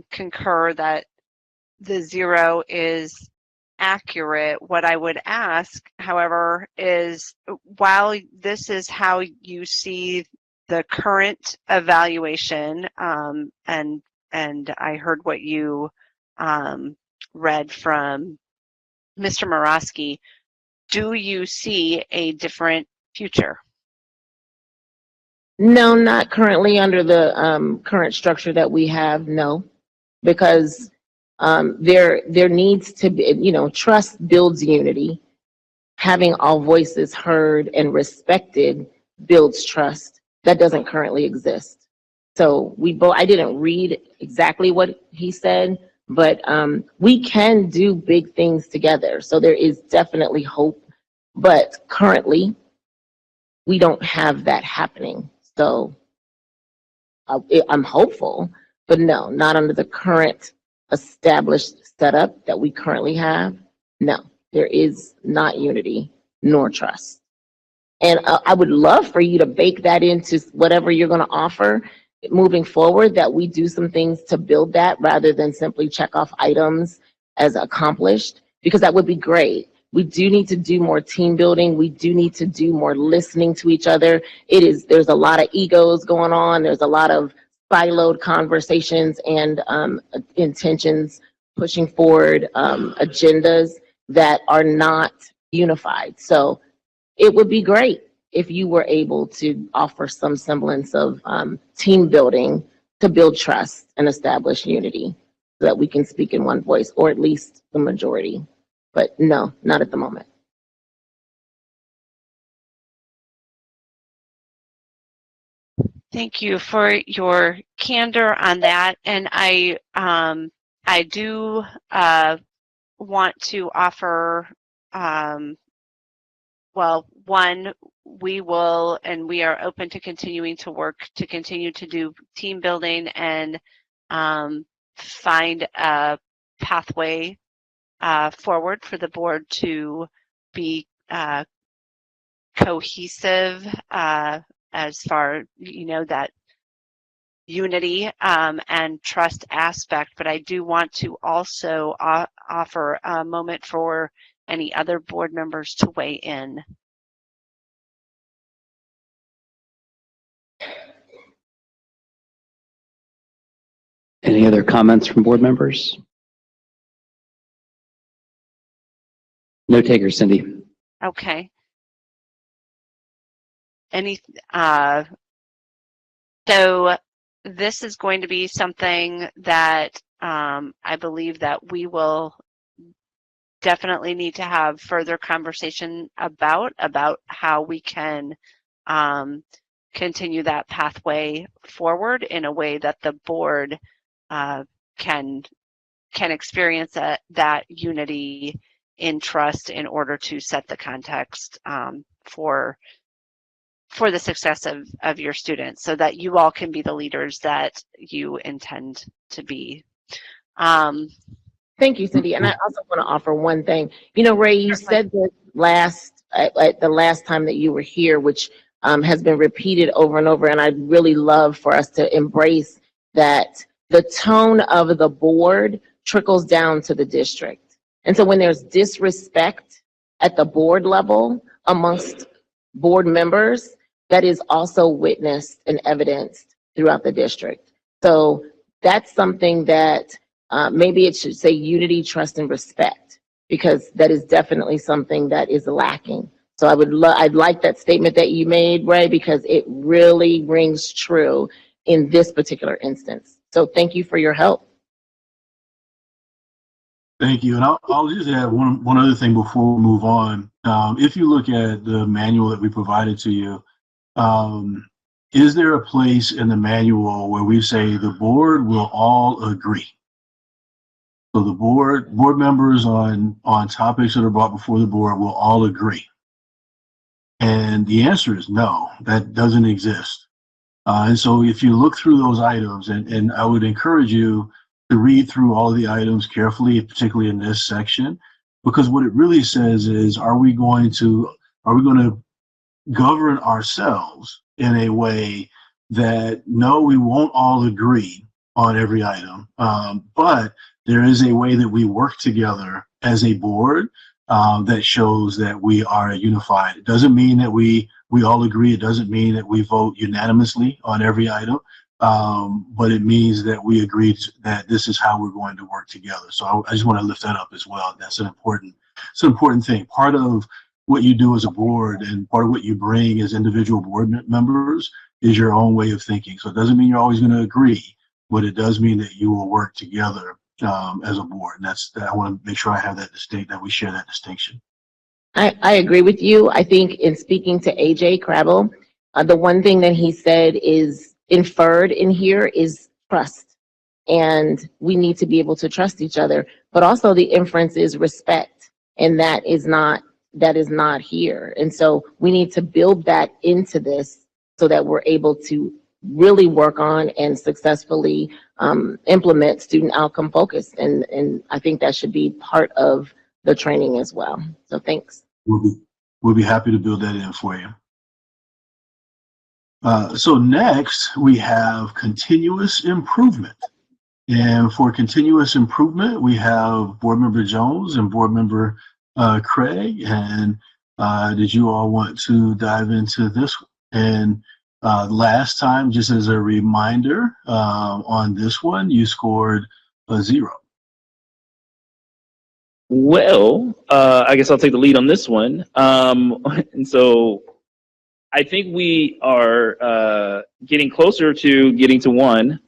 concur that the 0 is accurate. What I would ask, however, is while this is how you see the current evaluation, and I heard what you read from Mr. Morosky, do you see a different future? No, not currently under the current structure that we have, no. Because there needs to be, you know, trust builds unity. Having all voices heard and respected builds trust. That doesn't currently exist. So I didn't read exactly what he said, but we can do big things together. So there is definitely hope, but currently we don't have that happening. So I'm hopeful, but no, not under the current established setup that we currently have. No, there is not unity nor trust. And I would love for you to bake that into whatever you're going to offer moving forward, that we do some things to build that rather than simply check off items as accomplished, because that would be great. We do need to do more team building. We do need to do more listening to each other. There's a lot of egos going on. There's a lot of siloed conversations and intentions pushing forward agendas that are not unified. So it would be great if you were able to offer some semblance of team building to build trust and establish unity so that we can speak in one voice, or at least the majority. But no, not at the moment. Thank you for your candor on that. And I do want to offer, well, one, we will, and we are open to continuing to work to continue to do team building and find a pathway forward for the board to be cohesive as far, you know, that unity and trust aspect. But I do want to also offer a moment for any other board members to weigh in. Any other comments from board members? No takers, Cindy. Okay. So this is going to be something that I believe that we will definitely need to have further conversation about how we can continue that pathway forward in a way that the board can experience that unity in trust in order to set the context for the success of your students, so that you all can be the leaders that you intend to be. Thank you, Cindy. And I also want to offer one thing. You know, Ray, you said this at the last time that you were here, which has been repeated over and over, and I'd really love for us to embrace that the tone of the board trickles down to the district. And so when there's disrespect at the board level amongst board members, that is also witnessed and evidenced throughout the district. So that's something that maybe it should say unity, trust, and respect, because that is definitely something that is lacking. So I'd like that statement that you made, Ray, because it really rings true in this particular instance. So thank you for your help. Thank you. And I'll just add one other thing before we move on. If you look at the manual that we provided to you, is there a place in the manual where we say the board will all agree? So the board members on topics that are brought before the board will all agree. And the answer is no, that doesn't exist. And so if you look through those items, and I would encourage you to read through all of the items carefully, particularly in this section, because what it really says is, are we going to govern ourselves in a way that, no, we won't all agree on every item, but there is a way that we work together as a board that shows that we are unified. It doesn't mean that we all agree. It doesn't mean that we vote unanimously on every item, but it means that we agreed that this is how we're going to work together. So I just want to lift that up as well. That's an important thing. Part of what you do as a board and part of what you bring as individual board members is your own way of thinking. So it doesn't mean you're always going to agree, but it does mean that you will work together as a board. And I want to make sure I have that we share that distinction. I agree with you. I think in speaking to AJ Crabble, the one thing that he said is inferred in here is trust. And we need to be able to trust each other, but also the inference is respect. And that is not here. And so we need to build that into this so that we're able to really work on and successfully implement student outcome focus. And I think that should be part of the training as well. So thanks. We'll be happy to build that in for you. So next we have continuous improvement. And for continuous improvement, we have Board Member Jones and Board Member Craig. And did you all want to dive into this? And last time, just as a reminder, on this one, you scored a 0. Well, I guess I'll take the lead on this one. And so I think we are getting closer to getting to 1.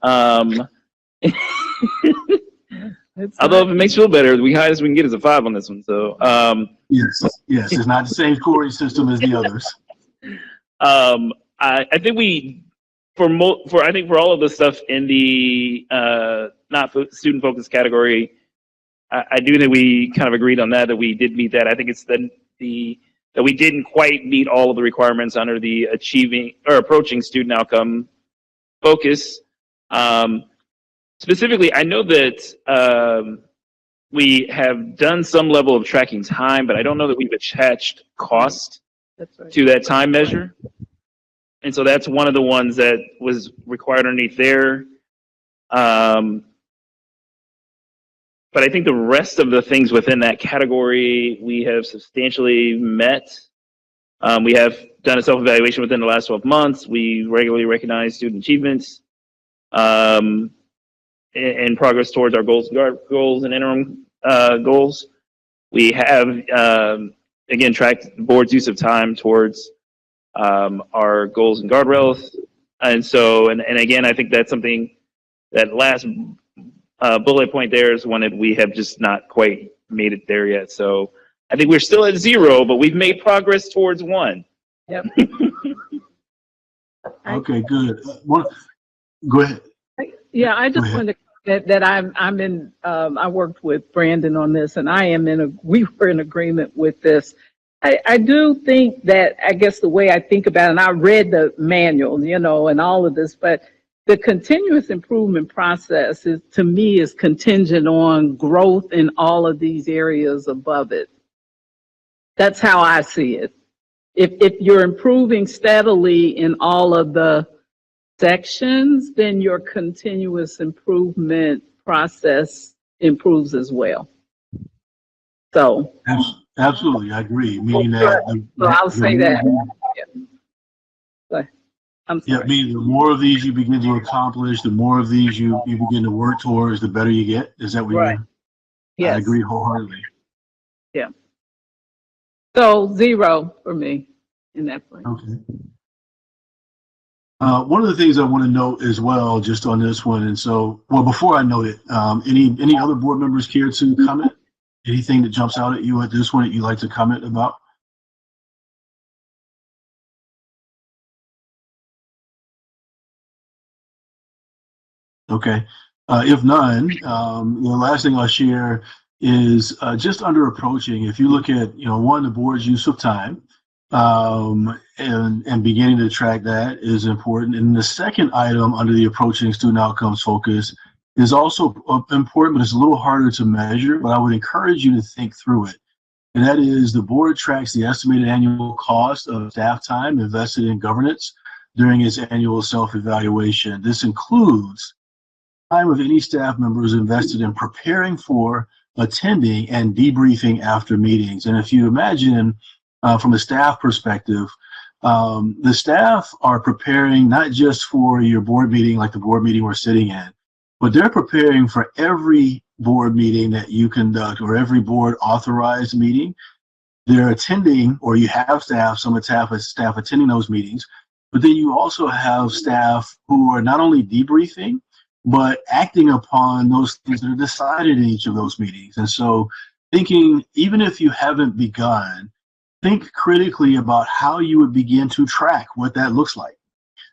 Although if it makes you feel better, the highest we can get is a 5 on this one. So yes, it's not the same scoring system as the others. I think for all of the stuff in the not student focused category, I do think we kind of agreed on that we did meet that. I think it's that we didn't quite meet all of the requirements under the achieving or approaching student outcome focus. Specifically, I know that we have done some level of tracking time, but I don't know that we've attached cost to that time measure. And so that's one of the ones that was required underneath there. But I think the rest of the things within that category, we have substantially met. We have done a self-evaluation within the last 12 months. We regularly recognize student achievements and progress towards our goals and interim goals. We have, again, tracked the board's use of time towards our goals and guardrails. And so, and again, I think that's something, that last bullet point there is one that we have just not quite made it there yet. So I think we're still at 0, but we've made progress towards 1. Yep. Okay, good. Go ahead. Yeah, I just wanted to that I'm in. I worked with Brandon on this, and we were in agreement with this. I do think that, I guess the way I think about it, and I read the manual, and all of this, but the continuous improvement process to me is contingent on growth in all of these areas above it. That's how I see it. If you're improving steadily in all of the sections, then your continuous improvement process improves as well. So absolutely, I agree. Meaning that I'll say that. Yeah, meaning the more of these you begin to accomplish, the more of these you begin to work towards, the better you get. Is that what you mean? Yes. I agree wholeheartedly. Yeah. So 0 for me in that point. Okay. One of the things I want to note as well, just on this one, and so, well, before I note it, any other board members care to comment? Anything that jumps out at you at this one that you'd like to comment about? Okay. If none, the last thing I'll share is just under approaching. If you look at, one, the board's use of time, and beginning to track that is important. And the second item under the approaching student outcomes focus is also important, but it's a little harder to measure, but I would encourage you to think through it. And that is, the board tracks the estimated annual cost of staff time invested in governance during its annual self-evaluation. This includes time of any staff members invested in preparing for attending and debriefing after meetings. And if you imagine from a staff perspective, the staff are preparing not just for your board meeting, like the board meeting we're sitting in, but they're preparing for every board meeting that you conduct or every board authorized meeting. They're attending, or you have staff, some staff attending those meetings, but then you also have staff who are not only debriefing, but acting upon those things that are decided in each of those meetings. And so thinking, even if you haven't begun, think critically about how you would begin to track what that looks like.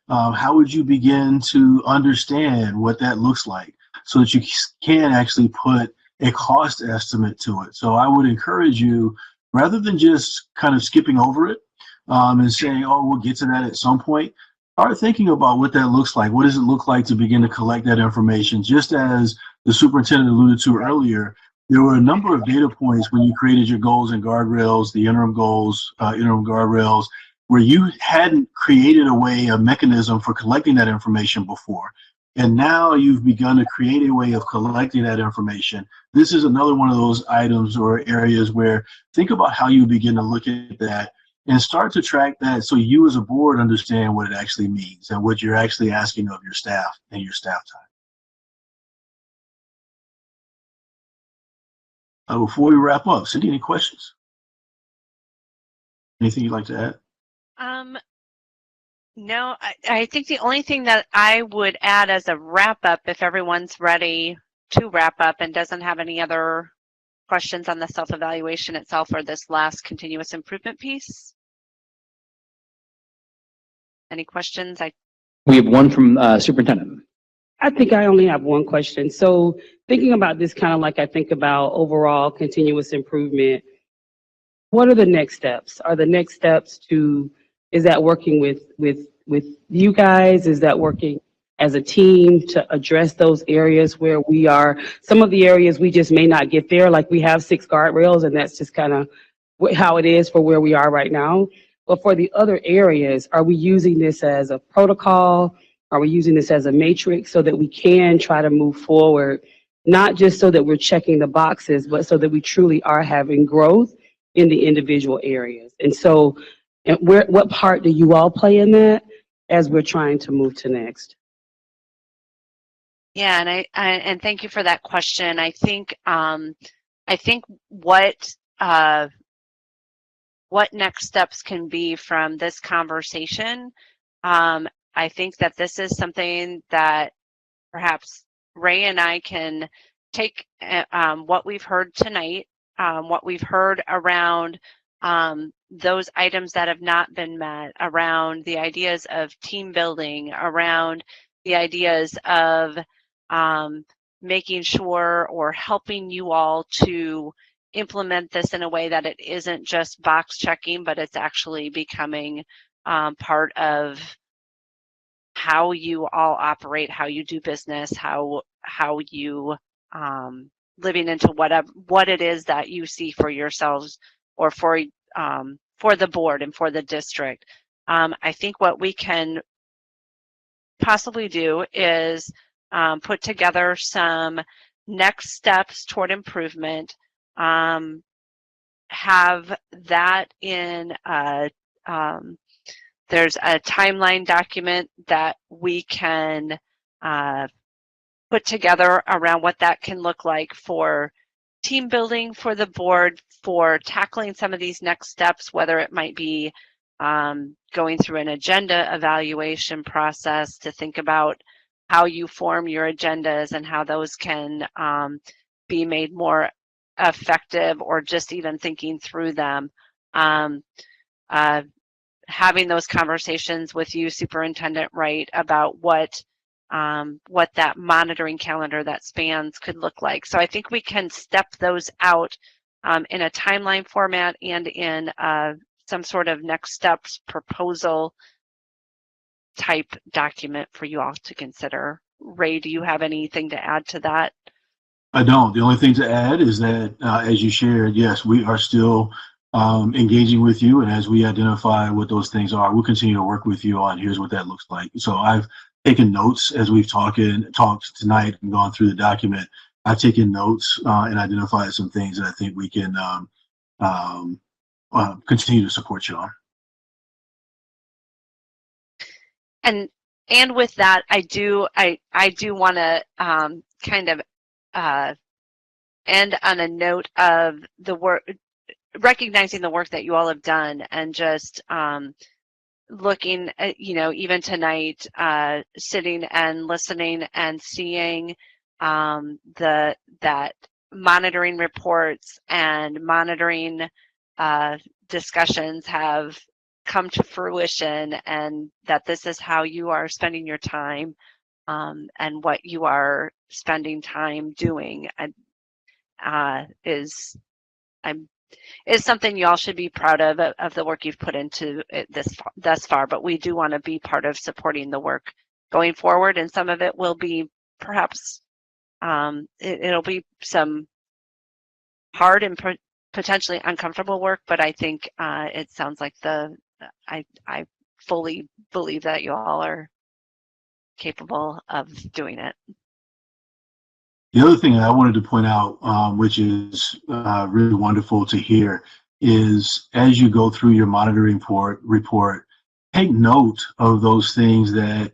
How would you begin to understand what that looks like so that you can actually put a cost estimate to it? So I would encourage you, rather than just kind of skipping over it and saying, oh, we'll get to that at some point, start thinking about what that looks like. What does it look like to begin to collect that information? Just as the superintendent alluded to earlier, there were a number of data points when you created your goals and guardrails, the interim goals, interim guardrails, where you hadn't created a mechanism for collecting that information before. And now you've begun to create a way of collecting that information. This is another one of those items or areas where think about how you begin to look at that and start to track that so you as a board understand what it actually means and what you're actually asking of your staff and your staff time. Before we wrap up, Cindy, any questions? Anything you'd like to add? No, I think the only thing that I would add as a wrap up, if everyone's ready to wrap up and doesn't have any other questions on the self-evaluation itself or this last continuous improvement piece. Any questions? We have one from Superintendent. I think I only have one question. So thinking about this kind of like I think about overall continuous improvement, what are the next steps? Are the next steps is that working with you guys? Is that working as a team to address those areas where we are? Some of the areas we just may not get there, like we have 6 guardrails and that's just kind of how it is for where we are right now. But for the other areas, are we using this as a protocol? Are we using this as a matrix so that we can try to move forward, not just so that we're checking the boxes, but so that we truly are having growth in the individual areas? And so what part do you all play in that as we're trying to move to next? Yeah, and thank you for that question. I think what next steps can be from this conversation. I think that this is something that perhaps Ray and I can take what we've heard tonight, what we've heard around those items that have not been met, around the ideas of team building, around the ideas of making sure or helping you all to implement this in a way that it isn't just box checking, but it's actually becoming part of how you all operate, how you do business, how you living into what it is that you see for yourselves or for the board and for the district. I think what we can possibly do is put together some next steps toward improvement, have that in there's a timeline document that we can put together around what that can look like for team building for the board, for tackling some of these next steps, whether it might be going through an agenda evaluation process to think about how you form your agendas and how those can be made more effective, or just even thinking through them. Having those conversations with you, Superintendent Wright, about what that monitoring calendar that spans could look like. So I think we can step those out in a timeline format and in some sort of next steps proposal type document for you all to consider. Ray, do you have anything to add to that? I don't. The only thing to add is that, as you shared, yes, we are still engaging with you, and as we identify what those things are, we'll continue to work with you on here's what that looks like. So I've taken notes as we've talked tonight and gone through the document. I've taken notes and identified some things that I think we can continue to support you on. And with that, I do want to kind of end on a note of the work, recognizing the work that you all have done, and just looking at, even tonight, sitting and listening and seeing that monitoring reports and monitoring discussions have come to fruition, and that this is how you are spending your time and what you are spending time doing is something you all should be proud of the work you've put into it thus far. But we do want to be part of supporting the work going forward, and some of it will be perhaps it'll be some hard and potentially uncomfortable work, but I think it sounds like I fully believe that you all are capable of doing it. The other thing I wanted to point out, which is really wonderful to hear, is as you go through your monitoring report, take note of those things that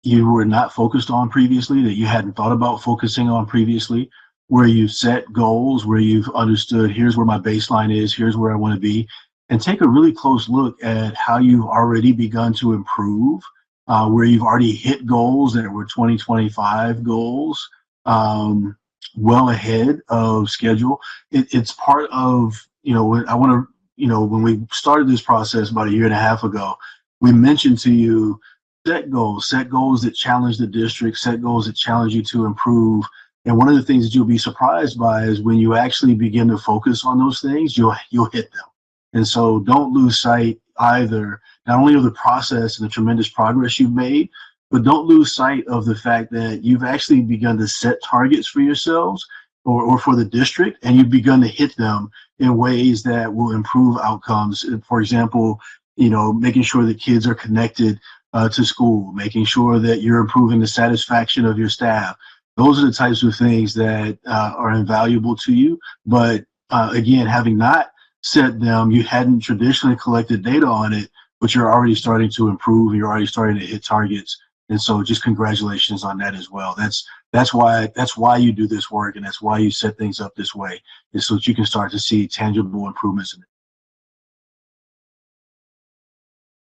you were not focused on previously, that you hadn't thought about focusing on previously, where you've set goals, where you've understood, here's where my baseline is, here's where I want to be, and take a really close look at how you've already begun to improve, where you've already hit goals that were 2025 goals, well ahead of schedule. It's part of, when we started this process about 1.5 years ago, we mentioned to you, set goals that challenge the district, set goals that challenge you to improve. And one of the things that you'll be surprised by is when you actually begin to focus on those things, you'll hit them. And so don't lose sight either, not only of the process and the tremendous progress you've made, but don't lose sight of the fact that you've actually begun to set targets for yourselves or for the district, and you've begun to hit them in ways that will improve outcomes. For example, making sure that kids are connected to school, making sure that you're improving the satisfaction of your staff. Those are the types of things that are invaluable to you. But again, having not set them, you hadn't traditionally collected data on it, but you're already starting to improve. You're already starting to hit targets. And so just congratulations on that as well. That's why you do this work, and that's why you set things up this way, is so that you can start to see tangible improvements in it.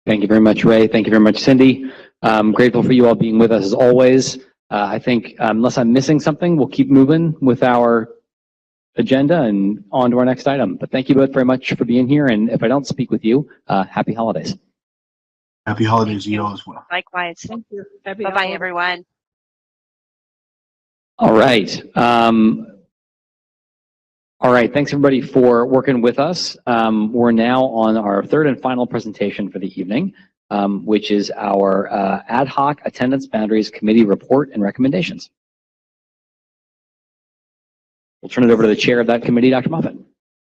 Thank you very much, Ray. Thank you very much, Cindy. I'm grateful for you all being with us as always. I think unless I'm missing something, we'll keep moving with our agenda and on to our next item. But thank you both very much for being here. And if I don't speak with you, happy holidays. Happy holidays to you all as well. Likewise. Thank you. Bye-bye, everyone. All right. All right. Thanks, everybody, for working with us. We're now on our third and final presentation for the evening, which is our ad hoc attendance boundaries committee report and recommendations. We'll turn it over to the chair of that committee, Dr. Moffitt.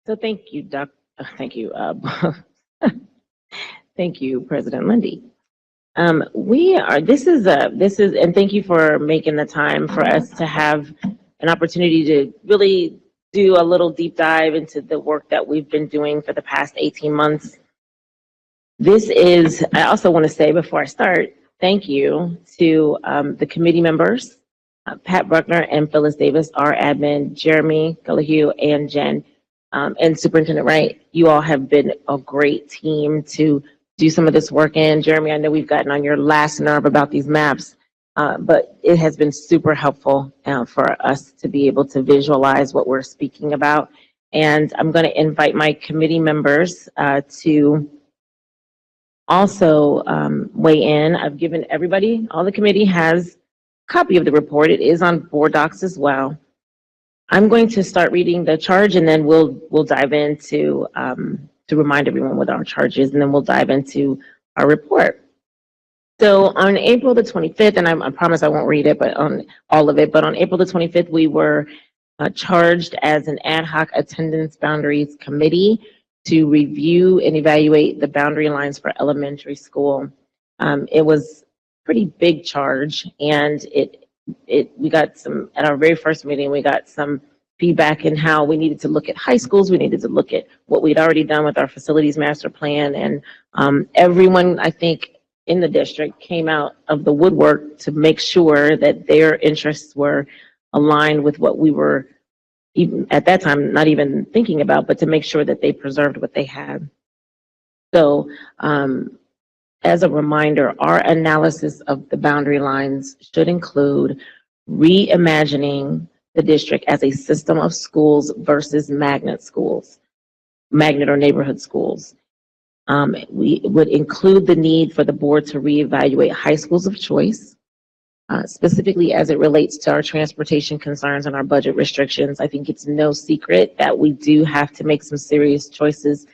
So thank you, thank you. Thank you, President Lundy. And thank you for making the time for us to have an opportunity to really do a little deep dive into the work that we've been doing for the past 18 months. I also want to say before I start, thank you to the committee members, Pat Bruckner and Phyllis Davis, our admin, Jeremy Gullahue and Jen, and Superintendent Wright. You all have been a great team to do some of this work in. Jeremy, I know we've gotten on your last nerve about these maps, but it has been super helpful for us to be able to visualize what we're speaking about. And I'm going to invite my committee members to also weigh in. I've given everybody, all the committee has a copy of the report. It is on board docs as well. I'm going to start reading the charge, and then we'll dive into to remind everyone what our charge is, and then we'll dive into our report. So on April the 25th, and I promise I won't read it, but on all of it, but on April the 25th, we were charged as an ad hoc attendance boundaries committee to review and evaluate the boundary lines for elementary school. It was a pretty big charge, and it we got some, at our very first meeting, we got some feedback in how we needed to look at high schools. We needed to look at what we'd already done with our facilities master plan. And everyone, I think, in the district came out of the woodwork to make sure that their interests were aligned with what we were, even at that time, not even thinking about, but to make sure that they preserved what they had. So as a reminder, our analysis of the boundary lines should include reimagining the district as a system of schools versus magnet schools, magnet or neighborhood schools. We would include the need for the board to reevaluate high schools of choice, specifically as it relates to our transportation concerns and our budget restrictions. I think it's no secret that we do have to make some serious choices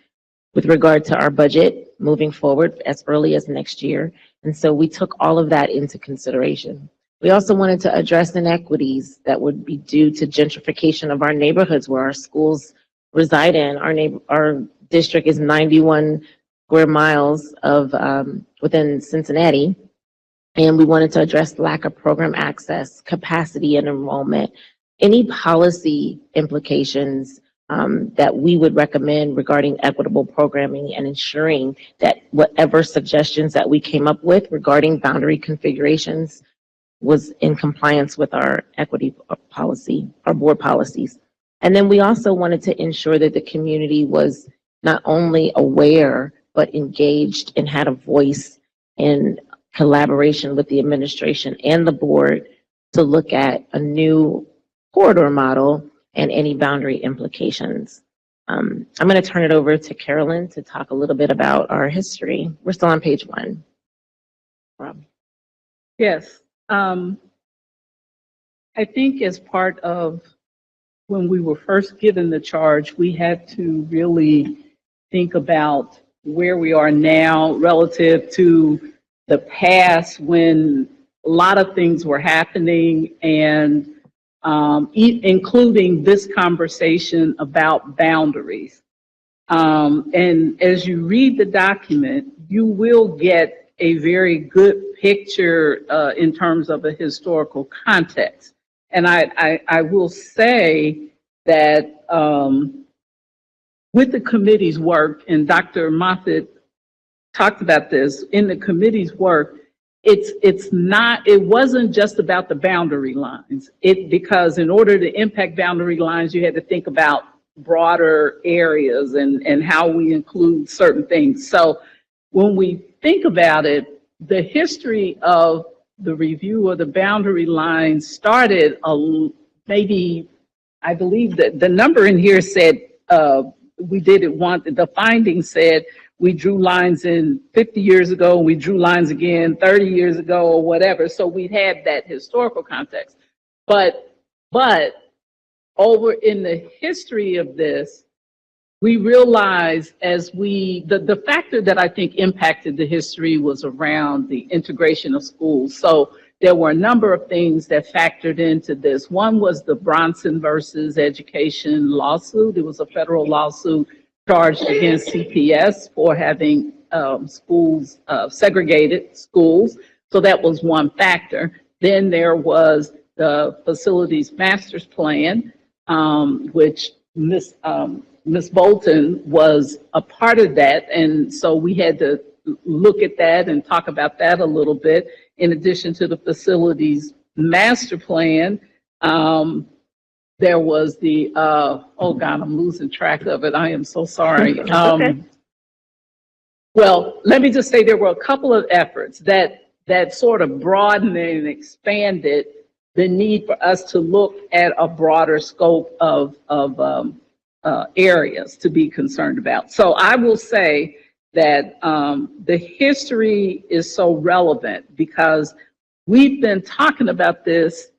with regard to our budget moving forward as early as next year. And so we took all of that into consideration. We also wanted to address inequities that would be due to gentrification of our neighborhoods where our schools reside in. Our district is 91 square miles of within Cincinnati. And we wanted to address lack of program access, capacity and enrollment, any policy implications that we would recommend regarding equitable programming and ensuring that whatever suggestions that we came up with regarding boundary configurations was in compliance with our equity policy, our board policies. And then we also wanted to ensure that the community was not only aware, but engaged and had a voice in collaboration with the administration and the board to look at a new corridor model and any boundary implications. I'm going to turn it over to Carolyn to talk a little bit about our history. We're still on page 1. Rob. Yes. I think as part of when we were first given the charge, we had to really think about where we are now relative to the past when a lot of things were happening, and including this conversation about boundaries. And as you read the document, you will get a very good picture in terms of a historical context. And I will say that with the committee's work, and Dr. Moffitt talked about this, in the committee's work, it wasn't just about the boundary lines. Because in order to impact boundary lines, you had to think about broader areas and how we include certain things. So when we think about it, the history of the review of the boundary lines started maybe, I believe that the number in here said, we did it once, the findings said we drew lines in 50 years ago, we drew lines again 30 years ago or whatever. So we had that historical context. But over in the history of this, we realized the factor that I think impacted the history was around the integration of schools. So there were a number of things that factored into this. One was the Bronson versus Education lawsuit. It was a federal lawsuit charged against CPS for having schools, segregated schools. So that was one factor. Then there was the facilities master's plan, which Ms. Bolton was a part of that, and so we had to look at that and talk about that a little bit. In addition to the facilities master plan, there was the, oh God, I'm losing track of it. I am so sorry. Okay. Well, let me just say there were a couple of efforts that sort of broadened and expanded the need for us to look at a broader scope of areas to be concerned about. So I will say that the history is so relevant because we've been talking about this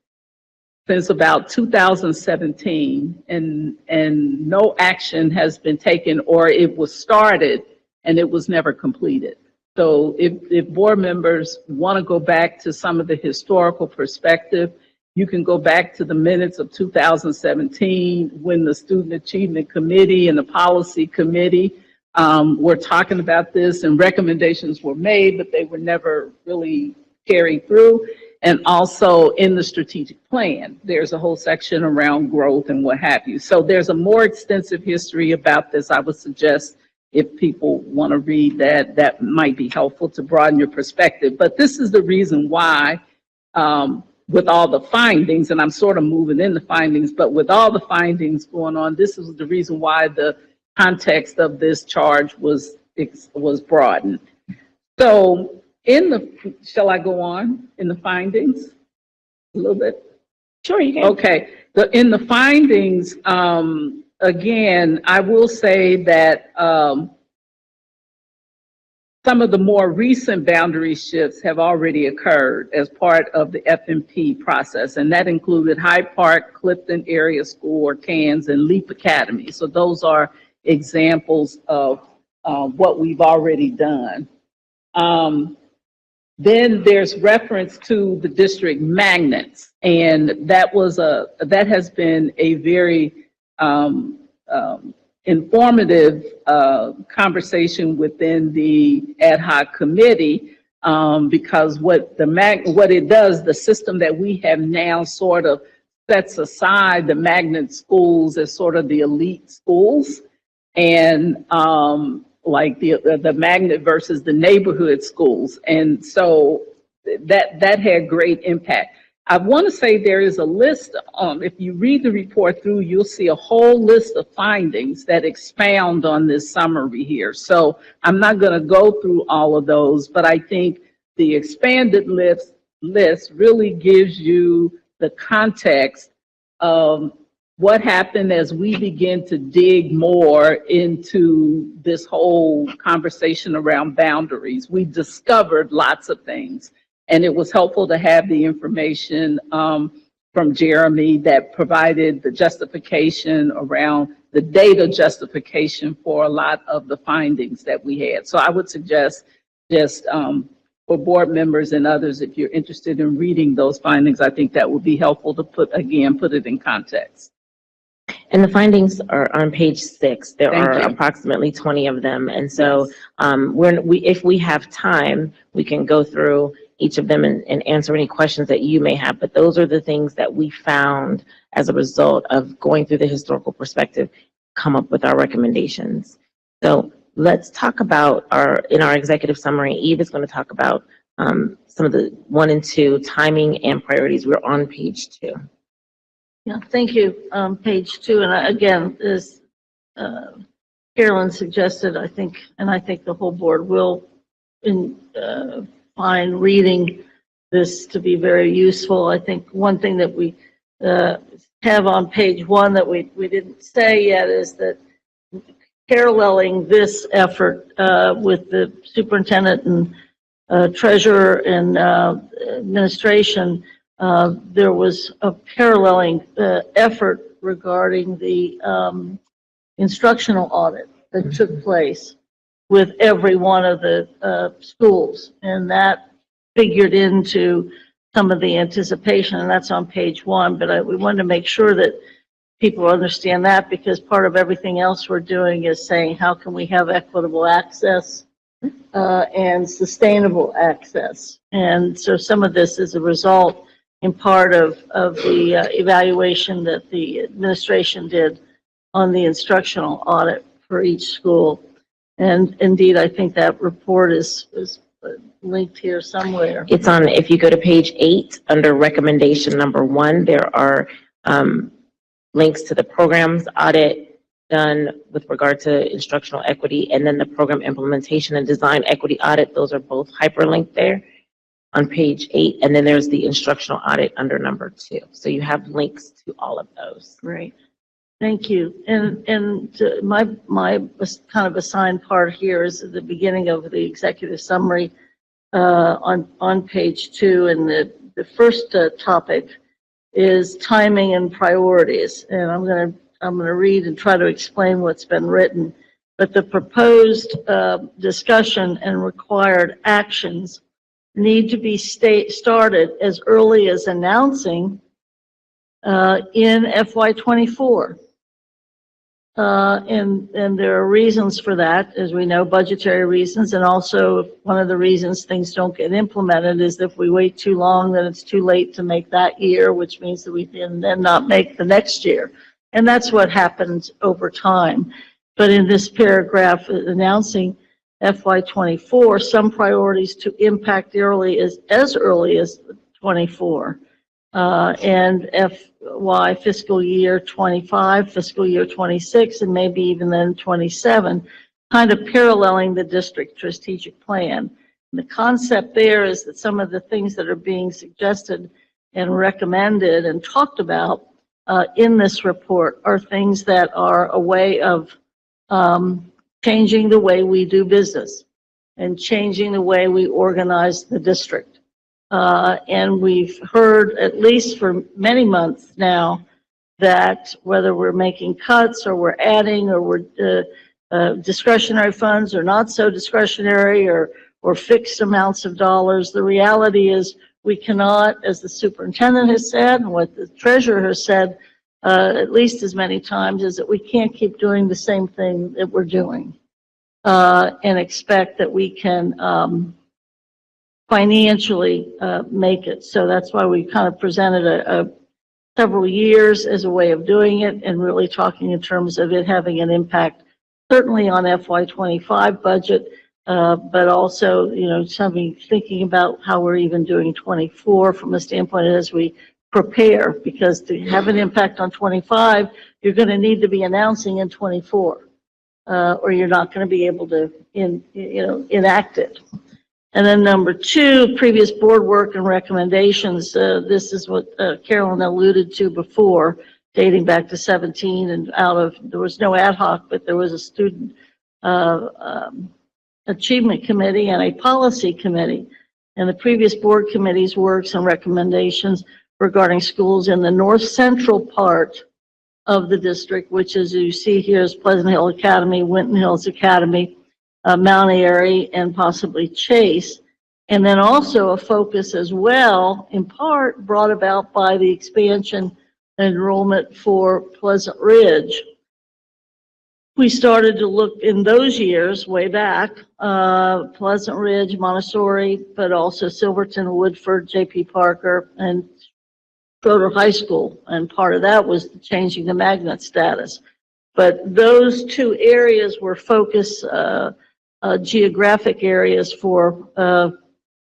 since about 2017 and no action has been taken, or it was started and it was never completed. So if board members want to go back to some of the historical perspective, you can go back to the minutes of 2017 when the Student Achievement Committee and the Policy Committee were talking about this, and recommendations were made, but they were never really carried through. And also in the strategic plan, there's a whole section around growth and what have you. So there's a more extensive history about this. I would suggest if people want to read that, that might be helpful to broaden your perspective. But this is the reason why, with all the findings, and I'm sort of moving in the findings, but with all the findings going on, this is the reason why the context of this charge was broadened. So shall I go on in the findings a little bit? Sure, you can. Okay, in the findings, again, I will say that some of the more recent boundary shifts have already occurred as part of the FMP process, and that included Hyde Park, Clifton Area School, or CANS, and LEAP Academy. So those are examples of what we've already done. Then there's reference to the district magnets, and that has been a very informative conversation within the ad hoc committee, because what it does, the system that we have now sort of sets aside the magnet schools as sort of the elite schools, and like the magnet versus the neighborhood schools. And so that had great impact. I want to say there is a list, if you read the report through, you'll see a whole list of findings that expound on this summary here. So I'm not going to go through all of those, but I think the expanded list really gives you the context of what happened as we begin to dig more into this whole conversation around boundaries. We discovered lots of things, and it was helpful to have the information from Jeremy that provided the justification around the data justification for a lot of the findings that we had. So I would suggest just for board members and others, if you're interested in reading those findings, I think that would be helpful to put it in context. And the findings are on page 6. There Thank are you. approximately 20 of them. And so if we have time, we can go through each of them and answer any questions that you may have. But those are the things that we found as a result of going through the historical perspective, come up with our recommendations. So let's talk about in our executive summary, Eve is going to talk about some of the 1 and 2, timing and priorities. We're on page 2. Yeah, thank you. Page 2, and again, as Carolyn suggested, I think the whole board will find reading this to be very useful. I think one thing that we have on page 1 that we didn't say yet is that paralleling this effort with the superintendent and treasurer and administration, there was a paralleling effort regarding the instructional audit that took place with every one of the schools, and that figured into some of the anticipation, and that's on page 1. But we wanted to make sure that people understand that, because part of everything else we're doing is saying how can we have equitable access and sustainable access. And so some of this is a result in part of the evaluation that the administration did on the instructional audit for each school. And indeed, I think that report is linked here somewhere. It's on, if you go to page 8, under recommendation number 1, there are links to the programs audit done with regard to instructional equity, and then the program implementation and design equity audit. Those are both hyperlinked there on page 8, and then there's the instructional audit under number 2. So you have links to all of those. Great, thank you. And my kind of assigned part here is at the beginning of the executive summary on page 2, and the first topic is timing and priorities. And I'm gonna read and try to explain what's been written. But the proposed discussion and required actions need to be started as early as announcing in FY24. And there are reasons for that, as we know, budgetary reasons. And also one of the reasons things don't get implemented is if we wait too long, then it's too late to make that year, which means that we can then not make the next year. And that's what happens over time. But in this paragraph announcing FY24, some priorities to impact as early as 24. And FY fiscal year 25, fiscal year 26, and maybe even then 27, kind of paralleling the district strategic plan. And the concept there is that some of the things that are being suggested and recommended and talked about in this report are things that are a way of changing the way we do business and changing the way we organize the district. And we've heard, at least for many months now, that whether we're making cuts or we're adding or we're discretionary funds or not so discretionary or fixed amounts of dollars, the reality is we cannot, as the superintendent has said and what the treasurer has said at least as many times, is that we can't keep doing the same thing that we're doing and expect that we can financially make it. So that's why we kind of presented several years as a way of doing it and really talking in terms of it having an impact certainly on FY25 budget, but also, you know, thinking about how we're even doing 24 from a standpoint as we prepare, because to have an impact on 25, you're going to need to be announcing in 24, or you're not going to be able to enact it. And then number two, previous board work and recommendations. This is what Carolyn alluded to before, dating back to 17, and there was no ad hoc, but there was a student achievement committee and a policy committee. And the previous board committee's works and recommendations regarding schools in the north central part of the district, which, as you see here, is Pleasant Hill Academy, Winton Hills Academy, Mount Airy, and possibly Chase. And then also a focus as well, in part brought about by the expansion enrollment for Pleasant Ridge. We started to look in those years way back, Pleasant Ridge, Montessori, but also Silverton, Woodford, J.P. Parker, and Schroeder High School. And part of that was changing the magnet status. But those two areas were focus geographic areas for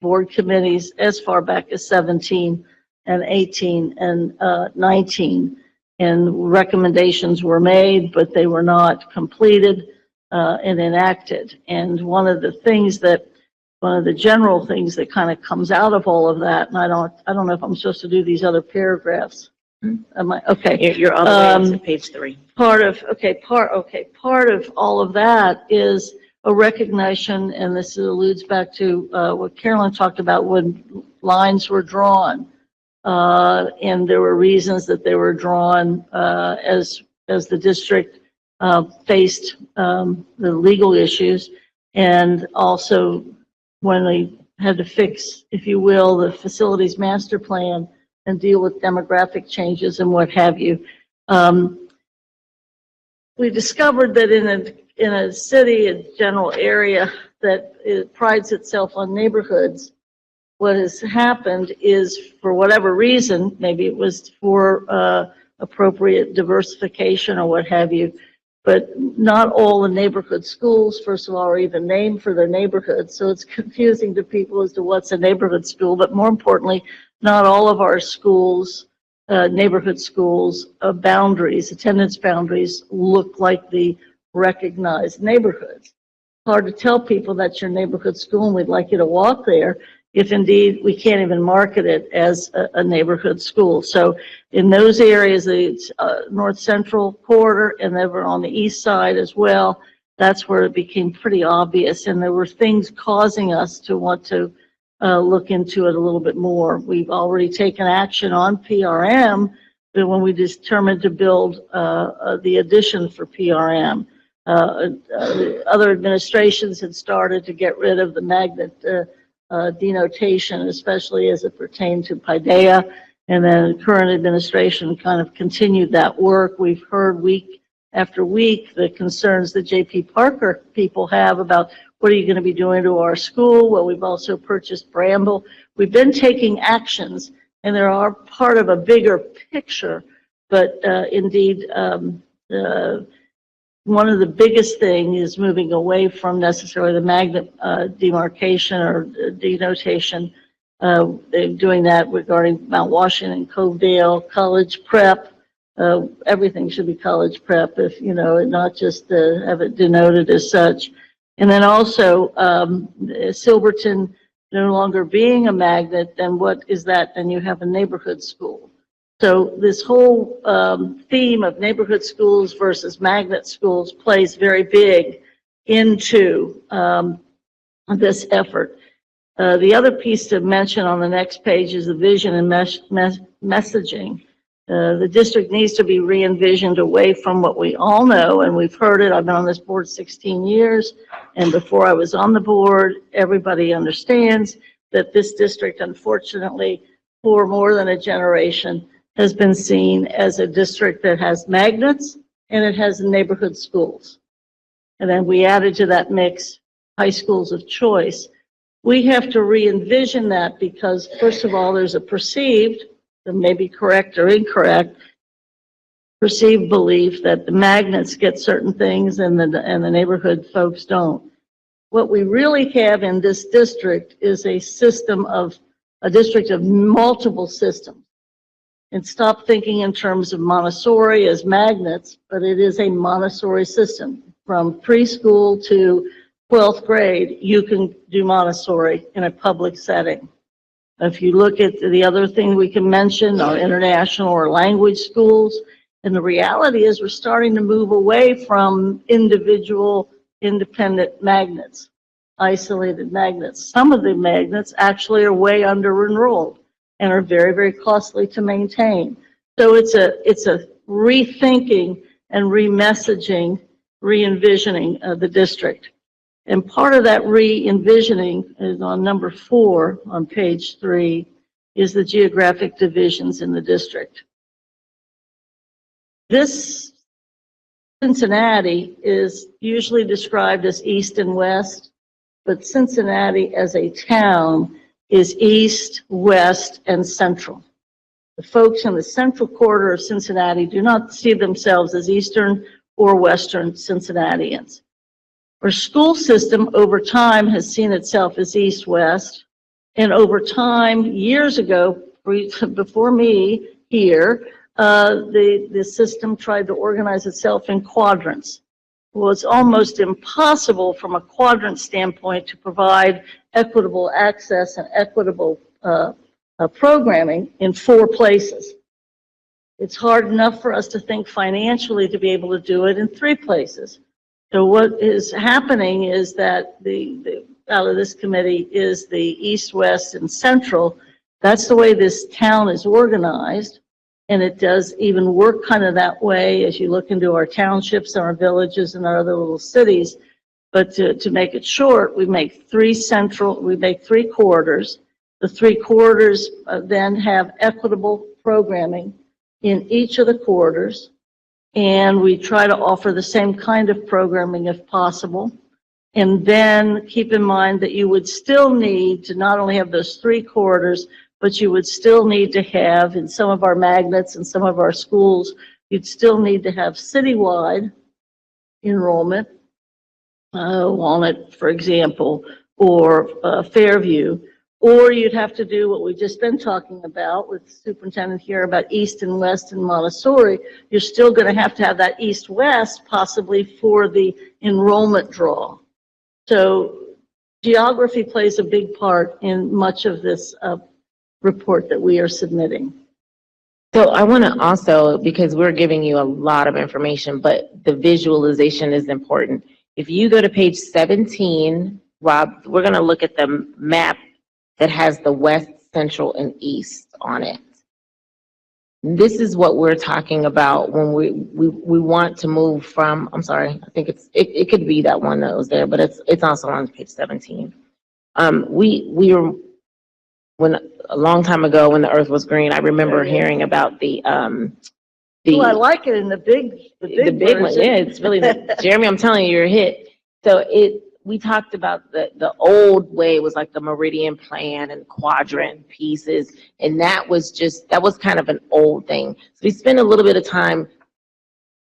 board committees as far back as 17 and 18 and 19. And recommendations were made, but they were not completed and enacted. And one of the general things that kind of comes out of all of that, and I don't know if I'm supposed to do these other paragraphs. Am I? Okay. You're all the way to page 3. Part of all of that is a recognition, and this alludes back to what Carolyn talked about when lines were drawn. And there were reasons that they were drawn as the district faced the legal issues, and also when they had to fix, if you will, the facilities master plan and deal with demographic changes and what have you. We discovered that in a city, a general area that it prides itself on neighborhoods, what has happened is, for whatever reason, maybe it was for appropriate diversification or what have you, but not all the neighborhood schools, first of all, are even named for their neighborhoods. So it's confusing to people as to what's a neighborhood school. But more importantly, not all of our schools, neighborhood schools, attendance boundaries look like the recognized neighborhoods. Hard to tell people that's your neighborhood school and we'd like you to walk there, if indeed we can't even market it as a neighborhood school. So in those areas, the north central corridor and over on the east side as well, that's where it became pretty obvious. And there were things causing us to want to look into it a little bit more. We've already taken action on PRM, but when we determined to build the addition for PRM, other administrations had started to get rid of the magnet denotation, especially as it pertained to Paideia, and then the current administration kind of continued that work. We've heard week after week, the concerns that J.P. Parker people have about what are you going to be doing to our school? Well, we've also purchased Bramble. We've been taking actions, and they are part of a bigger picture. But indeed, one of the biggest things is moving away from necessarily the magnet demarcation or denotation. They're doing that regarding Mount Washington, Covedale, college prep. Everything should be college prep, if you know, and not just have it denoted as such. And then also Silverton no longer being a magnet, then what is that? Then you have a neighborhood school. So this whole theme of neighborhood schools versus magnet schools plays very big into this effort. The other piece to mention on the next page is the vision and messaging. The district needs to be re-envisioned away from what we all know, and we've heard it. I've been on this board 16 years, and before I was on the board, everybody understands that this district, unfortunately, for more than a generation, has been seen as a district that has magnets and it has neighborhood schools. And then we added to that mix high schools of choice. We have to re-envision that because, first of all, there's a perceived, that may be correct or incorrect, perceived belief that the magnets get certain things and the neighborhood folks don't. What we really have in this district is a district of multiple systems. And stop thinking in terms of Montessori as magnets, but it is a Montessori system. From preschool to 12th grade, you can do Montessori in a public setting. If you look at the other thing we can mention, our international or language schools, and the reality is we're starting to move away from individual, independent magnets, isolated magnets. Some of the magnets actually are way under-enrolled and are very, very costly to maintain. So it's a rethinking and re-messaging, re-envisioning of the district. And part of that re-envisioning is on number 4 on page 3, is the geographic divisions in the district. This Cincinnati is usually described as east and west, but Cincinnati as a town is east, west, and central. The folks in the central quarter of Cincinnati do not see themselves as eastern or western Cincinnatians. Our school system over time has seen itself as east-west, and over time, years ago, before me here, the system tried to organize itself in quadrants. Well, it's almost impossible from a quadrant standpoint to provide equitable access and equitable programming in 4 places. It's hard enough for us to think financially to be able to do it in 3 places. So what is happening is that out of this committee is the east, west, and central. That's the way this town is organized. And it does even work kind of that way as you look into our townships, our villages, and our other little cities. But to make it short, we make 3 quarters. The 3 quarters then have equitable programming in each of the quarters. And we try to offer the same kind of programming if possible. And then keep in mind that you would still need to not only have those 3 quarters, but you would still need to have, in some of our magnets and some of our schools, you'd still need to have citywide enrollment, Walnut, for example, or Fairview, or you'd have to do what we've just been talking about with the superintendent here about east and west and Montessori. You're still going to have that east-west possibly for the enrollment draw. So geography plays a big part in much of this report that we are submitting. So I want to also, because we're giving you a lot of information, but the visualization is important. If you go to page 17, Rob, we're going to look at the map that has the west, central, and east on it. This is what we're talking about when we want to move from, I'm sorry, I think it could be that one that was there, but it's also on page 17. We were, when a long time ago when the earth was green, I remember hearing about the Well, I like it in the big big one, version. yeah, it's really the, Jeremy, I'm telling you, you're a hit. So we talked about the old way was like the meridian plan and quadrant pieces, and that was kind of an old thing. So we spent a little bit of time,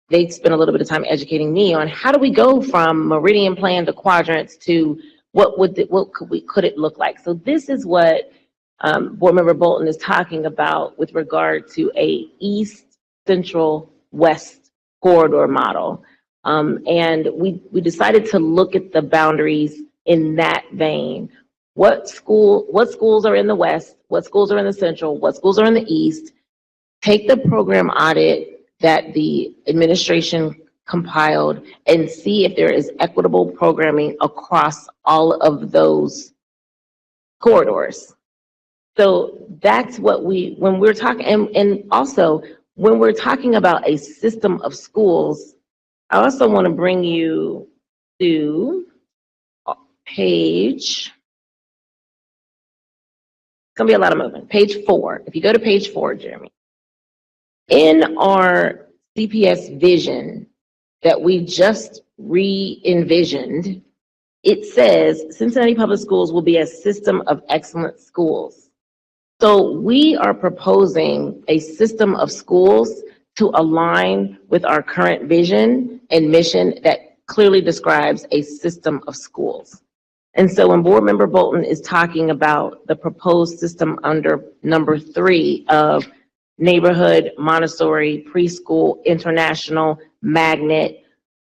they spent a little bit of time educating me on how do we go from meridian plan to quadrants to what could it look like? So this is what Board Member Bolton is talking about with regard to a east, central, west corridor model. And we decided to look at the boundaries in that vein. What schools are in the west, what schools are in the central, what schools are in the east, take the program audit that the administration compiled and see if there is equitable programming across all of those corridors. So that's what when we're talking, and also when we're talking about a system of schools, I also want to bring you to page, it's going to be a lot of movement, page 4. If you go to page 4, Jeremy, in our CPS vision that we just re-envisioned, it says Cincinnati Public Schools will be a system of excellent schools. So we are proposing a system of schools to align with our current vision and mission that clearly describes a system of schools. And so when Board Member Bolton is talking about the proposed system under number 3 of neighborhood, Montessori, preschool, international, magnet,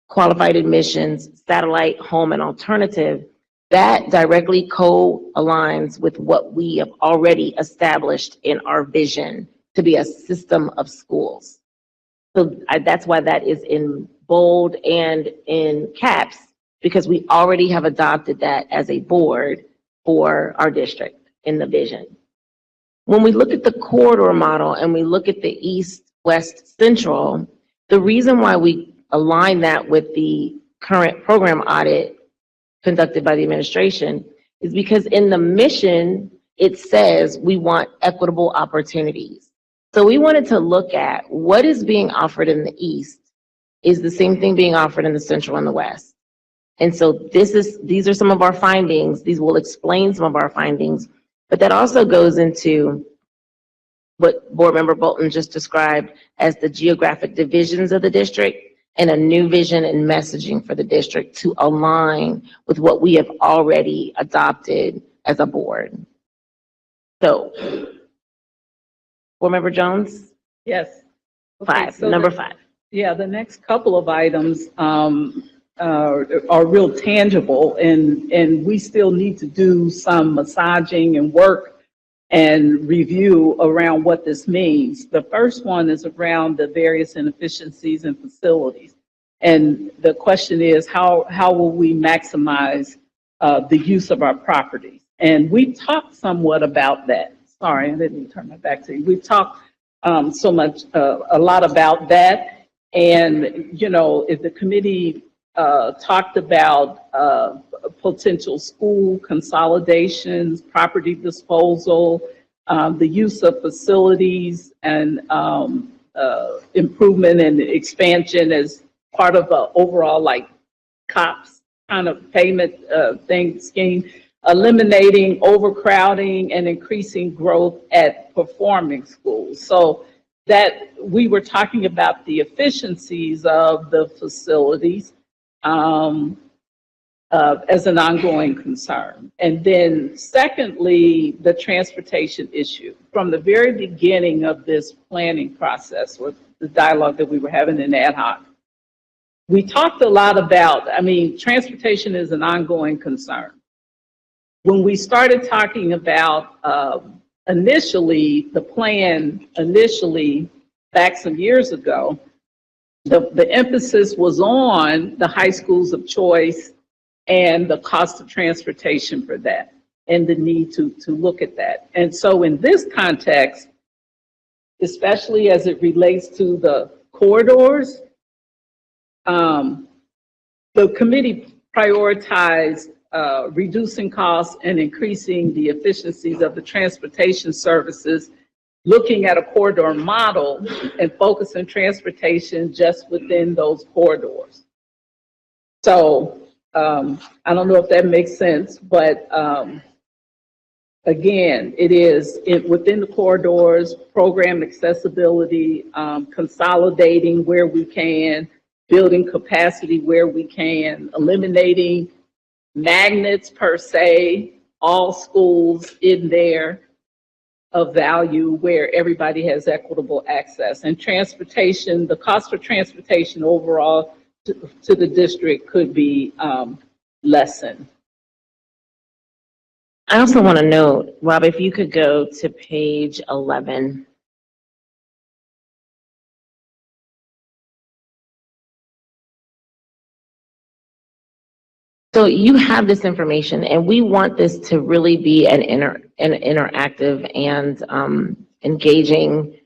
qualified admissions, satellite, home, and alternative, that directly co-aligns with what we have already established in our vision to be a system of schools. So that's why that is in bold and in caps, because we already have adopted that as a board for our district in the vision. When we look at the corridor model and we look at the east, west, central, the reason why we align that with the current program audit conducted by the administration is because in the mission, it says we want equitable opportunities. So we wanted to look at what is being offered in the east is the same thing being offered in the central and the west. And so these are some of our findings. These will explain some of our findings, but that also goes into what Board Member Bolton just described as the geographic divisions of the district and a new vision and messaging for the district to align with what we have already adopted as a board. So, Board Member Jones? Yes. Okay, Number 5. Yeah, the next couple of items are real tangible, and we still need to do some massaging and work and review around what this means. The first one is around the various inefficiencies in facilities. And the question is, how will we maximize the use of our properties? And we talked somewhat about that. Sorry, I didn't turn my back to you. We've talked a lot about that. And, you know, if the committee talked about potential school consolidations, property disposal, the use of facilities, and improvement and expansion as part of an overall like COPS kind of payment scheme, eliminating overcrowding and increasing growth at performing schools. So that we were talking about the efficiencies of the facilities as an ongoing concern. And then secondly, the transportation issue. From the very beginning of this planning process, or the dialogue that we were having in ad hoc, we talked a lot about, transportation is an ongoing concern. When we started talking about initially, the plan initially, back some years ago, the emphasis was on the high schools of choice and the cost of transportation for that and the need to look at that. And so in this context, especially as it relates to the corridors, the committee prioritized reducing costs and increasing the efficiencies of the transportation services looking at a corridor model and focusing transportation just within those corridors. So I don't know if that makes sense, but again, it is within the corridors, program accessibility, consolidating where we can, building capacity where we can, eliminating magnets per se, all schools in there of value where everybody has equitable access. And transportation, the cost for transportation overall to the district could be lessened. I also want to note, Rob, if you could go to page 11. So you have this information, and we want this to really be an interactive and engaging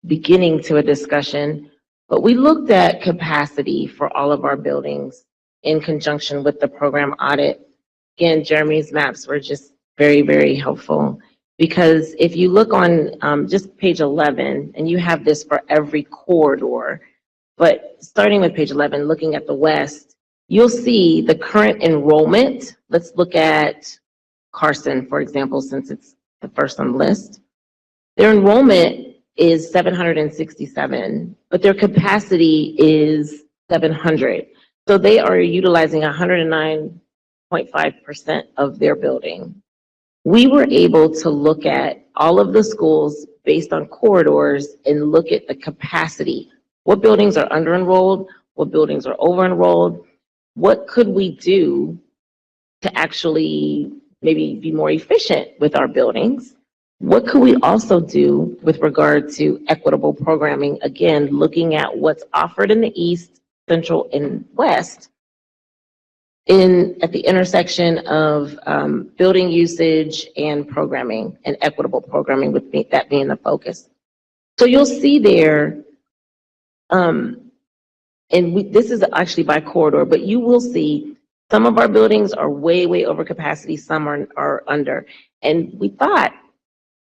beginning to a discussion. But we looked at capacity for all of our buildings in conjunction with the program audit. Again, Jeremy's maps were just very, very helpful, because if you look on just page 11, and you have this for every corridor, but starting with page 11, looking at the west, you'll see the current enrollment. Let's look at Carson, for example, since it's the first on the list. Their enrollment is 767, but their capacity is 700. So they are utilizing 109.5% of their building. We were able to look at all of the schools based on corridors and look at the capacity. What buildings are under-enrolled? What buildings are over-enrolled? What could we do to actually maybe be more efficient with our buildings? What could we also do with regard to equitable programming? Again, looking at what's offered in the East, Central, and West at the intersection of building usage and programming, and equitable programming, with that being the focus. So you'll see there, this is actually by corridor, but you will see some of our buildings are way, way over capacity, some are under. And we thought,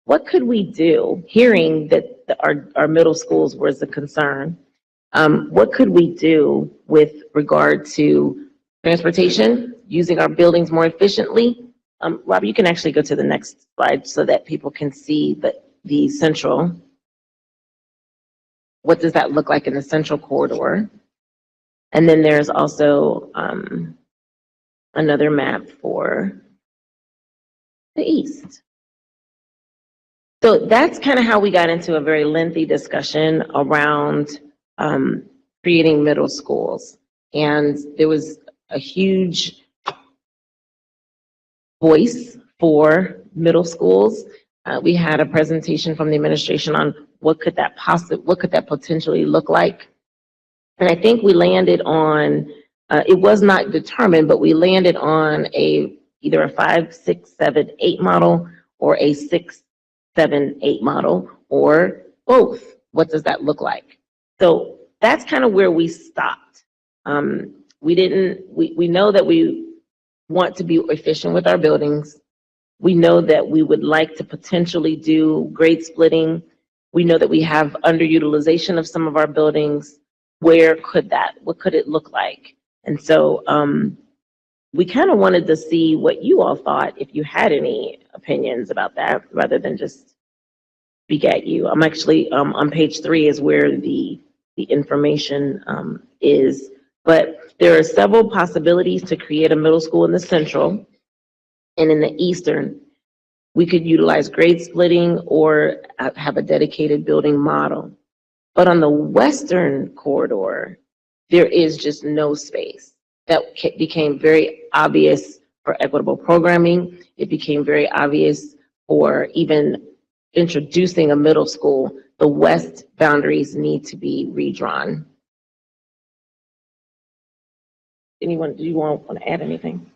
what could we do, hearing that our middle schools was a concern? What could we do with regard to transportation, using our buildings more efficiently? Rob, you can actually go to the next slide so that people can see the central. What does that look like in the central corridor? And then there's also another map for the East. So that's kind of how we got into a very lengthy discussion around creating middle schools. And there was a huge voice for middle schools. We had a presentation from the administration on what could that potentially look like. And I think we landed on, it was not determined, but we landed on either a 5, 6, 7, 8 model, or a 6, 7, 8 model, or both. What does that look like? So that's kind of where we stopped. We know that we want to be efficient with our buildings. We know that we would like to potentially do grade splitting. We know that we have underutilization of some of our buildings. What could it look like? And so we kind of wanted to see what you all thought, if you had any opinions about that, rather than just speak at you. I'm actually on page 3 is where the information is, but there are several possibilities to create a middle school in the central, and in the eastern, we could utilize grade splitting or have a dedicated building model. But on the western corridor, there is just no space. That became very obvious for equitable programming. It became very obvious for even introducing a middle school. The west boundaries need to be redrawn. Anyone, do you want to add anything?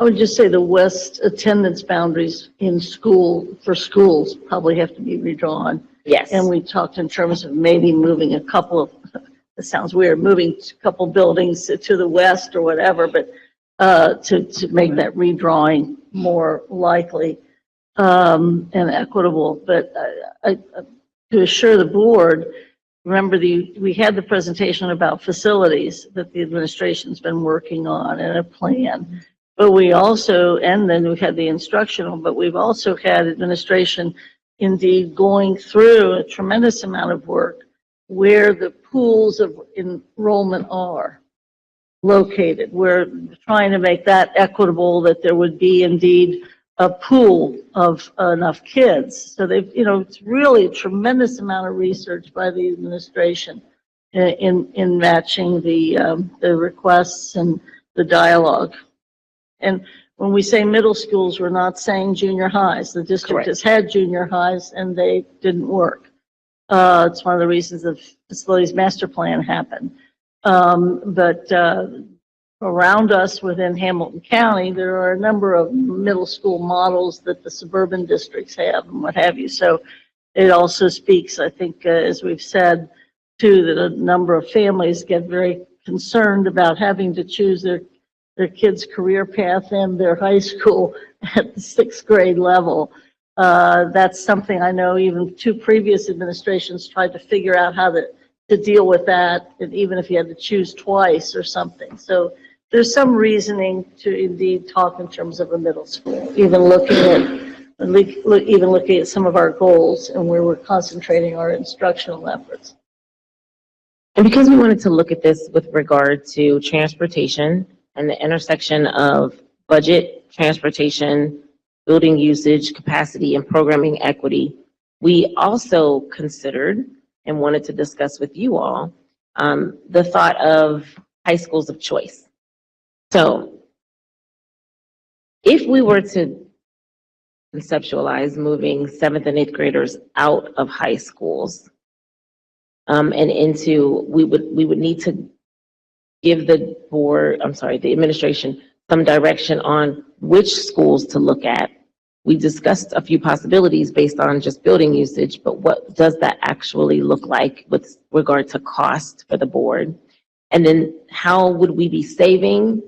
I would just say the west attendance boundaries in for schools probably have to be redrawn. Yes. And we talked in terms of maybe moving a couple of, it sounds weird, moving a couple buildings to the west or whatever, but to make that redrawing more likely. and equitable. But to assure the board, remember we had the presentation about facilities that the administration's been working on and a plan. But we also, and then we had the instructional, but we've also had administration indeed going through a tremendous amount of work where the pools of enrollment are located. We're trying to make that equitable, that there would be indeed a pool of enough kids. So they've, it's really a tremendous amount of research by the administration in matching the requests and the dialogue. And when we say middle schools, we're not saying junior highs. The district has had junior highs and they didn't work. It's one of the reasons the facilities master plan happened. But around us within Hamilton County, there are a number of middle school models that the suburban districts have and what have you. So it also speaks, I think, as we've said, too, that a number of families get very concerned about having to choose their kids' career path in their high school at the 6th grade level. That's something I know even 2 previous administrations tried to figure out how to deal with that, and even if you had to choose twice or something. So there's some reasoning to indeed talk in terms of a middle school, even looking at some of our goals and where we're concentrating our instructional efforts. And because we wanted to look at this with regard to transportation and the intersection of budget, transportation, building usage, capacity, and programming equity, we also considered and wanted to discuss with you all the thought of high schools of choice. So if we were to conceptualize moving 7th and 8th graders out of high schools and into, we would need to give the board, the administration, some direction on which schools to look at. We discussed a few possibilities based on just building usage, but what does that actually look like with regard to cost for the board? And then how would we be saving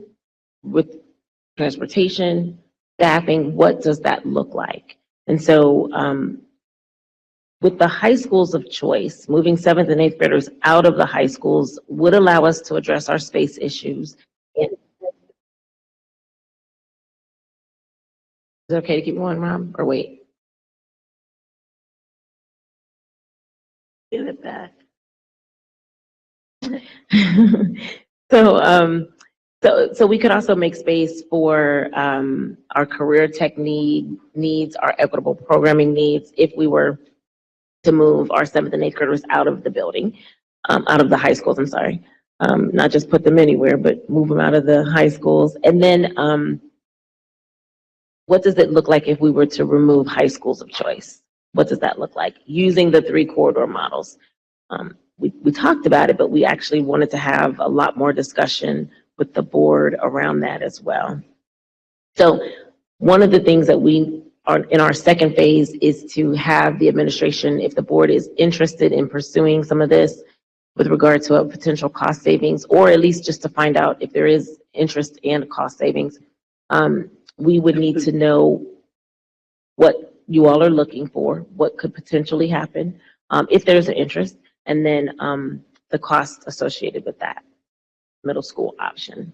with transportation, staffing? What does that look like? And so with the high schools of choice, moving 7th and 8th graders out of the high schools would allow us to address our space issues. Is it okay to keep going, Rob, or wait? Get it back. So we could also make space for our career tech needs, our equitable programming needs, if we were to move our 7th and 8th graders out of the building, out of the high schools, not just put them anywhere, but move them out of the high schools. And then what does it look like if we were to remove high schools of choice? What does that look like? Using the 3 corridor models. We talked about it, but we actually wanted to have a lot more discussion with the board around that as well. So one of the things that we are in our second phase is to have the administration, if the board is interested in pursuing some of this with regard to a potential cost savings, or at least just to find out if there is interest and cost savings, we would need to know what you all are looking for, what could potentially happen, if there's an interest, and then the cost associated with that middle school option.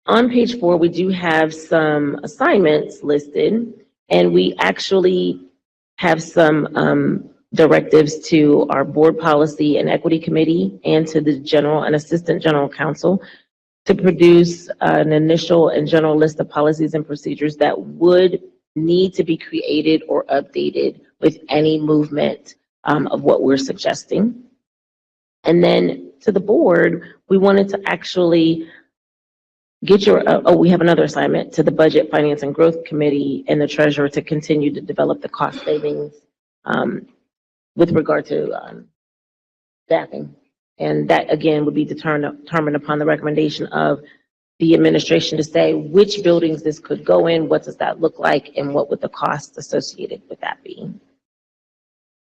On page 4, we do have some assignments listed, and we actually have some directives to our board policy and equity committee and to the general and assistant general counsel to produce an initial and general list of policies and procedures that would need to be created or updated with any movement of what we're suggesting. And then to the board, we wanted to actually get your, we have another assignment to the Budget, Finance, and Growth Committee and the Treasurer to continue to develop the cost savings with regard to staffing. And that, again, would be determined upon the recommendation of the administration to say which buildings this could go in, what does that look like, and what would the cost associated with that be.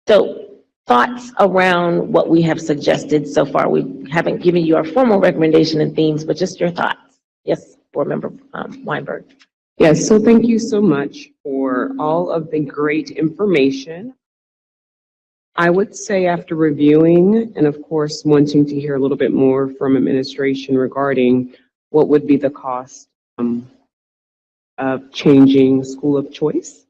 So thoughts around what we have suggested so far. We haven't given you our formal recommendation and themes, but just your thoughts. Yes, Board Member Weinberg. Yes, so thank you so much for all of the great information. I would say after reviewing and of course wanting to hear a little bit more from administration regarding what would be the cost of changing school of choice.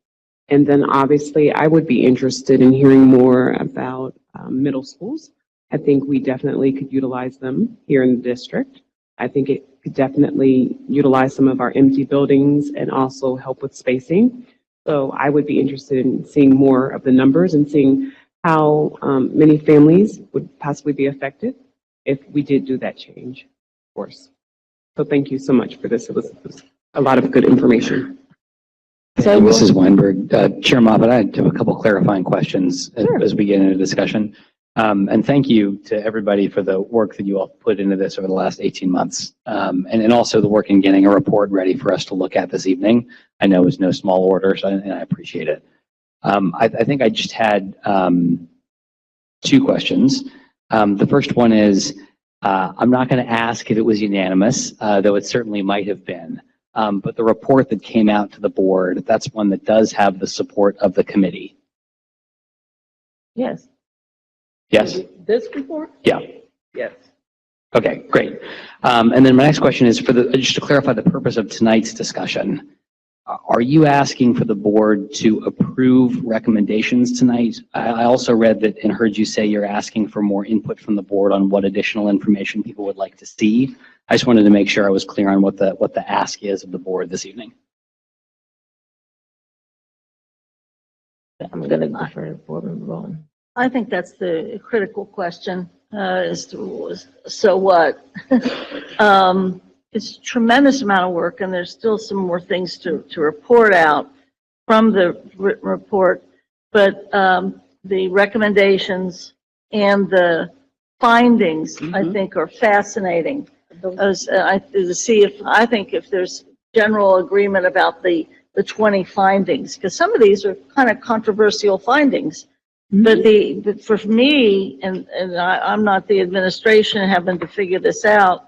And then obviously I would be interested in hearing more about middle schools. I think we definitely could utilize them here in the district. I think it could definitely utilize some of our empty buildings and also help with spacing. So I would be interested in seeing more of the numbers and seeing how many families would possibly be affected if we did do that change, of course. So thank you so much for this. It was a lot of good information. So Mrs. Weinberg, Chair Moffitt, I have a couple clarifying questions as we get into discussion. And thank you to everybody for the work that you all put into this over the last 18 months. And also the work in getting a report ready for us to look at this evening. I know it was no small order, and I appreciate it. I think I just had two questions. The first one is, I'm not going to ask if it was unanimous, though it certainly might have been. But the report that came out to the board, that's one that does have the support of the committee. Yes. Yes? This report? Yeah. Yes. Okay, great. And then my next question is just to clarify the purpose of tonight's discussion. Are you asking for the board to approve recommendations tonight? I also read that and heard you say you're asking for more input from the board on what additional information people would like to see. I just wanted to make sure I was clear on what the ask is of the board this evening. I'm going to defer to board member Rowan. I think that's the critical question, is to, so what? It's a tremendous amount of work, and there's still some more things to report out from the written report, but the recommendations and the findings, I think, are fascinating. I think if there's general agreement about the 20 findings, because some of these are kind of controversial findings. But for me, and I'm not the administration having to figure this out,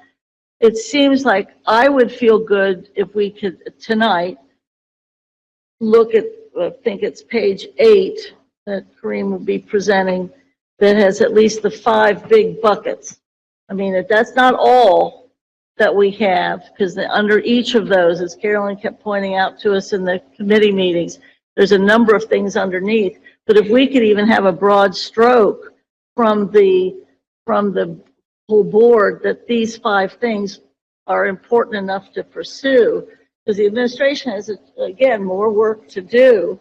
it seems like I would feel good if we could tonight look at, I think it's page 8 that Kareem will be presenting, that has at least the 5 big buckets. I mean, that's not all that we have, because under each of those, as Carolyn kept pointing out to us in the committee meetings, there's a number of things underneath. But if we could even have a broad stroke from the whole board that these 5 things are important enough to pursue, because the administration has, again, more work to do.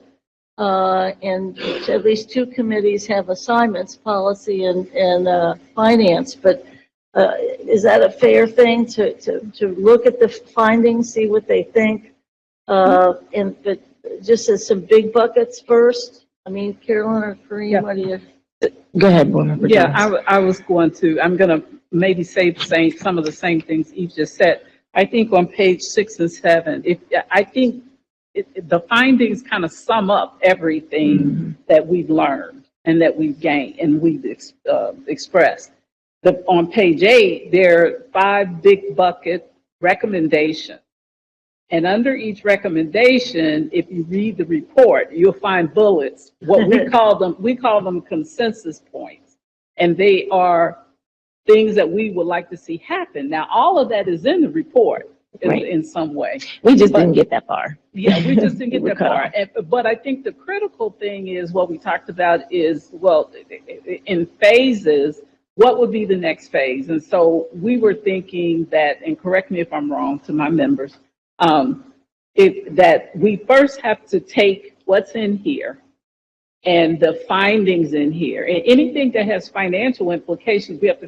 And at least 2 committees have assignments, policy and finance. But is that a fair thing to look at the findings, see what they think, but just as some big buckets first? I mean, Carolyn or Kareem, what do you? Go ahead, board member. Yeah, I'm going to maybe say some of the same things Eve just said. I think on page 6 and 7, I think the findings kind of sum up everything that we've learned and that we've gained and we've expressed. On page 8, there are 5 big bucket recommendations. And under each recommendation, if you read the report, you'll find bullets. What we call them consensus points. And they are things that we would like to see happen. Now, all of that is in the report in some way. We just didn't get that far. Yeah, we just didn't get that far. But I think the critical thing is what we talked about is, well, in phases, what would be the next phase? And so we were thinking that, and correct me if I'm wrong to my members, that we first have to take what's in here and the findings in here, and anything that has financial implications, we have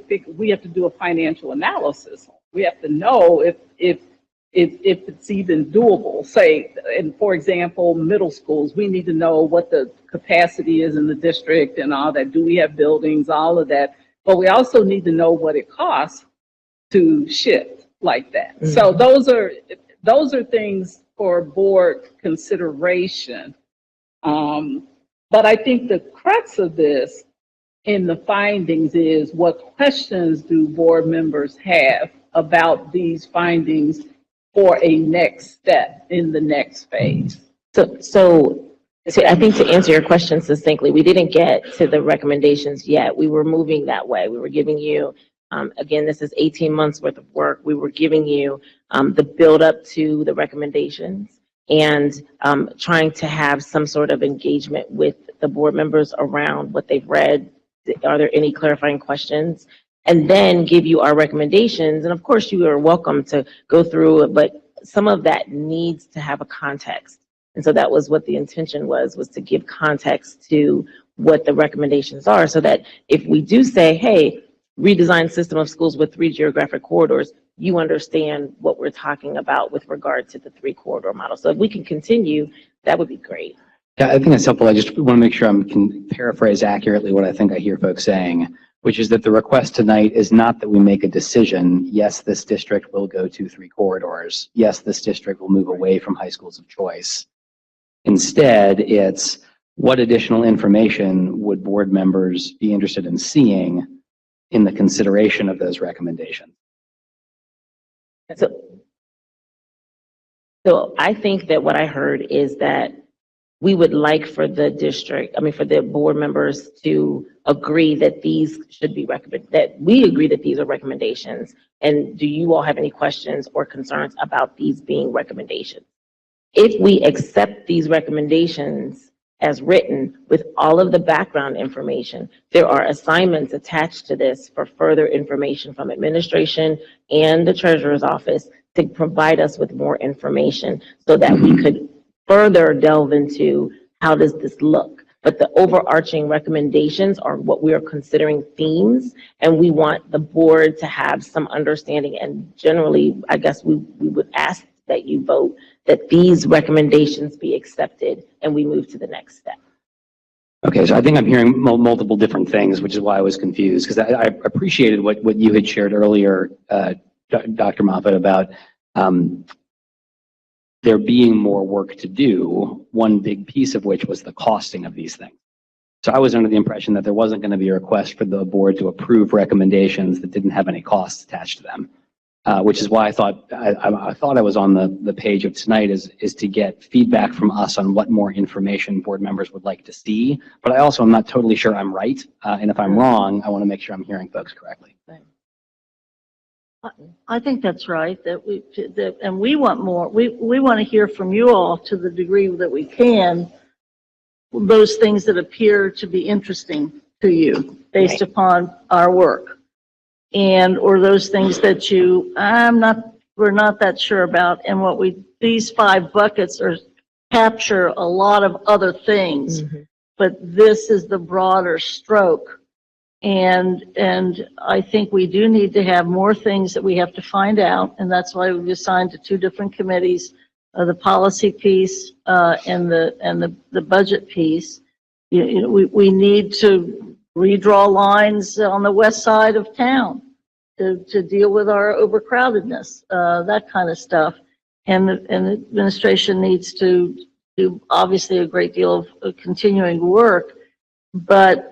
to do a financial analysis. We have to know if it's even doable. Say, and for example, middle schools, we need to know what the capacity is in the district and all that. Do we have buildings, all of that? But we also need to know what it costs to shift like that. Mm-hmm. So those are things for board consideration. But I think the crux of this in the findings is, what questions do board members have about these findings for a next step in the next phase? So I think to answer your question succinctly, we didn't get to the recommendations yet. We were moving that way. We were giving you, again, this is 18 months worth of work. We were giving you the build up to the recommendations and trying to have some sort of engagement with the board members around what they've read. Are there any clarifying questions? And then give you our recommendations. And of course, you are welcome to go through it, but some of that needs to have a context. And so that was what the intention was to give context to what the recommendations are, so that if we do say, hey, redesign system of schools with 3 geographic corridors, you understand what we're talking about with regard to the 3 corridor model. So if we can continue, that would be great. Yeah, I think that's helpful. I just want to make sure I can paraphrase accurately what I think I hear folks saying, which is that the request tonight is not that we make a decision, yes, this district will go to 3 corridors. Yes, this district will move away from high schools of choice. Instead, it's what additional information would board members be interested in seeing in the consideration of those recommendations? So I think that what I heard is that we would like for the district, for the board members to agree that these should be that we agree that these are recommendations. And do you all have any questions or concerns about these being recommendations? If we accept these recommendations as written with all of the background information, there are assignments attached to this for further information from administration and the treasurer's office to provide us with more information so that we could further delve into how does this look. But the overarching recommendations are what we are considering themes, and we want the board to have some understanding. And generally, I guess we would ask that you vote that these recommendations be accepted and we move to the next step. Okay, so I think I'm hearing multiple different things, which is why I was confused, because I appreciated what you had shared earlier, Dr. Moffitt, about there being more work to do, one big piece of which was the costing of these things. So I was under the impression that there wasn't going to be a request for the board to approve recommendations that didn't have any costs attached to them, which is why I thought I was on the page of tonight is to get feedback from us on what more information board members would like to see. But I also am not totally sure I'm right, and if I'm wrong, I want to make sure I'm hearing folks correctly. I think that's right, and we want more. We want to hear from you all to the degree that we can, those things that appear to be interesting to you based upon our work, or those things that we're not that sure about. And these 5 buckets capture a lot of other things, but this is the broader stroke. And I think we do need to have more things that we have to find out, and that's why we've assigned to 2 different committees, the policy piece and the budget piece. We need to redraw lines on the west side of town to deal with our overcrowdedness, that kind of stuff. And the administration needs to do obviously a great deal of continuing work, but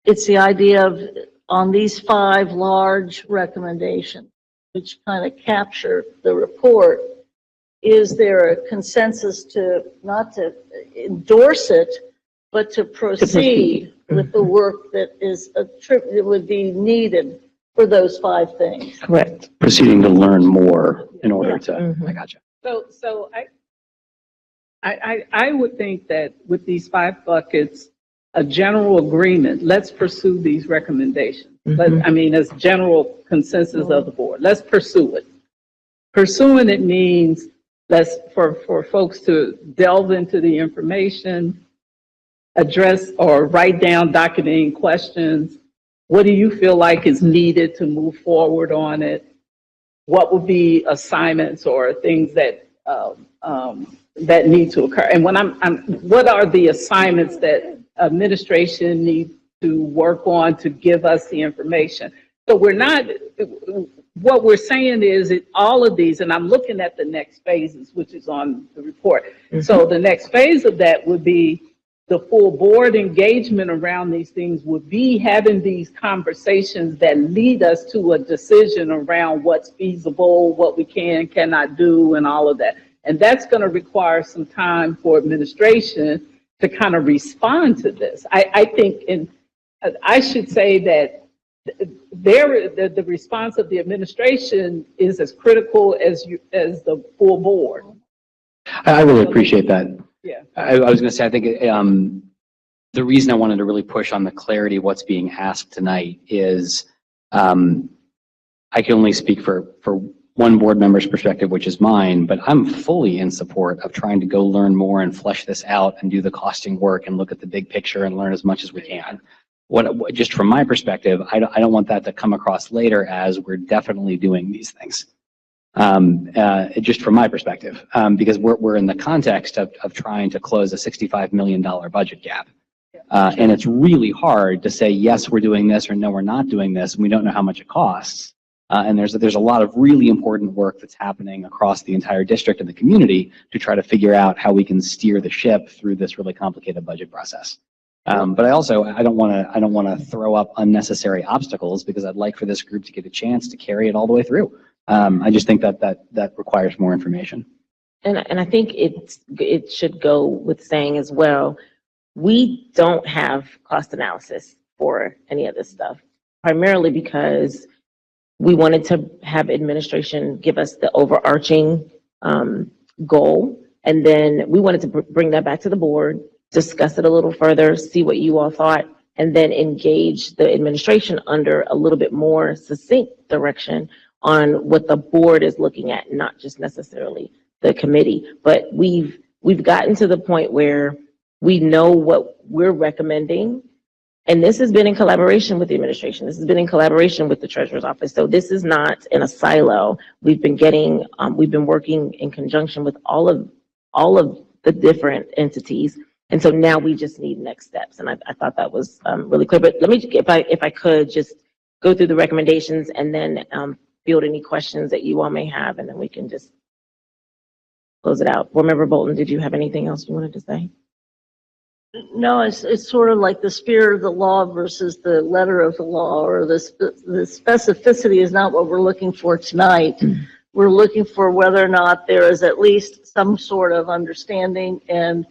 it's the idea of, on these 5 large recommendations, which kind of capture the report, is there a consensus to not to endorse it, but to proceed with the work that would be needed for those 5 things? Correct. Proceeding to learn more in order to, I gotcha. So I would think that with these 5 buckets, a general agreement, let's pursue these recommendations. As general consensus of the board, let's pursue it. Pursuing it means for folks to delve into the information, address or write down docketing questions. What do you feel like is needed to move forward on it? What would be assignments or things that that need to occur? And what are the assignments that administration needs to work on to give us the information? So what we're saying is that all of these, and I'm looking at the next phases, which is on the report. So the next phase of that would be the full board engagement around these things would be having these conversations that lead us to a decision around what's feasible, what we can, cannot do, and all of that. And that's going to require some time for administration to kind of respond to this. I think, and I should say that the response of the administration is as critical as the full board. I really appreciate that. Yeah. I was going to say, I think the reason I wanted to really push on the clarity of what's being asked tonight is I can only speak for one board member's perspective, which is mine, but I'm fully in support of trying to go learn more and flesh this out and do the costing work and look at the big picture and learn as much as we can. Just from my perspective, I don't want that to come across later as we're definitely doing these things. Just from my perspective, because we're in the context of trying to close a $65 million budget gap. And it's really hard to say, yes, we're doing this, or no, we're not doing this, and we don't know how much it costs. And there's a lot of really important work that's happening across the entire district and the community to try to figure out how we can steer the ship through this really complicated budget process. But I don't want to throw up unnecessary obstacles, because I'd like for this group to get a chance to carry it all the way through. I just think that requires more information. And I think it should go with saying as well, we don't have cost analysis for any of this stuff, primarily because we wanted to have administration give us the overarching goal, and then we wanted to bring that back to the board, discuss it a little further, see what you all thought, and then engage the administration under a little bit more succinct direction on what the board is looking at, not just necessarily the committee. But we've gotten to the point where we know what we're recommending, and this has been in collaboration with the administration. This has been in collaboration with the treasurer's office. So this is not in a silo. We've been working in conjunction with all of the different entities. And so now we just need next steps. And I thought that was really clear. But let me, if I could, just go through the recommendations and then field any questions that you all may have, and then we can just close it out. Board Member Bolton, did you have anything else you wanted to say? No, it's sort of like the spirit of the law versus the letter of the law, or the specificity is not what we're looking for tonight. We're looking for whether or not there is at least some sort of understanding and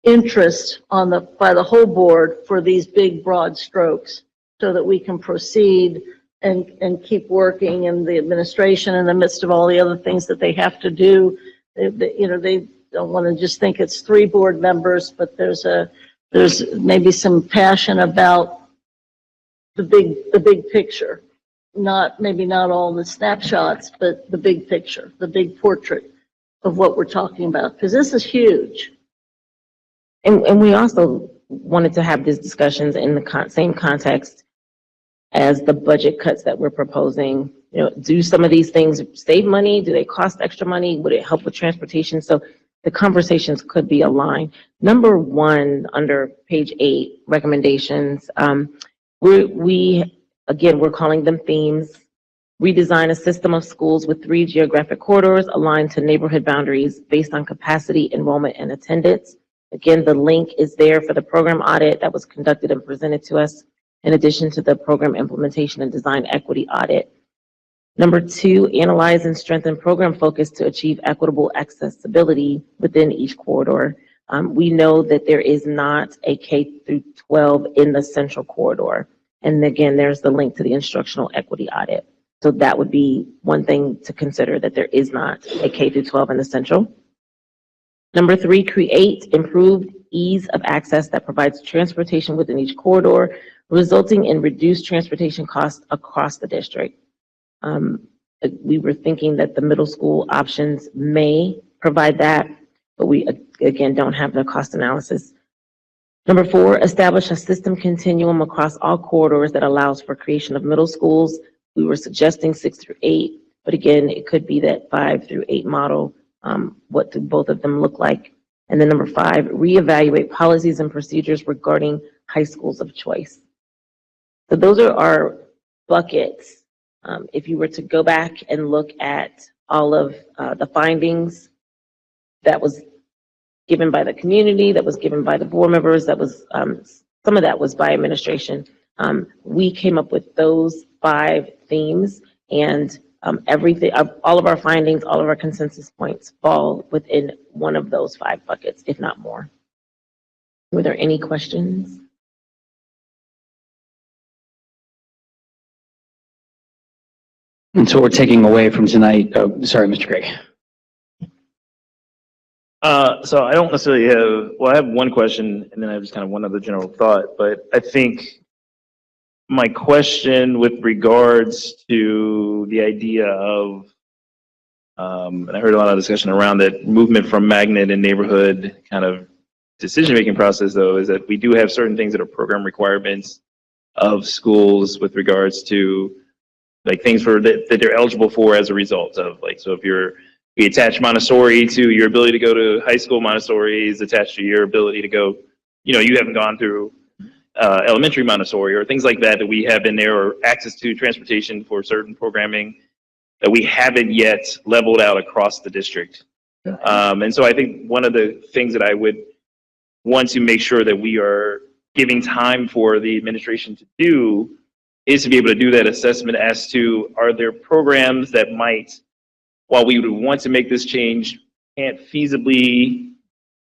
interest by the whole board for these big broad strokes, so that we can proceed and keep working in the administration in the midst of all the other things that they have to do. They don't want to just think it's 3 board members, but there's maybe some passion about the big picture. Maybe not all the snapshots, but the big picture, the big portrait of what we're talking about, because this is huge. And we also wanted to have these discussions in the same context as the budget cuts that we're proposing. Do some of these things save money? Do they cost extra money? Would it help with transportation? So the conversations could be aligned. Number 1, under page 8, recommendations, we're calling them themes. Redesign a system of schools with 3 geographic corridors aligned to neighborhood boundaries based on capacity, enrollment, and attendance. Again, the link is there for the program audit that was conducted and presented to us, in addition to the program implementation and design equity audit. Number 2, analyze and strengthen program focus to achieve equitable accessibility within each corridor. We know that there is not a K through 12 in the central corridor. And again, there's the link to the instructional equity audit. So that would be one thing to consider, that there is not a K through 12 in the central. Number 3, create improved ease of access that provides transportation within each corridor, resulting in reduced transportation costs across the district. We were thinking that the middle school options may provide that, but we, again, don't have the cost analysis. Number 4, establish a system continuum across all corridors that allows for creation of middle schools. We were suggesting 6 through 8, but again, it could be that 5 through 8 model. What do both of them look like? And then number 5, reevaluate policies and procedures regarding high schools of choice. So those are our buckets. If you were to go back and look at all of the findings, that was given by the community, that was given by the board members, that was, some of that was by administration. We came up with those 5 themes, and everything, all of our findings, all of our consensus points fall within one of those 5 buckets, if not more. Were there any questions? And so we're taking away from tonight, oh, sorry, Mr. Gregg. So I don't necessarily have, well, I have one question and then I have just kind of one other general thought, but I think my question with regards to the idea of, and I heard a lot of discussion around that movement from magnet and neighborhood kind of decision-making process, though, is that we do have certain things that are program requirements of schools with regards to like things for that they're eligible for as a result of, like, so if we attach Montessori to your ability to go to high school, Montessori is attached to your ability to go, you know, you haven't gone through elementary Montessori or things like that that we have in there, or access to transportation for certain programming that we haven't yet leveled out across the district. And so I think one of the things that I would want to make sure that we are giving time for the administration to do is to be able to do that assessment as to, are there programs that might, while we would want to make this change, can't feasibly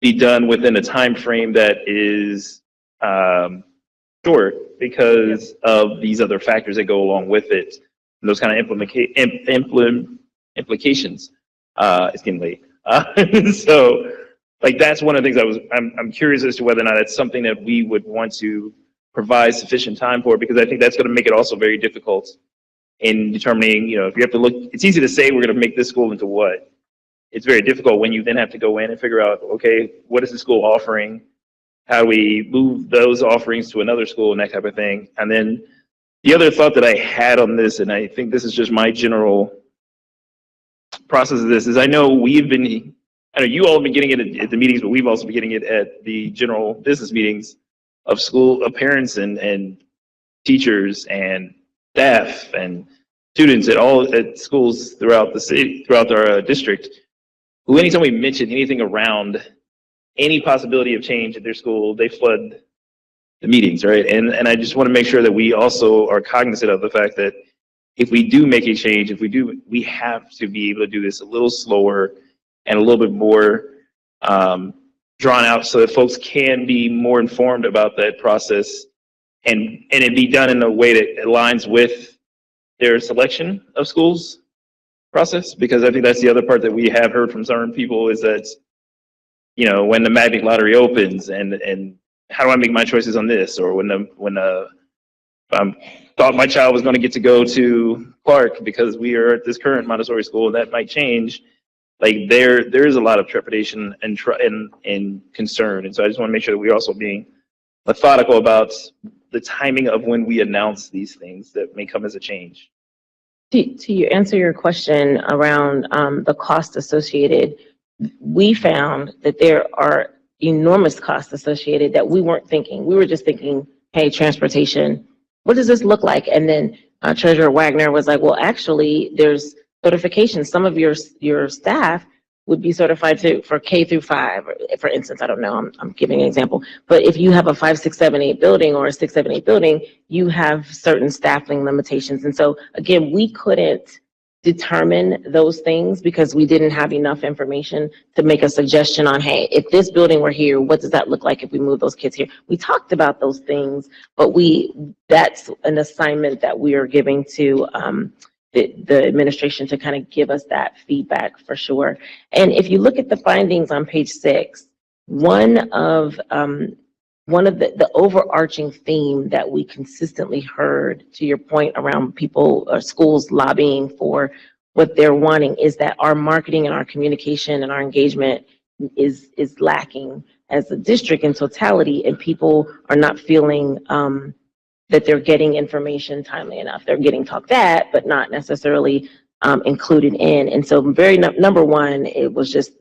be done within a time frame that is short because of these other factors that go along with it, and those kind of implications. It's getting late. So, like, that's one of the things I'm curious as to whether or not it's something that we would want to provide sufficient time for, because I think that's going to make it also very difficult in determining, you know, if you have to look, it's easy to say we're going to make this school into what. It's very difficult when you then have to go in and figure out, okay, what is the school offering? How do we move those offerings to another school and that type of thing? And then the other thought that I had on this, and I think this is just my general process of this, is I know you all have been getting it at the meetings, but we've also been getting it at the general business meetings of school, of parents and teachers and staff and students at schools throughout the city, throughout our district, who anytime we mention anything around any possibility of change at their school, they flood the meetings, right? And I just want to make sure that we also are cognizant of the fact that if we do make a change, we have to be able to do this a little slower and a little bit more drawn out, so that folks can be more informed about that process, and it be done in a way that aligns with their selection of schools process. Because I think that's the other part that we have heard from certain people, is that, you know, when the magnet lottery opens and how do I make my choices on this, or when I thought my child was going to get to go to Clark because we are at this current Montessori school, and that might change. Like, there is a lot of trepidation and concern, and so I just want to make sure that we're also being methodical about the timing of when we announce these things that may come as a change. To answer your question around the cost associated, we found that there are enormous costs associated that we weren't thinking. We were just thinking, hey, transportation, what does this look like? And then Treasurer Wagner was like, well, actually, there's certification. Some of your staff would be certified for K through 5, for instance. I don't know, I'm giving an example. But if you have a 5, 6, 7, 8 building, or a 6, 7, 8 building, you have certain staffing limitations. And so again, we couldn't determine those things because we didn't have enough information to make a suggestion on, hey, if this building were here, what does that look like if we move those kids here? We talked about those things, but that's an assignment that we are giving to the administration to kind of give us that feedback for sure. And if you look at the findings on page 6, one of the overarching theme that we consistently heard, to your point around people or schools lobbying for what they're wanting, is that our marketing and our communication and our engagement is lacking as a district in totality, and people are not feeling that they're getting information timely enough. They're getting talked at, but not necessarily included in. And so number one, it was just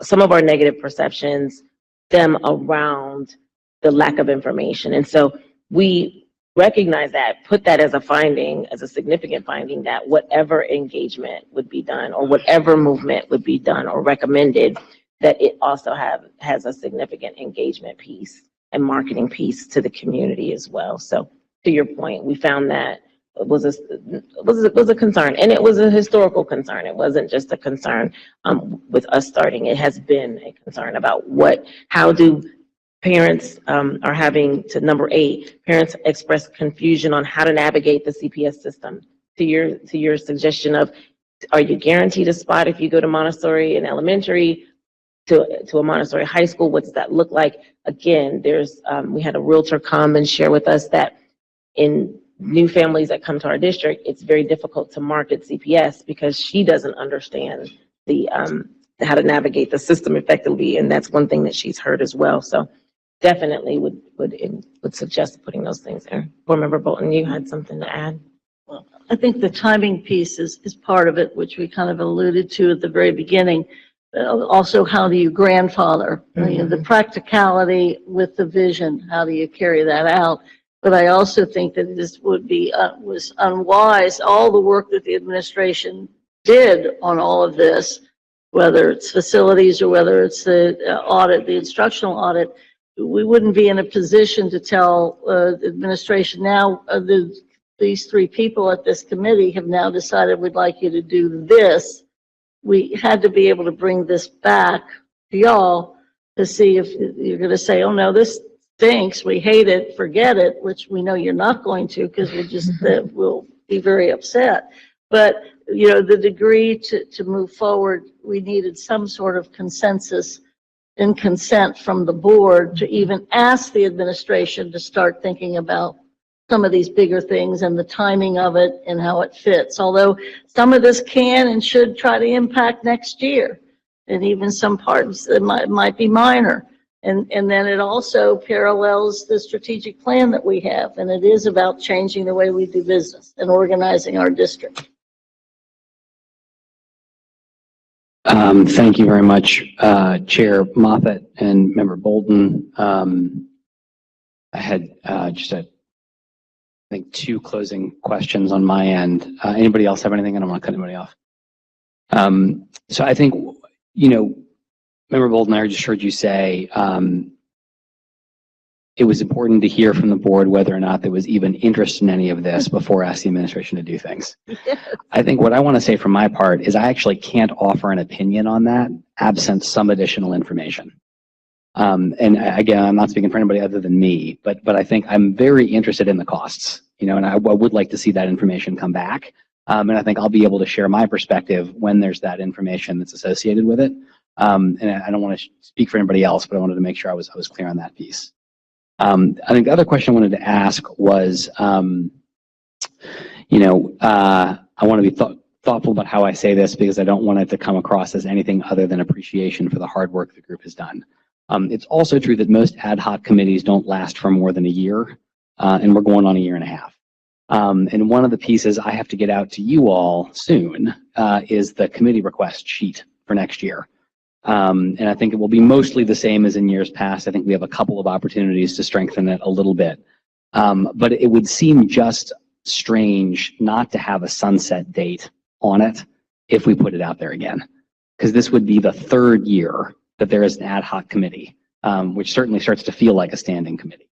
some of our negative perceptions stem around the lack of information. And so we recognize that, put that as a finding, as a significant finding, that whatever engagement would be done or whatever movement would be done or recommended, that it also has a significant engagement piece and marketing piece to the community as well. So to your point, we found that was a concern, and it was a historical concern. It wasn't just a concern with us starting. It has been a concern about how do parents are having, to number 8, parents express confusion on how to navigate the CPS system. To your suggestion of, are you guaranteed a spot if you go to Montessori in elementary, to a Montessori high school? What does that look like? Again, we had a realtor come and share with us that in new families that come to our district, it's very difficult to market CPS because she doesn't understand how to navigate the system effectively, and that's one thing that she's heard as well. So definitely would suggest putting those things there. Board Member Bolton, you had something to add? Well, I think the timing piece is part of it, which we kind of alluded to at the very beginning. Also, how do you grandfather? The practicality with the vision, how do you carry that out? But I also think that this was unwise. All the work that the administration did on all of this, whether it's facilities or whether it's the audit, the instructional audit, we wouldn't be in a position to tell the administration now, these 3 people at this committee have now decided we'd like you to do this. We had to be able to bring this back to y'all to see if you're going to say, oh no, this stinks, we hate it, forget it, which we know you're not going to, because we'll be very upset. But the degree to move forward, we needed some sort of consensus and consent from the board to even ask the administration to start thinking about some of these bigger things and the timing of it and how it fits. Although some of this can and should try to impact next year, and even some parts that might be minor. And then it also parallels the strategic plan that we have, and it is about changing the way we do business and organizing our district. Thank you very much, Chair Moffitt and Member Bolton. I had I think 2 closing questions on my end. Anybody else have anything? I don't want to cut anybody off. So I think, Member Bolton, I just heard you say it was important to hear from the board whether or not there was even interest in any of this before asking the administration to do things. Yes. I think what I want to say from my part is I actually can't offer an opinion on that absent some additional information. And again, I'm not speaking for anybody other than me, but I think I'm very interested in the costs, and I would like to see that information come back. And I think I'll be able to share my perspective when there's that information that's associated with it. And I don't want to speak for anybody else, but I wanted to make sure I was clear on that piece. I think the other question I wanted to ask was, I want to be thoughtful about how I say this because I don't want it to come across as anything other than appreciation for the hard work the group has done. It's also true that most ad hoc committees don't last for more than a year, and we're going on 1.5 years. And one of the pieces I have to get out to you all soon is the committee request sheet for next year. And I think it will be mostly the same as in years past. I think we have a couple of opportunities to strengthen it a little bit. But it would seem just strange not to have a sunset date on it if we put it out there again. Because this would be the 3rd year that there is an ad hoc committee, which certainly starts to feel like a standing committee.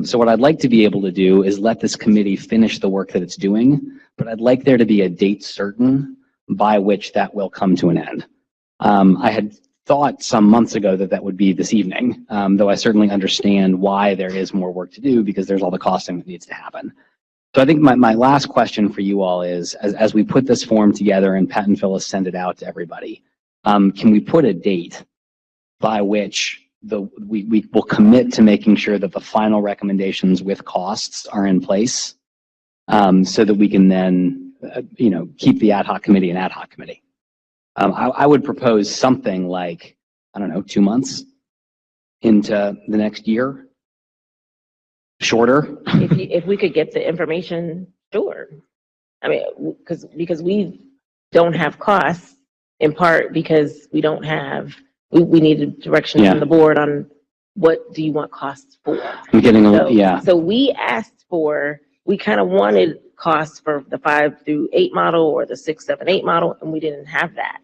So what I'd like to be able to do is let this committee finish the work that it's doing, but I'd like there to be a date certain by which that will come to an end. I had thought some months ago that would be this evening, though I certainly understand why there is more work to do because there's all the costing that needs to happen. So I think my last question for you all is, as we put this form together and Pat and Phyllis send it out to everybody, can we put a date by which we will commit to making sure that the final recommendations with costs are in place so that we can then, keep the ad hoc committee an ad hoc committee? I would propose something like, 2 months into the next year. Shorter. If we could get the information, sure. I mean, because we don't have costs, in part because we don't have, we needed direction from the board on what do you want costs for. I'm getting a So we asked we kind of wanted costs for the 5 through 8 model or the 6, 7, 8 model, and we didn't have that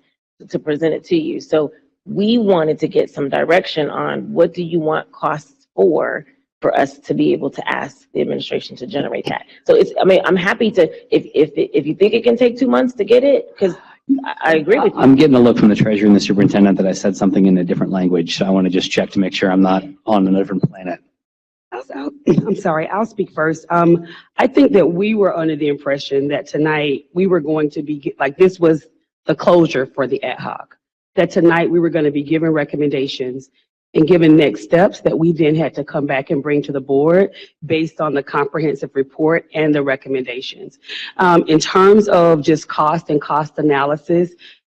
to present it to you. So we wanted to get some direction on what do you want costs for us to be able to ask the administration to generate that. So it's, I mean, I'm happy to, if you think it can take 2 months to get it, because I agree with you. I'm getting a look from the treasurer and the superintendent that I said something in a different language. So I want to just check to make sure I'm not on a different planet. I'm sorry, I'll speak first. I think that we were under the impression that tonight we were going to be, like, this was the closure for the ad hoc. That tonight we were going to be given recommendations and given next steps that we then had to come back and bring to the board based on the comprehensive report and the recommendations. In terms of just cost and cost analysis,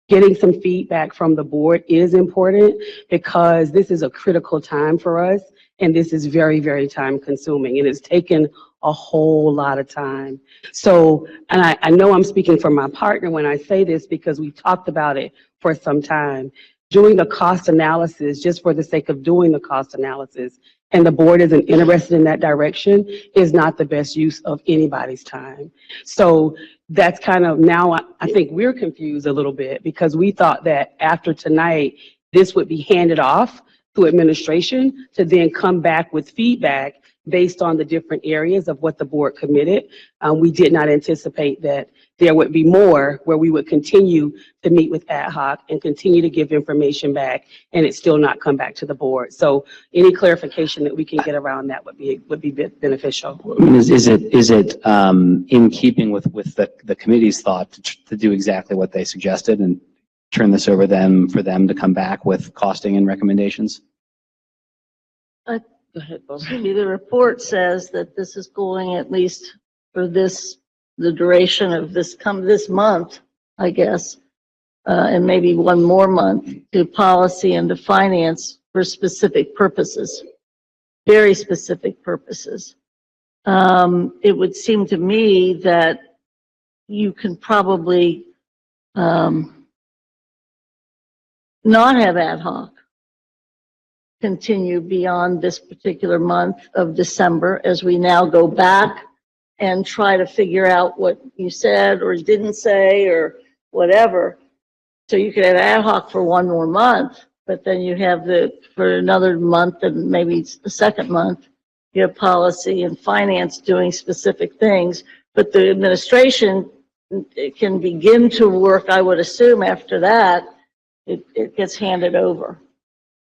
getting some feedback from the board is important because this is a critical time for us. And this is very, very time consuming. And it's taken a whole lot of time. So, and I know I'm speaking for my partner when I say this because we've talked about it for some time. Doing the cost analysis just for the sake of doing the cost analysis and the board isn't interested in that direction is not the best use of anybody's time. So that's kind of, now I think we're confused a little bit because we thought that after tonight, this would be handed off to administration to then come back with feedback based on the different areas of what the board committed. We did not anticipate that there would be more where we would continue to meet with ad hoc and continue to give information back and it still not come back to the board. So any clarification that we can get around that would be beneficial. I mean, is it in keeping with the committee's thought to do exactly what they suggested and turn this over for them to come back with costing and recommendations? Excuse me, the report says that this is going at least for the duration of this month, I guess, and maybe one more month to policy and to finance for specific purposes, very specific purposes. It would seem to me that you can probably not have ad hoc continue beyond this particular month of December as we now go back and try to figure out what you said or didn't say or whatever. So you could have ad hoc for one more month, but then you have for another month and maybe the second month, you have policy and finance doing specific things, but the administration can begin to work, I would assume after that, it gets handed over.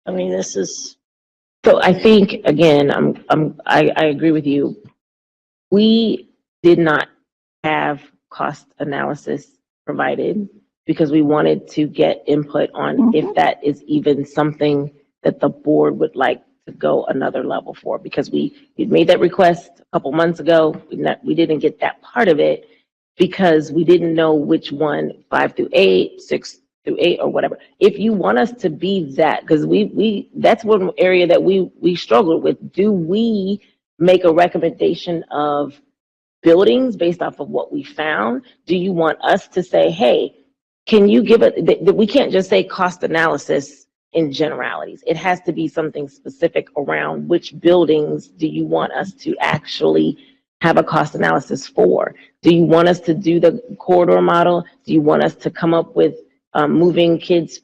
I mean, this is. So I think, again, I agree with you. We did not have cost analysis provided because we wanted to get input on if that is even something that the board would like to go another level for, because we made that request a couple months ago. We didn't get that part of it because we didn't know which one, 5 through 8, 6 through 8 or whatever. If you want us to be that, because that's one area that we struggled with. Do we make a recommendation of buildings based off of what we found? Do you want us to say, hey, can you give it, that we can't just say cost analysis in generalities. It has to be something specific around which buildings do you want us to actually have a cost analysis for? Do you want us to do the corridor model? Do you want us to come up with moving kids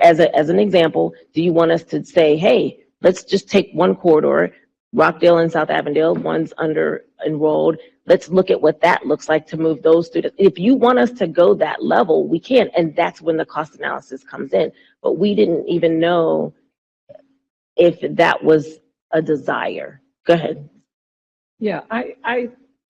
as an example, do you want us to say, hey, let's just take one corridor, Rockdale and South Avondale, one's under enrolled. Let's look at what that looks like to move those students. If you want us to go that level, we can, and that's when the cost analysis comes in. But we didn't even know if that was a desire. Go ahead. Yeah,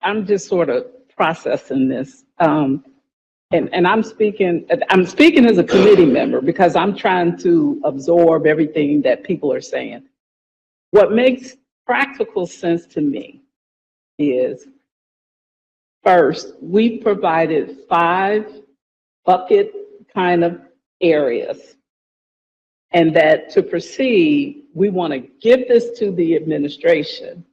I'm just sort of processing this. And I'm speaking as a committee member because I'm trying to absorb everything that people are saying. What makes practical sense to me is, first, we provided 5 bucket kind of areas, and that to proceed, we want to give this to the administration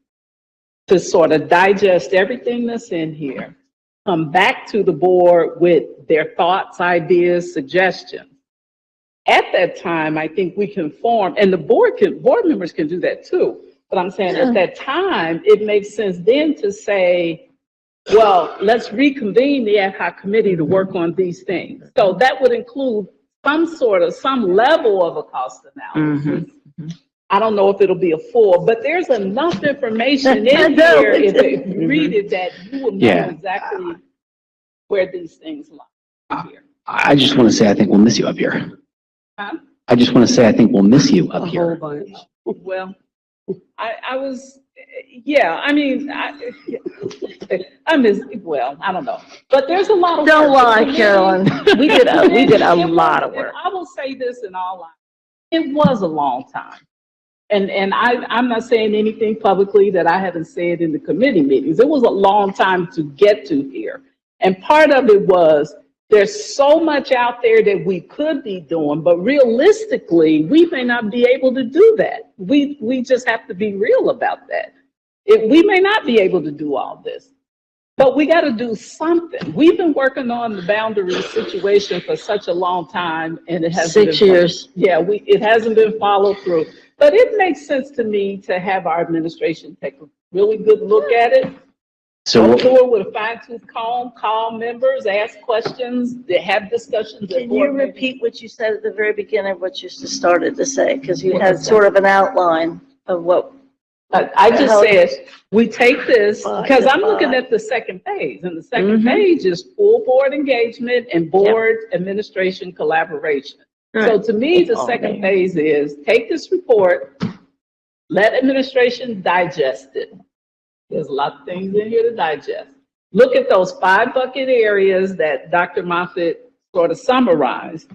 to sort of digest everything that's in here, come back to the board with their thoughts, ideas, suggestions. At that time, I think we can form, and the board members can do that too. But I'm saying at that time, it makes sense then to say, well, let's reconvene the ad hoc committee to work on these things. So that would include some level of a cost analysis. Mhm. I don't know if it'll be a full, but there's enough information I in know, here if you read Mm-hmm. it that you will know Yeah. exactly where these things lie here. I just want to say, I think we'll miss you up here. Huh? I just want to say, I think we'll miss you up A here. whole bunch. Well, I was, yeah, I mean, I miss, well, I don't know. But there's a lot of. Don't work. lie, Carolyn. We did a It was- lot of work. I will say this in all honesty, it was a long time. And I'm not saying anything publicly that I haven't said in the committee meetings. It was a long time to get to here. And part of it was, there's so much out there that we could be doing, but realistically, we may not be able to do that. We just have to be real about that. We may not be able to do all this, but we got to do something. We've been working on the boundary situation for such a long time, and it hasn't 6 been years. Yeah, it hasn't been followed through. But it makes sense to me to have our administration take a really good look at it. So Go through it with a fine-tooth comb, call members, ask questions, they have discussions. at Can you board meetings. repeat what you said at the very beginning, what you started to say? Because you had sort of an outline of what. I just How- said, we take this, Five because to I'm looking five. at the second page, and the second Mhm. page is full board engagement and board administration collaboration. So Right. to me, the It's all second there. phase is, take this report, let administration digest it. There's a lot of things in here to digest. Look at those 5 bucket areas that Dr. Moffitt sort of summarized,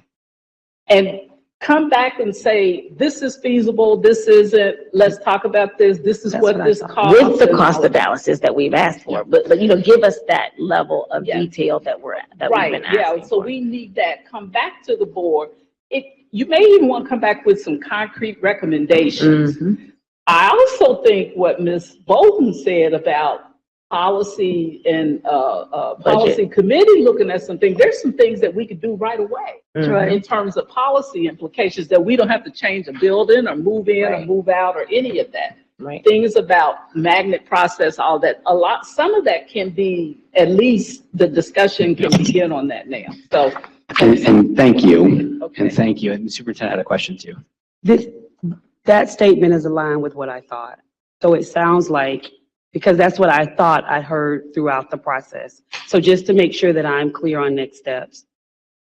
and come back and say, this is feasible, this isn't, let's talk about this, this is That's what what I this thought. costs. With the and cost all of that. analysis that we've asked for, but give us that level of Yeah. detail that we've Right, been yeah, asking so for. we need that, come back to the board. You may even want to come back with some concrete recommendations. Mhm. I also think what Ms. Bolton said about policy and policy committee looking at something, there's some things that we could do right away. That's right. In terms of policy implications, that we don't have to change a building or move in or Right. move out or any of that. Right. Things about magnet process, all that, some of that can be, at least the discussion can begin on that now. So, And thank you. Okay. And thank you. And the superintendent had a question too. That statement is aligned with what I thought. So it sounds like, because that's what I thought I heard throughout the process. So just to make sure that I'm clear on next steps,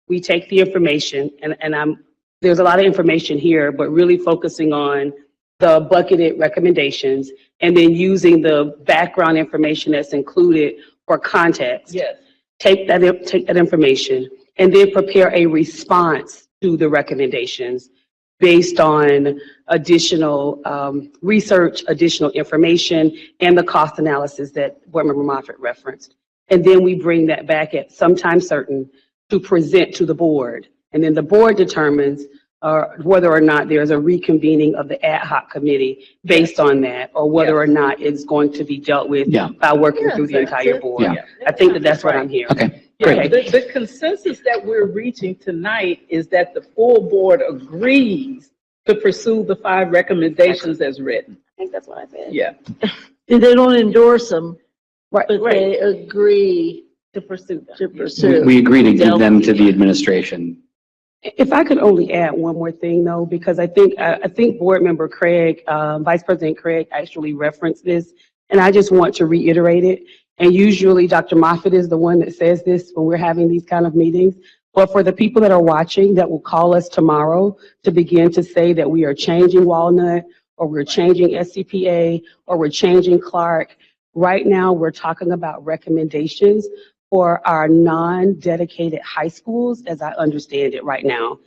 we take the information and there's a lot of information here, but really focusing on the bucketed recommendations and then using the background information that's included for context. yes. Take that information and then prepare a response to the recommendations based on additional research, additional information, and the cost analysis that Board Member Moffitt referenced. And then we bring that back at some time certain to present to the board. And then the board determines whether or not there's a reconvening of the ad hoc committee based on that, or whether or not it's going to be dealt with Yeah. by working Yeah, through the that's entire it. board. Yeah. I think that's what I'm hearing. Okay, Yeah, great. the consensus that we're reaching tonight is that the full board agrees to pursue the 5 recommendations as written. I think that's what I said. Yeah. They don't endorse them, Right, but they agree To pursue them. to pursue. We agree to give them to the administration. If I could only add one more thing though, because I think Board Member Craig, Vice President Craig actually referenced this, and I just want to reiterate it. And usually Dr. Moffitt is the one that says this when we're having these kind of meetings. But for the people that are watching that will call us tomorrow to begin to say that we are changing Walnut, or we're changing SCPA, or we're changing Clark, right now we're talking about recommendations for our non-dedicated high schools, as I understand it right now.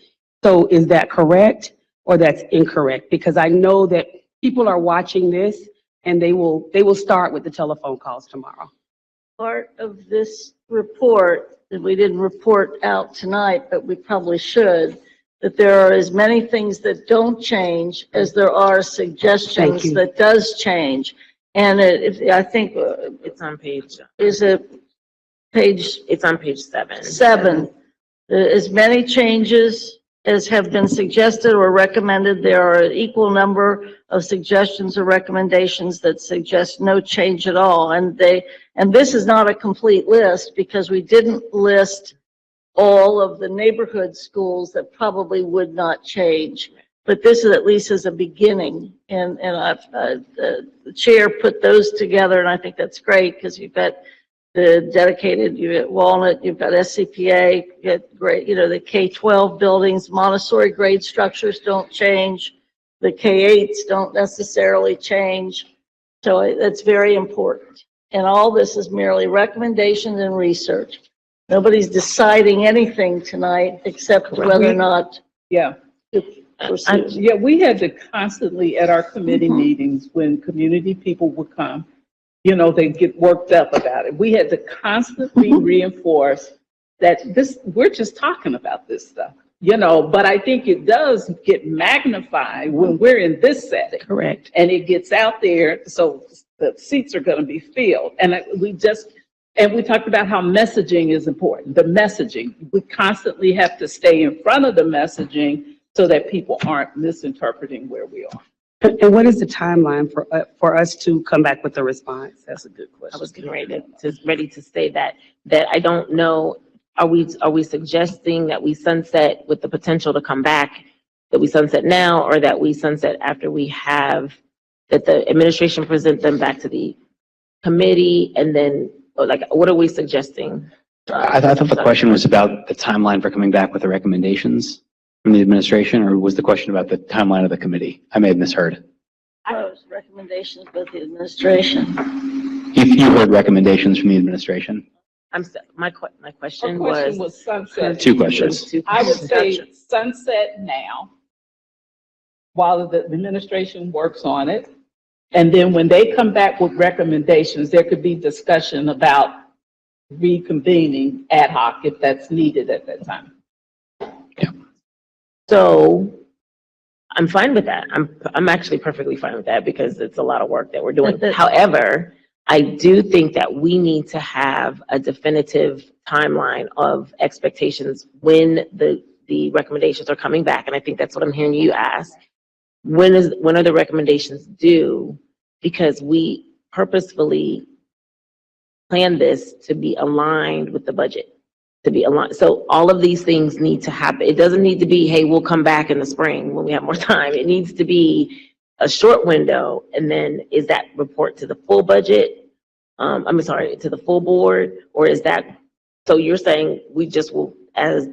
So is that correct or that's incorrect? Because I know that people are watching this and they will start with the telephone calls tomorrow. Part of this report, that we didn't report out tonight, but we probably should, that there are as many things that don't change as there are Thank suggestions you. that does change. And I think, It's on page, is it page it's on page 7. 7? As many changes as have been suggested or recommended, there are an equal number of suggestions or recommendations that suggest no change at all. And this is not a complete list, because we didn't list all of the neighborhood schools that probably would not change. But this is at least as a beginning, and the chair put those together, and I think that's great, because you've got the dedicated, you've got Walnut, you've got SCPA, you got great, the K-12 buildings, Montessori grade structures don't change, the K-8s don't necessarily change, so that's very important. And all this is merely recommendations and research. Nobody's deciding anything tonight except whether or not. Yeah. Yeah, we had to constantly at our committee meetings, when community people would come, they get worked up about it. We had to constantly reinforce that we're just talking about this stuff, but I think it does get magnified when we're in this setting. Correct. And it gets out there, so the seats are going to be filled. And we talked about how messaging is important. The messaging, we constantly have to stay in front of the messaging so that people aren't misinterpreting where we are. And what is the timeline for us to come back with a response? That's a good question. I was getting ready to say that I don't know, are we suggesting that we sunset with the potential to come back, that we sunset now, or that we sunset after we have, that the administration present them back to the committee, and then, what are we suggesting? I thought the question was about the timeline for coming back with the recommendations from the administration, or was the question about the timeline of the committee? I may have misheard. Recommendations with the administration. You heard recommendations from the administration? My question Her question was sunset. Two questions. I would say sunset now, while the administration works on it. And then when they come back with recommendations, there could be discussion about reconvening ad hoc if that's needed at that time. So I'm fine with that. I'm actually perfectly fine with that, because it's a lot of work that we're doing. However, I do think that we need to have a definitive timeline of expectations when the recommendations are coming back. And I think that's what I'm hearing you ask. When are the recommendations due? Because we purposefully plan this to be aligned with the budget. To be aligned. So all of these things need to happen. It doesn't need to be, hey, we'll come back in the spring when we have more time. It needs to be a short window. And then is that report to the full budget? To the full board? Or is that, so you're saying we just will, as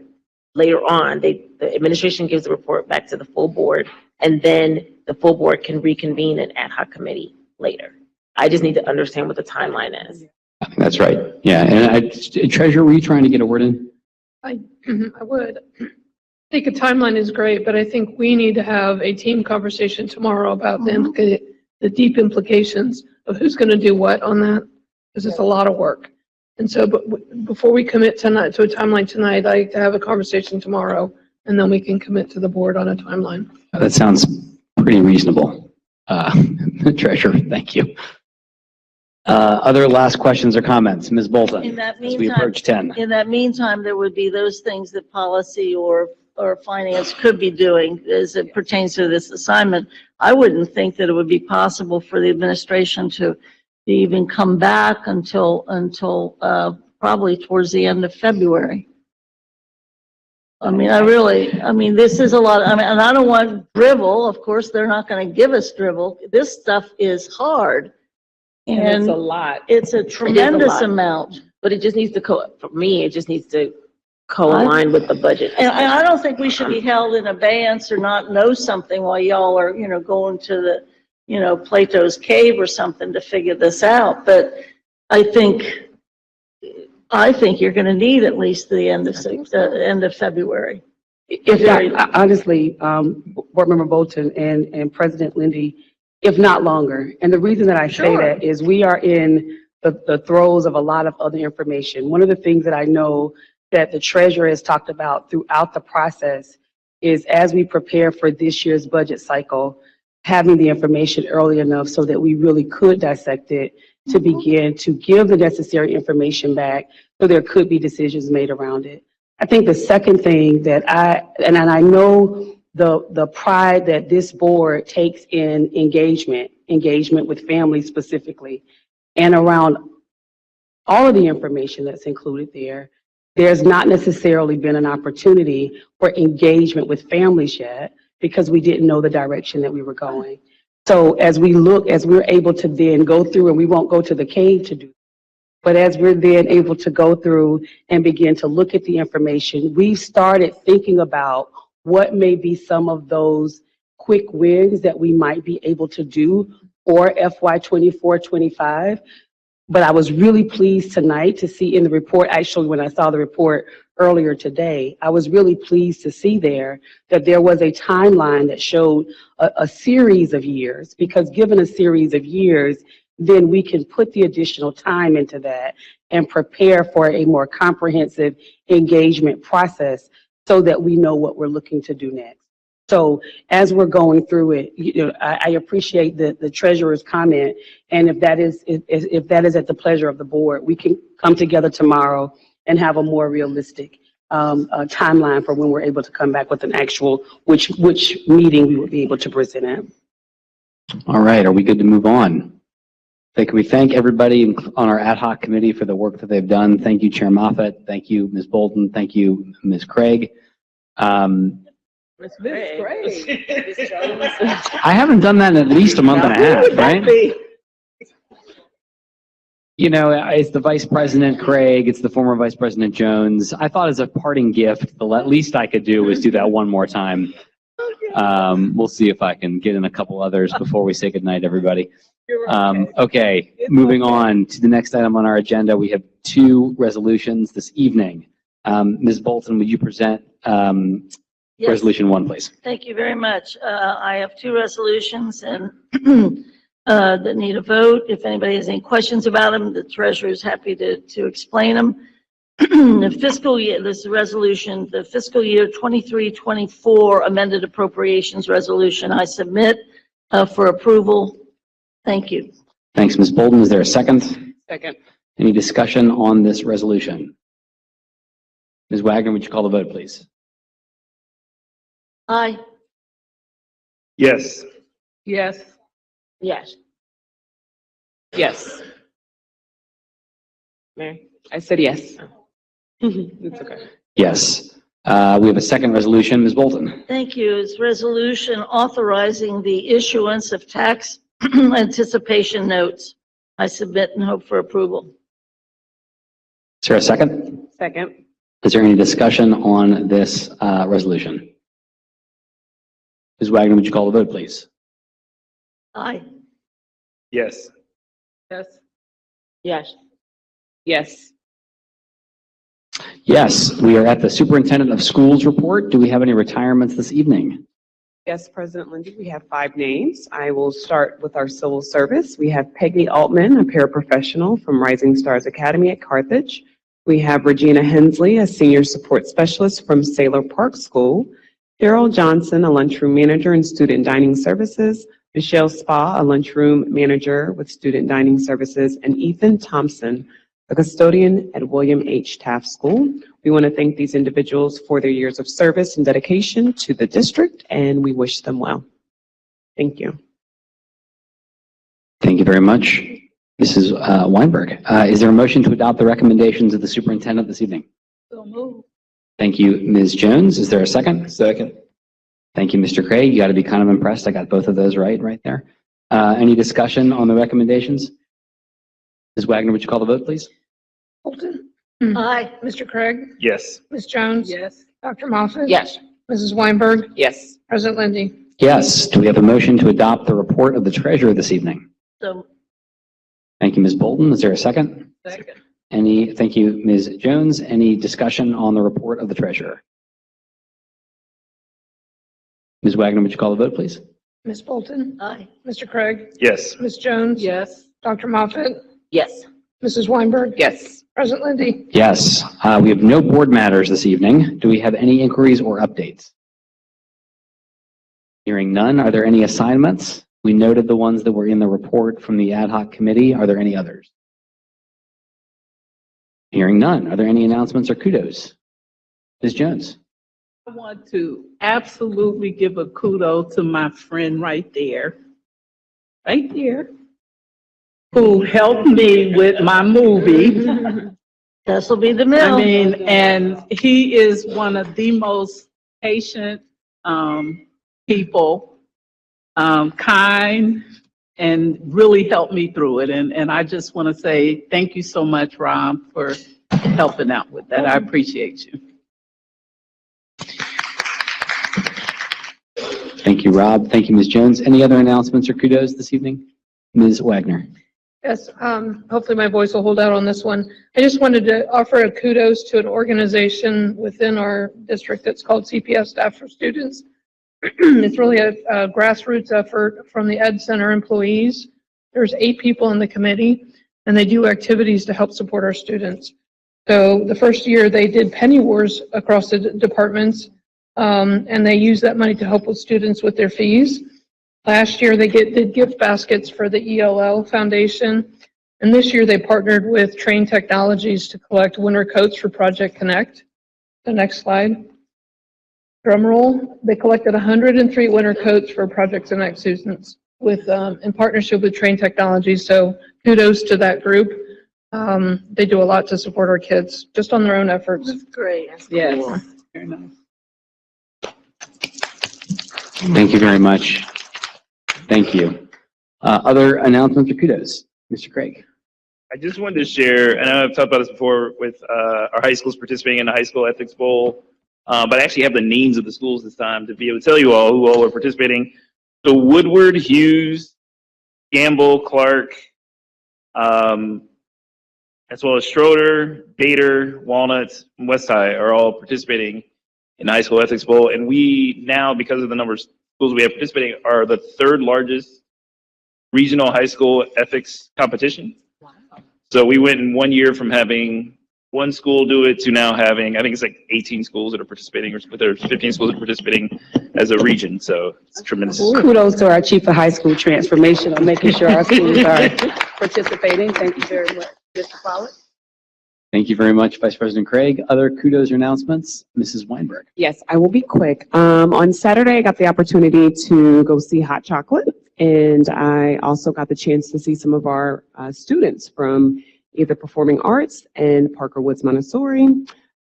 later on, the administration gives the report back to the full board, and then the full board can reconvene an ad hoc committee later. I just need to understand what the timeline is. I think that's right. Yeah. And Treasurer, were you trying to get a word in? I would. I think a timeline is great, but I think we need to have a team conversation tomorrow about the deep implications of who's going to do what on that, because it's a lot of work. And so, but before we commit tonight to a timeline tonight, I'd like to have a conversation tomorrow, and then we can commit to the board on a timeline. That sounds pretty reasonable. Treasurer, thank you. Other last questions or comments? Ms. Bolton, In that as we approach 10. In that meantime, there would be those things that policy or finance could be doing as it pertains to this assignment. I wouldn't think that it would be possible for the administration to even come back until probably towards the end of February. This is a lot. And I don't want drivel. Of course, they're not going to give us drivel. This stuff is hard. And it's a lot. It's a tremendous amount. But it just needs to for me, it just needs to co-align with the budget. And I don't think we should be held in abeyance or not know something while y'all are, going to the, Plato's cave or something to figure this out. But I think you're going to need at least the end of February. Honestly, Board Member Bolton and President Lindy, if not longer. And the reason that I say that is we are in the throes of a lot of other information. One of the things that I know that the treasurer has talked about throughout the process is, as we prepare for this year's budget cycle, having the information early enough so that we really could dissect it to begin to give the necessary information back so there could be decisions made around it. I think the second thing that I know the pride that this board takes in engagement with families specifically, and around all of the information that's included there, there's not necessarily been an opportunity for engagement with families yet because we didn't know the direction that we were going. So as we're able to then go through, and we won't go to the cave to do, but as we're then able to go through and begin to look at the information, we've started thinking about what may be some of those quick wins that we might be able to do for FY24-25. But I was really pleased tonight to see in the report, actually when I saw the report earlier today, I was really pleased to see there that there was a timeline that showed a series of years, because given a series of years, then we can put the additional time into that and prepare for a more comprehensive engagement process so that we know what we're looking to do next. So as we're going through it, I appreciate the treasurer's comment, and if that is at the pleasure of the board, we can come together tomorrow and have a more realistic timeline for when we're able to come back with an actual which meeting we would be able to present at. All right, are we good to move on? Can we thank everybody on our ad hoc committee for the work that they've done? Thank you, Chair Moffett. Thank you, Ms. Bolton. Thank you, Ms. Craig. Ms. I haven't done that in at least a month and a half, right? You know, it's the Vice President Craig, it's the former Vice President Jones. I thought as a parting gift, the least I could do was do that one more time. We'll see if I can get in a couple others before we say goodnight, everybody. Okay, moving on to the next item on our agenda. We have 2 resolutions this evening. Ms. Bolton, would you present Yes. Resolution 1, please? Thank you very much. I have 2 resolutions and that need a vote. If anybody has any questions about them, the treasurer is happy to explain them. The fiscal year, this is a resolution, the fiscal year 23-24 amended appropriations resolution I submit for approval. Thank you. Thanks, Ms. Bolton. Is there a second? Second. Any discussion on this resolution? Ms. Wagner, would you call the vote, please? Aye. Yes. Yes. Yes. Yes. Mary? I said yes. It's okay. Yes. We have a second resolution. Ms. Bolton. Thank you. It's resolution authorizing the issuance of tax anticipation notes. I submit and hope for approval. Is there a second? Second. Is there any discussion on this resolution? Ms. Wagner, would you call the vote, please? Aye. Yes. Yes. Yes. Yes. Yes, we are at the Superintendent of Schools report. Do we have any retirements this evening? Yes, President Lindy, we have 5 names. I will start with our civil service. We have Peggy Altman, a paraprofessional from Rising Stars Academy at Carthage. We have Regina Hensley, a senior support specialist from Saylor Park School. Cheryl Johnson, a lunchroom manager in student dining services. Michelle Spa, a lunchroom manager with student dining services. And Ethan Thompson, a custodian at William H. Taft School. We want to thank these individuals for their years of service and dedication to the district, and we wish them well. Thank you. Thank you very much. Mrs. Weinberg, is there a motion to adopt the recommendations of the superintendent this evening? So move. Thank you, Ms. Jones. Is there a second? Second. Thank you, Mr. Craig. You got to be kind of impressed. I got both of those right there. Any discussion on the recommendations? Ms. Wagner, would you call the vote, please? Bolton? Aye. Mr. Craig? Yes. Ms. Jones? Yes. Dr. Moffett? Yes. Mrs. Weinberg? Yes. President Lindy? Yes. Do we have a motion to adopt the report of the treasurer this evening? So, Thank you, Ms. Bolton. Is there a second? Second. Thank you, Ms. Jones. Any discussion on the report of the treasurer? Ms. Wagner, would you call the vote, please? Ms. Bolton? aye. Mr. Craig? Yes. Ms. Jones? Yes. Dr. Moffett? Yes. Mrs. Weinberg? Yes. President Lindy? Yes. We have no board matters this evening. Do we have any inquiries or updates? Hearing none, are there any assignments? We noted the ones that were in the report from the ad hoc committee. Are there any others? Hearing none, are there any announcements or kudos? Ms. Jones? I want to absolutely give a kudo to my friend right there, who helped me with my movie. This'll be the mill. I mean, and he is one of the most patient people, kind, and really helped me through it. And I just want to say thank you so much, Rob, for helping out with that. I appreciate you. Thank you, Rob. Thank you, Ms. Jones. Any other announcements or kudos this evening? Ms. Wagner. Yes, hopefully my voice will hold out on this one. I just wanted to offer a kudos to an organization within our district that's called CPS Staff for Students. It's really a grassroots effort from the Ed Center employees. There's 8 people in the committee, and they do activities to help support our students. So the first year they did penny wars across the departments, and they used that money to help with students with their fees. Last year, they did gift baskets for the ELL Foundation, and this year they partnered with Train Technologies to collect winter coats for Project Connect. The next slide. Drum roll. They collected 103 winter coats for Project Connect students in partnership with Train Technologies, so kudos to that group. They do a lot to support our kids, just on their own efforts. That's great. Yes. Very nice. Thank you very much. Thank you. Other announcements or kudos? Mr. Craig. I just wanted to share, and I've talked about this before with our high schools participating in the High School Ethics Bowl, but I actually have the names of the schools this time to be able to tell you all who all are participating. So Woodward, Hughes, Gamble, Clark, as well as Schroeder, Bader, Walnut, and West High are all participating in the High School Ethics Bowl. And we now, because of the number of schools we have participating, are the 3rd largest regional high school ethics competition. Wow. So we went in 1 year from having 1 school do it to now having, I think it's like 18 schools that are participating, or there's 15 schools that are participating as a region. So it's tremendous. Kudos to our Chief of High School Transformation on making sure our schools are participating. Thank you very much, Mr. Follett. Thank you very much, Vice President Craig. Other kudos or announcements? Mrs. Weinberg. Yes, I will be quick. On Saturday, I got the opportunity to go see Hot Chocolate, and I also got the chance to see some of our students from either Performing Arts and Parker Woods Montessori.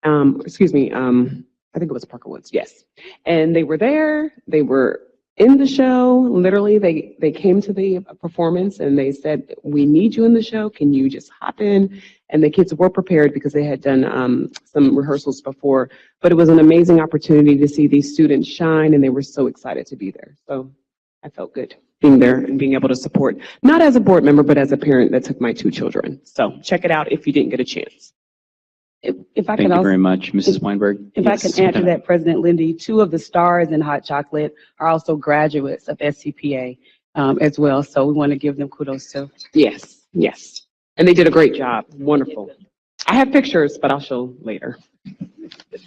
I think it was Parker Woods, yes. And they were there, they were in the show. Literally, they came to the performance and they said, "We need you in the show. Can you just hop in?" And the kids were prepared because they had done some rehearsals before. But it was an amazing opportunity to see these students shine, and they were so excited to be there. So I felt good being there and being able to support, not as a board member, but as a parent that took my 2 children. So check it out if you didn't get a chance. If I Thank could you also, very much, Mrs. Weinberg. if I can add to that, President Lindy, 2 of the stars in Hot Chocolate are also graduates of SCPA as well. So we want to give them kudos too. Yes, yes. And they did a great job. Wonderful. I have pictures, but I'll show later.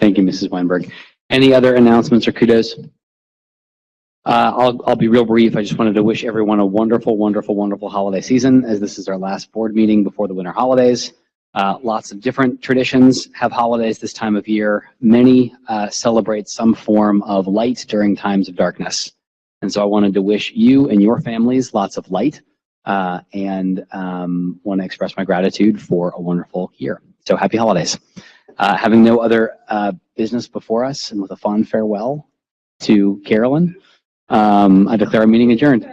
Thank you, Mrs. Weinberg. Any other announcements or kudos? I'll be real brief. I just wanted to wish everyone a wonderful, wonderful, wonderful holiday season, as this is our last board meeting before the winter holidays. Lots of different traditions have holidays this time of year. Many celebrate some form of light during times of darkness. And so I wanted to wish you and your families lots of light and want to express my gratitude for a wonderful year. So happy holidays. Having no other business before us, and with a fond farewell to Carolyn, I declare our meeting adjourned.